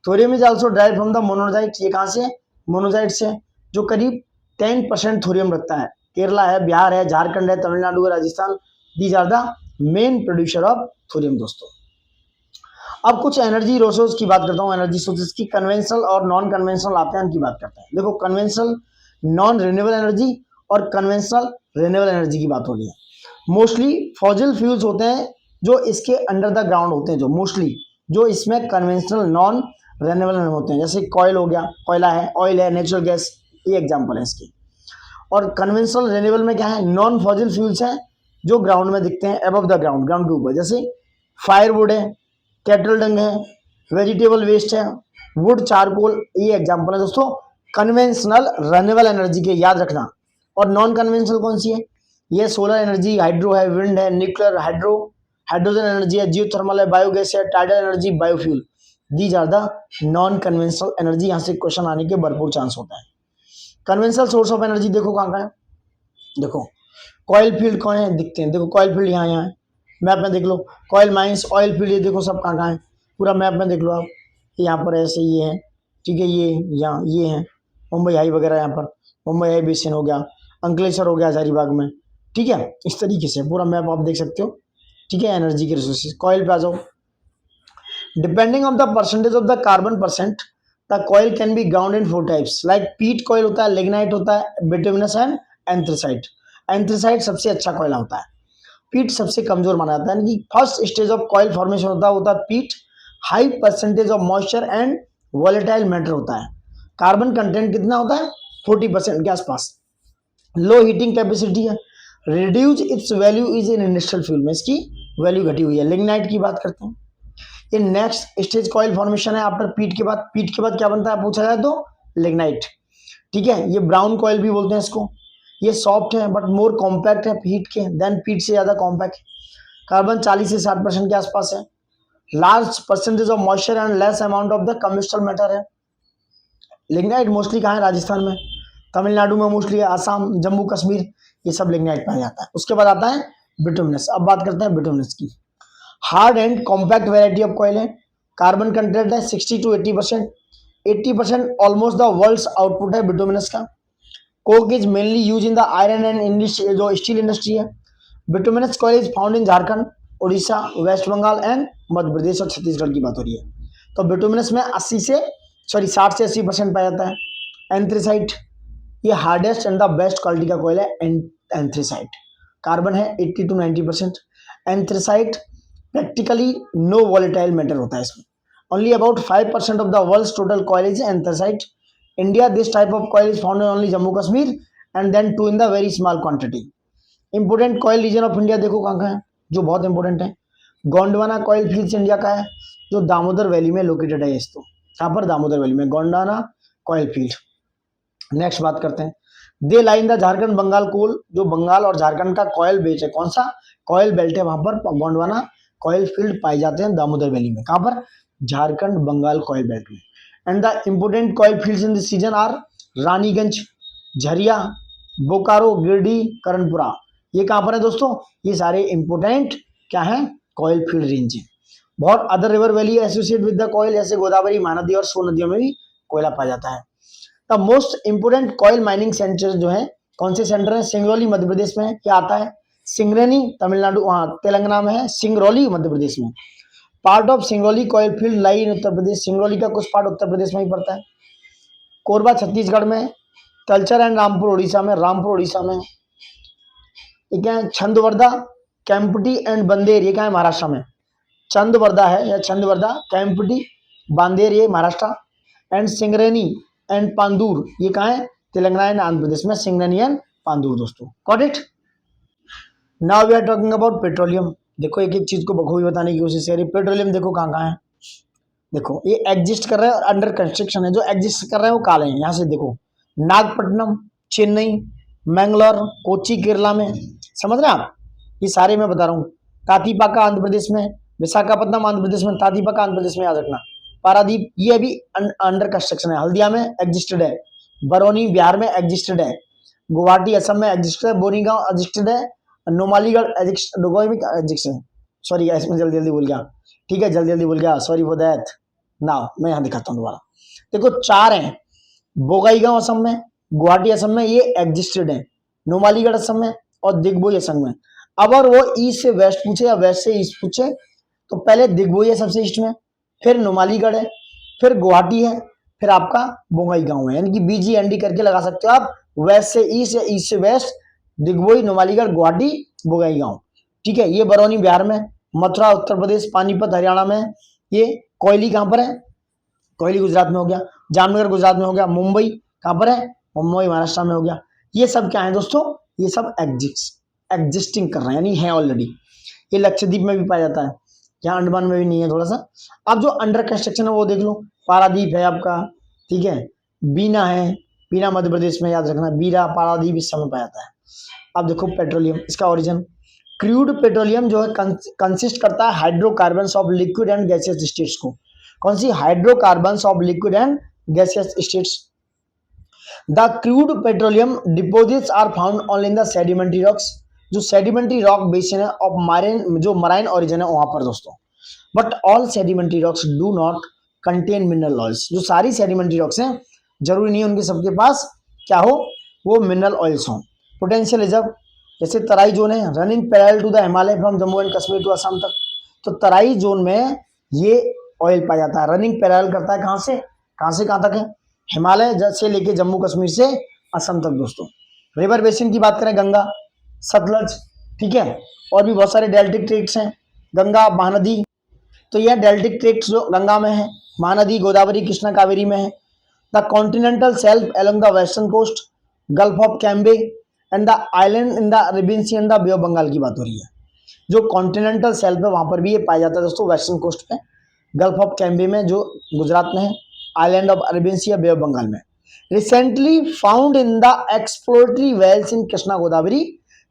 Thorium is also derive from the monazite. ये कहाँ से, मोनोजाइट से, जो करीब 10% थोरियम रखता है। केरला है, बिहार है, झारखंड है, तमिलनाडु है, Rajasthan, these are the main producer of thorium. दोस्तों अब कुछ एनर्जी रिसोर्स की बात करता हूँ, एनर्जी सोर्सेज की, कन्वेंशनल और नॉन कन्वेंशनल आते हैं, उनकी बात करते हैं। देखो कन्वेंशनल नॉन रिन्यूएबल एनर्जी और कन्वेंशनल रिन्यूएबल एनर्जी की बात हो रही है। मोस्टली फॉसिल फ्यूल्स होते हैं जो इसके अंडर द ग्राउंड होते हैं, जो मोस्टली जो इसमें कन्वेंशनल नॉन रिन्यूएबल होते हैं, जैसे कॉयल हो गया, कोयला है, ऑयल है, नेचुरल गैस, ये एग्जाम्पल है इसके। और कन्वेंशनल रिन्यूएबल में क्या है, नॉन फॉसिल फ्यूल्स हैं जो ग्राउंड में दिखते हैं, अबव द ग्राउंड, ग्राउंड के ऊपर, जैसे फायरवुड है, कैटल डंग है, वेजिटेबल वेस्ट है, वुड, चारकोल, ये एग्जांपल है दोस्तों कन्वेंशनल रिन्यूएबल एनर्जी के, याद रखना। और नॉन कन्वेंशनल कौन सी है, ये सोलर एनर्जी, हाइड्रो है, विंड है, न्यूक्लियर, हाइड्रोजन एनर्जी है, जियोथर्मल है, बायोगैस है, tidal energy, biofuel, these are the non conventional energy. यहाँ से क्वेश्चन आने के भरपूर चांस होता है। कन्वेंशनल सोर्स ऑफ एनर्जी देखो कहाँ का है, देखो कॉयल फील्ड कौन है, दिखते हैं, देखो कॉयल फील्ड यहाँ है, मैप में देख लो, कॉयल माइंस, ऑयल फील्ड, ये देखो सब कहाँ कहाँ है, पूरा मैप में देख लो आप, यहाँ पर ऐसे ये है, ठीक है, ये यहाँ ये है, मुंबई हाई वगैरह, यहाँ पर मुंबई हाई बेसिन हो गया, अंकलेश्वर हो गया हजारीबाग में, ठीक है, इस तरीके से पूरा मैप आप देख सकते हो। ठीक है, एनर्जी के रिसोर्सेज, कॉयल पे आ जाओ। Depending on the percentage of the carbon percent the coil can be ground in 4 types, like पीट कॉयल होता है, लिग्नाइट होता है, बिटुमिनस एंड एंथ्रेसाइट। एंथ्रेसाइट सबसे अच्छा कोयला होता है, पीट सबसे कमजोर माना जाता है, यानी कि first stage of coil formation होता है पीट, high percentage of moisture and volatile matter होता है, कार्बन कंटेंट कितना होता है 40% के आसपास, लो हीटिंग कैपेसिटी है, reduce it's value is in industrial fuel में इसकी वैल्यू घटी हुई है। लिग्नाइट की बात करते हैं, ये नेक्स्ट स्टेज कॉयल फॉर्मेशन है आफ्टर पीट के बाद। पीट के बाद क्या बनता है पूछा जाए तो लिग्नाइट, ठीक है, ये ब्राउन कॉयल भी बोलते हैं इसको, ये सॉफ्ट है बट मोर कॉम्पैक्ट है हीट के, देन पीट से ज्यादा कॉम्पैक्ट, कार्बन 40 से 60% के आसपास है, large percentage of moisture and less amount of the combustible matter है। लिग्नाइट मोस्टली कहाँ है, राजस्थान में, तमिलनाडु में मोस्टली है, आसाम, जम्मू कश्मीर, ये सब लिग्नाइट पाया जाता है। उसके बाद आता है बिटुमिनस। अब बात करते हैं बिटुमिनस की। Hard and compact variety of coal है, कार्बन कंटेंट है 60 to 80%, 80% almost the world's output है बिटुमिनस का। Coke is mainly use in the iron and जो स्टील इंडस्ट्री है। Bituminous coal is found in Jharkhand, Orissa, West Bengal and Madhya Pradesh और छत्तीसगढ़ की बात हो रही है। तो बिटुमिनस में 60 से 80% पाया जाता है। एंथ्रेसाइट, ये hardest and the best quality का कॉयल है एंथ्रेसाइट, कार्बन है 80 to 90%। Anthracite practically no volatile matter होता है इसमें, only about 5% of the world's total coal is anthracite. India this type of coal is found in only Jammu Kashmir and then too in the very small quantity. Important coal region of India देखो कहाँ कहाँ है, जो बहुत इंपॉर्टेंट है। गोंडवाना कॉयल फील्ड्स इंडिया का है, जो दामोदर वैली में लोकेटेड है, इसको कहाँ पर, दामोदर वैली में, गोंडवाना कॉयल फील्ड। नेक्स्ट बात करते हैं, दे लाइन द झारखंड बंगाल कोल, जो बंगाल और झारखंड का कॉयल बेल्ट है, कौन सा कॉयल बेल्ट है, वहां पर गोंडवाना कॉयल फील्ड पाए जाते हैं दामोदर वैली में, कहाँ पर, झारखंड बंगाल कॉयल बेल्ट में। And the important coal fields in this season are Raniganj, Jharia, Bokaro, Giridih, Karanpura. ये कहाँ पर है दोस्तों, ये सारे इंपोर्टेंट क्या है कॉयल फील्ड रेंज है। बहुत other river valley associate with the coil, जैसे गोदावरी, महानदी और सोन नदियों में भी कोयला पाया जाता है। The most important coil mining centre जो है, कौन से सेंटर है, सिंगरौली मध्य प्रदेश में क्या आता है, सिंगरेनी तमिलनाडु, वहाँ तेलंगाना में है, सिंगरौली मध्य प्रदेश में। Part of Singrauli coal field lie in Uttar Pradesh, Singrauli का कुछ पार्ट उत्तर प्रदेश में ही पड़ता है। कोरबा छत्तीसगढ़ में, तलचर एंड रामपुर उड़ीसा में, रामपुर उड़ीसा में। ये क्या है, छंदवर्धा, कैंपटी एंड बंदेर, ये क्या है, महाराष्ट्र में, चंदवर्धा है या छंदवर्धा, कैंपटी, बांदेर ये महाराष्ट्र, एंड सिंगरेनी एंड पांदूर ये कहाँ है, तेलंगाना एंड आंध्र प्रदेश में, सिंगरेनी एंड पांदूर। दोस्तों got it. Now we are talking about petroleum. देखो एक एक चीज को बखूबी बताने की कोशिश करी। पेट्रोलियम देखो कहाँ कहाँ है, देखो ये एग्जिस्ट कर रहा है और अंडर कंस्ट्रक्शन है, जो एग्जिस्ट कर रहे हैं वो काले हैं, यहाँ से देखो, नागपट्टनम, चेन्नई, मैंगलोर, कोची केरला में, समझ रहे हैं आप, ये सारे मैं बता रहा हूँ। कातीपाका आंध्र प्रदेश में, विशाखापट्टनम आंध्र प्रदेश में, तादीपका आंध्र प्रदेश में, याद रखना। पारादीप ये अभी अंडर कंस्ट्रक्शन है। हल्दिया में एग्जिस्टेड है, बरौनी बिहार में एग्जिस्टेड है, गुवाहाटी असम में एग्जिस्टेड है, बोरीगांव एग्जिस्टेड है, नुमालीगढ़ एग्जिस्टेड। सॉरी इसमें जल्दी जल्दी भूल गया, ठीक है, जल्दी जल्दी भूल गया, सॉरी फॉर दैट। नाउ मैं यहाँ दिखाता हूँ दोबारा। देखो 4 हैं, बोगाईगांव असम में, गुवाहाटी असम में ये एग्जिस्टेड है, नुमालीगढ़ असम में और दिग्बोई असम में। अब और वो ईस्ट से वेस्ट पूछे या वेस्ट से ईस्ट पूछे तो पहले दिग्बोई है सबसे ईस्ट में, फिर नुमालीगढ़ है, फिर गुवाहाटी है, फिर आपका बोगाईगांव है। यानी कि BGND करके लगा सकते हो आप, वेस्ट से ईस्ट या ईस्ट से वेस्ट, दिग्बोई, नुमालीगढ़, गुवाहाटी, बोगाईगांव। ठीक है, ये बरौनी बिहार में, मथुरा उत्तर प्रदेश, पानीपत हरियाणा में, ये कोयली कहाँ पर है, कोयली गुजरात में हो गया, जामनगर गुजरात में हो गया, मुंबई कहाँ पर है, मुंबई महाराष्ट्र में हो गया। ये सब क्या है दोस्तों, ये सब एग्जिस्टिंग कर रहे हैं, यानी है ऑलरेडी। ये लक्षद्वीप में भी पाया जाता है, यहाँ अंडमान में भी नहीं है थोड़ा सा। अब जो अंडर कंस्ट्रक्शन है वो देख लो, पारादीप है आपका, ठीक है, बीना है, बीना मध्य प्रदेश में, याद रखना, बीरा पारादीप इस समय पाया जाता है। अब देखो पेट्रोलियम, इसका ओरिजिन, क्रूड पेट्रोलियम जो है कंसिस्ट करता है hydrocarbons of liquid and gaseous states को। कौन सी, hydrocarbons of liquid and gaseous states. The crude petroleum deposits are found only in the sedimentary rocks, जो सेडिमेंट्री रॉक बेसिन है ऑफ मराइन, जो मराइन ओरिजिन है वहां पर दोस्तों। But all sedimentary rocks do not contain mineral oils, जो सारी सेडिमेंट्री रॉक्स हैं जरूरी नहीं उनके सबके पास क्या हो, वो मिनरल ऑयल्स हो। पोटेंशियल रिजर्व, जैसे तराई जोन है, running parallel to the Himalaya from Jammu and Kashmir to Assam तक, तो तराई जोन में ये ऑयल पाया जाता है। रनिंग पैरेलल करता है कहाँ से कहाँ तक है, हिमालय से लेके जम्मू कश्मीर से असम तक दोस्तों। रिवर बेसिन की बात करें, गंगा, सतलज, ठीक है, और भी बहुत सारे डेल्टिक ट्रैक्ट्स हैं, गंगा महानदी, तो यह डेल्टिक ट्रैक्ट्स जो गंगा में है, महानदी गोदावरी कृष्णा कावेरी में है। The continental shelf along the western coast, gulf of Cambay and the island in the Arabian sea and the bay of Bengal की बात हो रही है। जो कॉन्टिनेंटल शेल्फ है वहां पर भी ये पाया जाता है दोस्तों, वेस्टर्न कोस्ट पे, गल्फ ऑफ कैम्बे में जो गुजरात में है, आइलैंड ऑफ अरेबियन सी या बे ऑफ बंगाल में। Recently found in the exploratory wells in Krishna Godavari,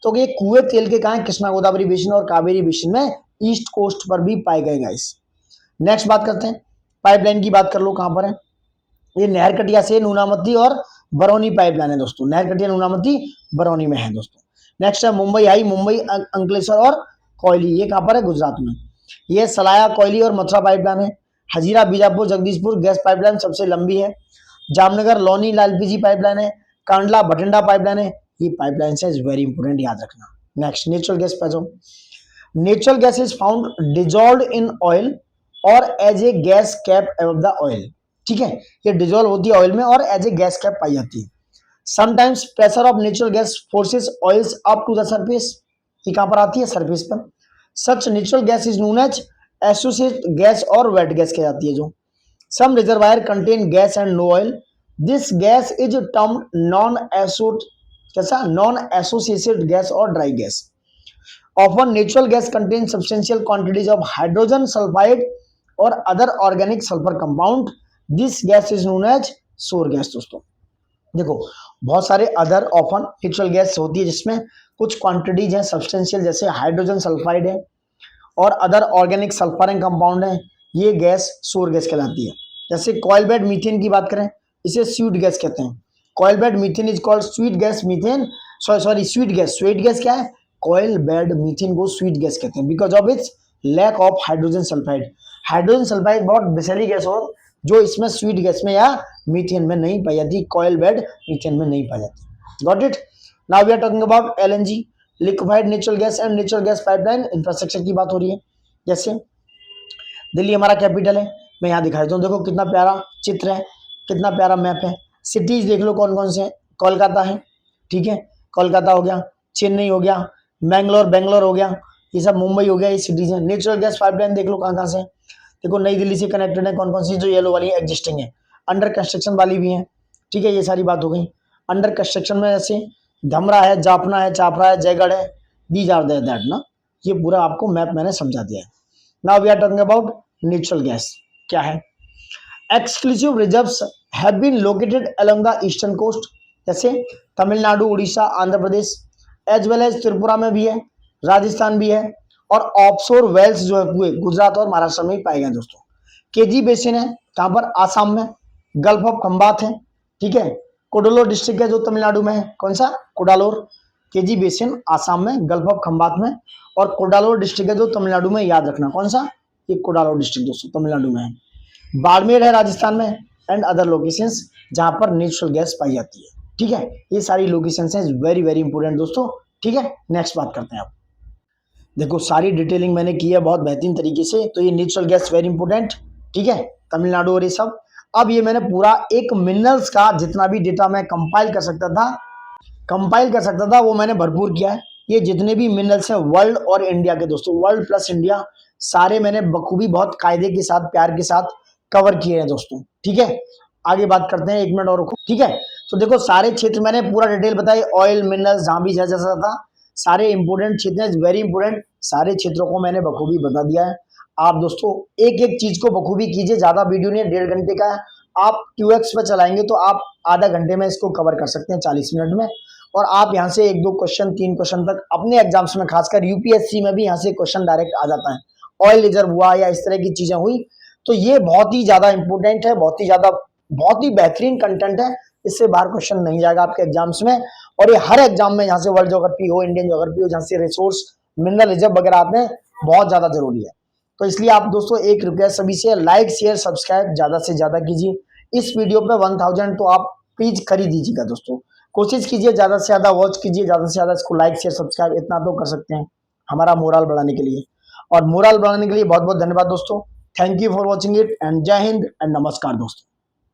तो ये कुएं तेल के कहा है, कृष्णा गोदावरी बेसिन और कावेरी बेसिन में, ईस्ट कोस्ट पर भी पाए गए गाइस। नेक्स्ट बात करते हैं, पाइपलाइन की बात कर लो, कहां पर है, ये नहरकटिया से नूनामती और बरौनी पाइपलाइन है दोस्तों, नहरकटिया नूनामती बरौनी में है दोस्तों। नेक्स्ट है मुंबई हाई, मुंबई अंकलेश्वर और कोयली, ये कहां पर है, गुजरात में। ये सलाया कोयली और मथुरा पाइपलाइन है। हजीरा बीजापुर जगदीशपुर गैस पाइपलाइन सबसे लंबी है। जामनगर लोनी LPG पाइपलाइन है। कांडला भटिंडा पाइपलाइन है। ये पाइपलाइन है, इज वेरी इंपोर्टेंट, याद रखना। नेक्स्ट नेचुरल गैस पे जाओ। Natural gas is found dissolve in oil और as a gas cap above the oil, ठीक है, ये डिजोल्व होती है ऑयल में और एज ए गैस कैप पाई जाती है। Sometimes pressure of natural gas forces oils up to the surface, ये कहां पर आती है, सरफेस पर। Such natural gas is known as associate gas और वेट गैस कह जाती है जो। Some reservoir contain gas and no oil, this gas is term non associated, कैसा, नॉन एसोसिएटेड गैस और dry gas. Often natural gas contain substantial quantities of hydrogen sulphide और other organic sulphur compound, this gas is known as sour gas दोस्तों। देखो बहुत सारे अदर ऑफन नेचुरल गैस होती है जिसमें कुछ क्वांटिटीज हैं सब्सटेंशियल, जैसे हाइड्रोजन सल्फाइड है और अदर ऑर्गेनिक सल्फरिंग कंपाउंड है, ये गैस सोर गैस कहलाती है। जैसे कॉइल बेड मीथेन की बात करें, इसे स्वीट गैस कहते हैं। Coal bed methane is called sweet gas methane, sorry sweet gas, sweet gas क्या है, कॉइल बेड मीथेन को स्वीट गैस कहते हैं because of its lack of hydrogen sulphide. Hydrogen sulphide बहुत विषैली गैस हो जो इसमें स्वीट गैस में या मीथेन में नहीं पाई जाती, कॉइल बेड मीथेन में नहीं पाई जाती। Got it. Now we are talking about LNG, liquefied natural gas and natural gas pipeline infrastructure की बात हो रही है। जैसे दिल्ली हमारा कैपिटल है, मैं यहाँ दिखा देता हूँ, देखो कितना प्यारा चित्र है, कितना प्यारा मैप है। सिटीज देख लो कौन कौन से हैं, कोलकाता है, ठीक है, कोलकाता हो गया, चेन्नई हो गया, बेंगलोर हो गया, ये सब मुंबई हो गया, ये सिटीज है। नेचुरल गैस पाइपलाइन देख लो कहाँ कहाँ से, देखो नई दिल्ली से कनेक्टेड है, कौन कौन सी, जो येलो वाली है एग्जिस्टिंग है, अंडर कंस्ट्रक्शन वाली भी है, ठीक है, ये सारी बात हो गई। अंडर कंस्ट्रक्शन में जैसे धमरा है, जाफना है, चापरा है, जयगढ़ है, दीज आर दैट ना, ये पूरा आपको मैप मैंने समझा दिया है। Now we are talking about natural gas क्या है। Exclusive reserves have been located along the eastern coast, जैसे Tamil Nadu, Orissa, Andhra Pradesh, as well as Tripura में भी है, राजस्थान भी है, और ऑफशोर वेल्स जो है कुएं गुजरात और महाराष्ट्र में ही पाए गए दोस्तों। केजी बेसिन है कहाँ पर, आसाम में। गल्फ ऑफ खंबात है, ठीक है। कोडालोर डिस्ट्रिक्ट है जो तमिलनाडु में है, कौन सा, कोडालोर। केजी बेसिन आसाम में, गल्फ ऑफ खंबात में। और कोडालोर डिस्ट्रिक्ट है जो तमिलनाडु में, याद रखना कौन सा, ये कोडालोर डिस्ट्रिक्ट दोस्तों तमिलनाडु में है। बाड़मेर है राजस्थान में, एंड अदर लोकेशंस जहां पर नेचुरल गैस पाई जाती है, ठीक है। ये सारी लोकेशंस हैं, वेरी वेरी इंपॉर्टेंट दोस्तों, ठीक है। नेक्स्ट बात करते हैं आप। देखो सारी डिटेलिंग मैंने की है बहुत बेहतरीन तरीके से। तो ये नेचुरल गैस वेरी इंपॉर्टेंट, ठीक है, तमिलनाडु और ये सब। अब ये मैंने पूरा एक मिनरल्स का जितना भी डेटा मैं कंपाइल कर सकता था वो मैंने भरपूर किया है। ये जितने भी मिनरल्स हैं वर्ल्ड और इंडिया के दोस्तों, वर्ल्ड प्लस इंडिया, सारे मैंने बखूबी बहुत कायदे के साथ प्यार के साथ कवर किए हैं दोस्तों, ठीक है। आगे बात करते हैं, 1 मिनट और रुको, ठीक है। तो देखो सारे क्षेत्र मैंने पूरा डिटेल बताई, ऑयल मिनरल्स जहां भी जैसा था, सारे इंपोर्टेंट क्षेत्र हैं, वेरी इंपोर्टेंट, सारे क्षेत्रों को मैंने बखूबी बता दिया है। आप दोस्तों एक एक चीज को बखूबी कीजिए, ज्यादा वीडियो नहीं, 1.5 घंटे का है। आप QX पे चलाएंगे तो आप आधा घंटे में इसको कवर कर सकते हैं, 40 मिनट में। और आप यहाँ से 1-2 क्वेश्चन 3 क्वेश्चन तक अपने एग्जाम्स में, खासकर UPSC में भी यहाँ से क्वेश्चन डायरेक्ट आ जाता है। ऑयल रिजर्व हुआ या इस तरह की चीजें हुई, तो ये बहुत ही ज्यादा इंपॉर्टेंट है, बहुत ही बेहतरीन कंटेंट है। इससे बाहर क्वेश्चन नहीं जाएगा आपके एग्जाम्स में। और ये हर एग्जाम में, यहाँ से वर्ल्ड ज्योग्राफी हो, इंडियन ज्योग्राफी हो, जहाँ से रिसोर्स मिनरल रिजर्व वगैरह आते हैं, बहुत ज्यादा जरूरी है। तो इसलिए आप दोस्तों एक रिक्वेस्ट सभी से, लाइक शेयर सब्सक्राइब ज्यादा से ज्यादा कीजिए। इस वीडियो पे 1000 तो आप प्लीज खरीद दीजिएगा दोस्तों। कोशिश कीजिए ज्यादा से ज्यादा वॉच कीजिए, ज्यादा से ज्यादा इसको लाइक शेयर सब्सक्राइब इतना तो कर सकते हैं हमारा मोरल बढ़ाने के लिए। और मोरल बढ़ाने के लिए बहुत बहुत धन्यवाद दोस्तों। Thank you for watching it, and जय हिंद एंड नमस्कार दोस्तों।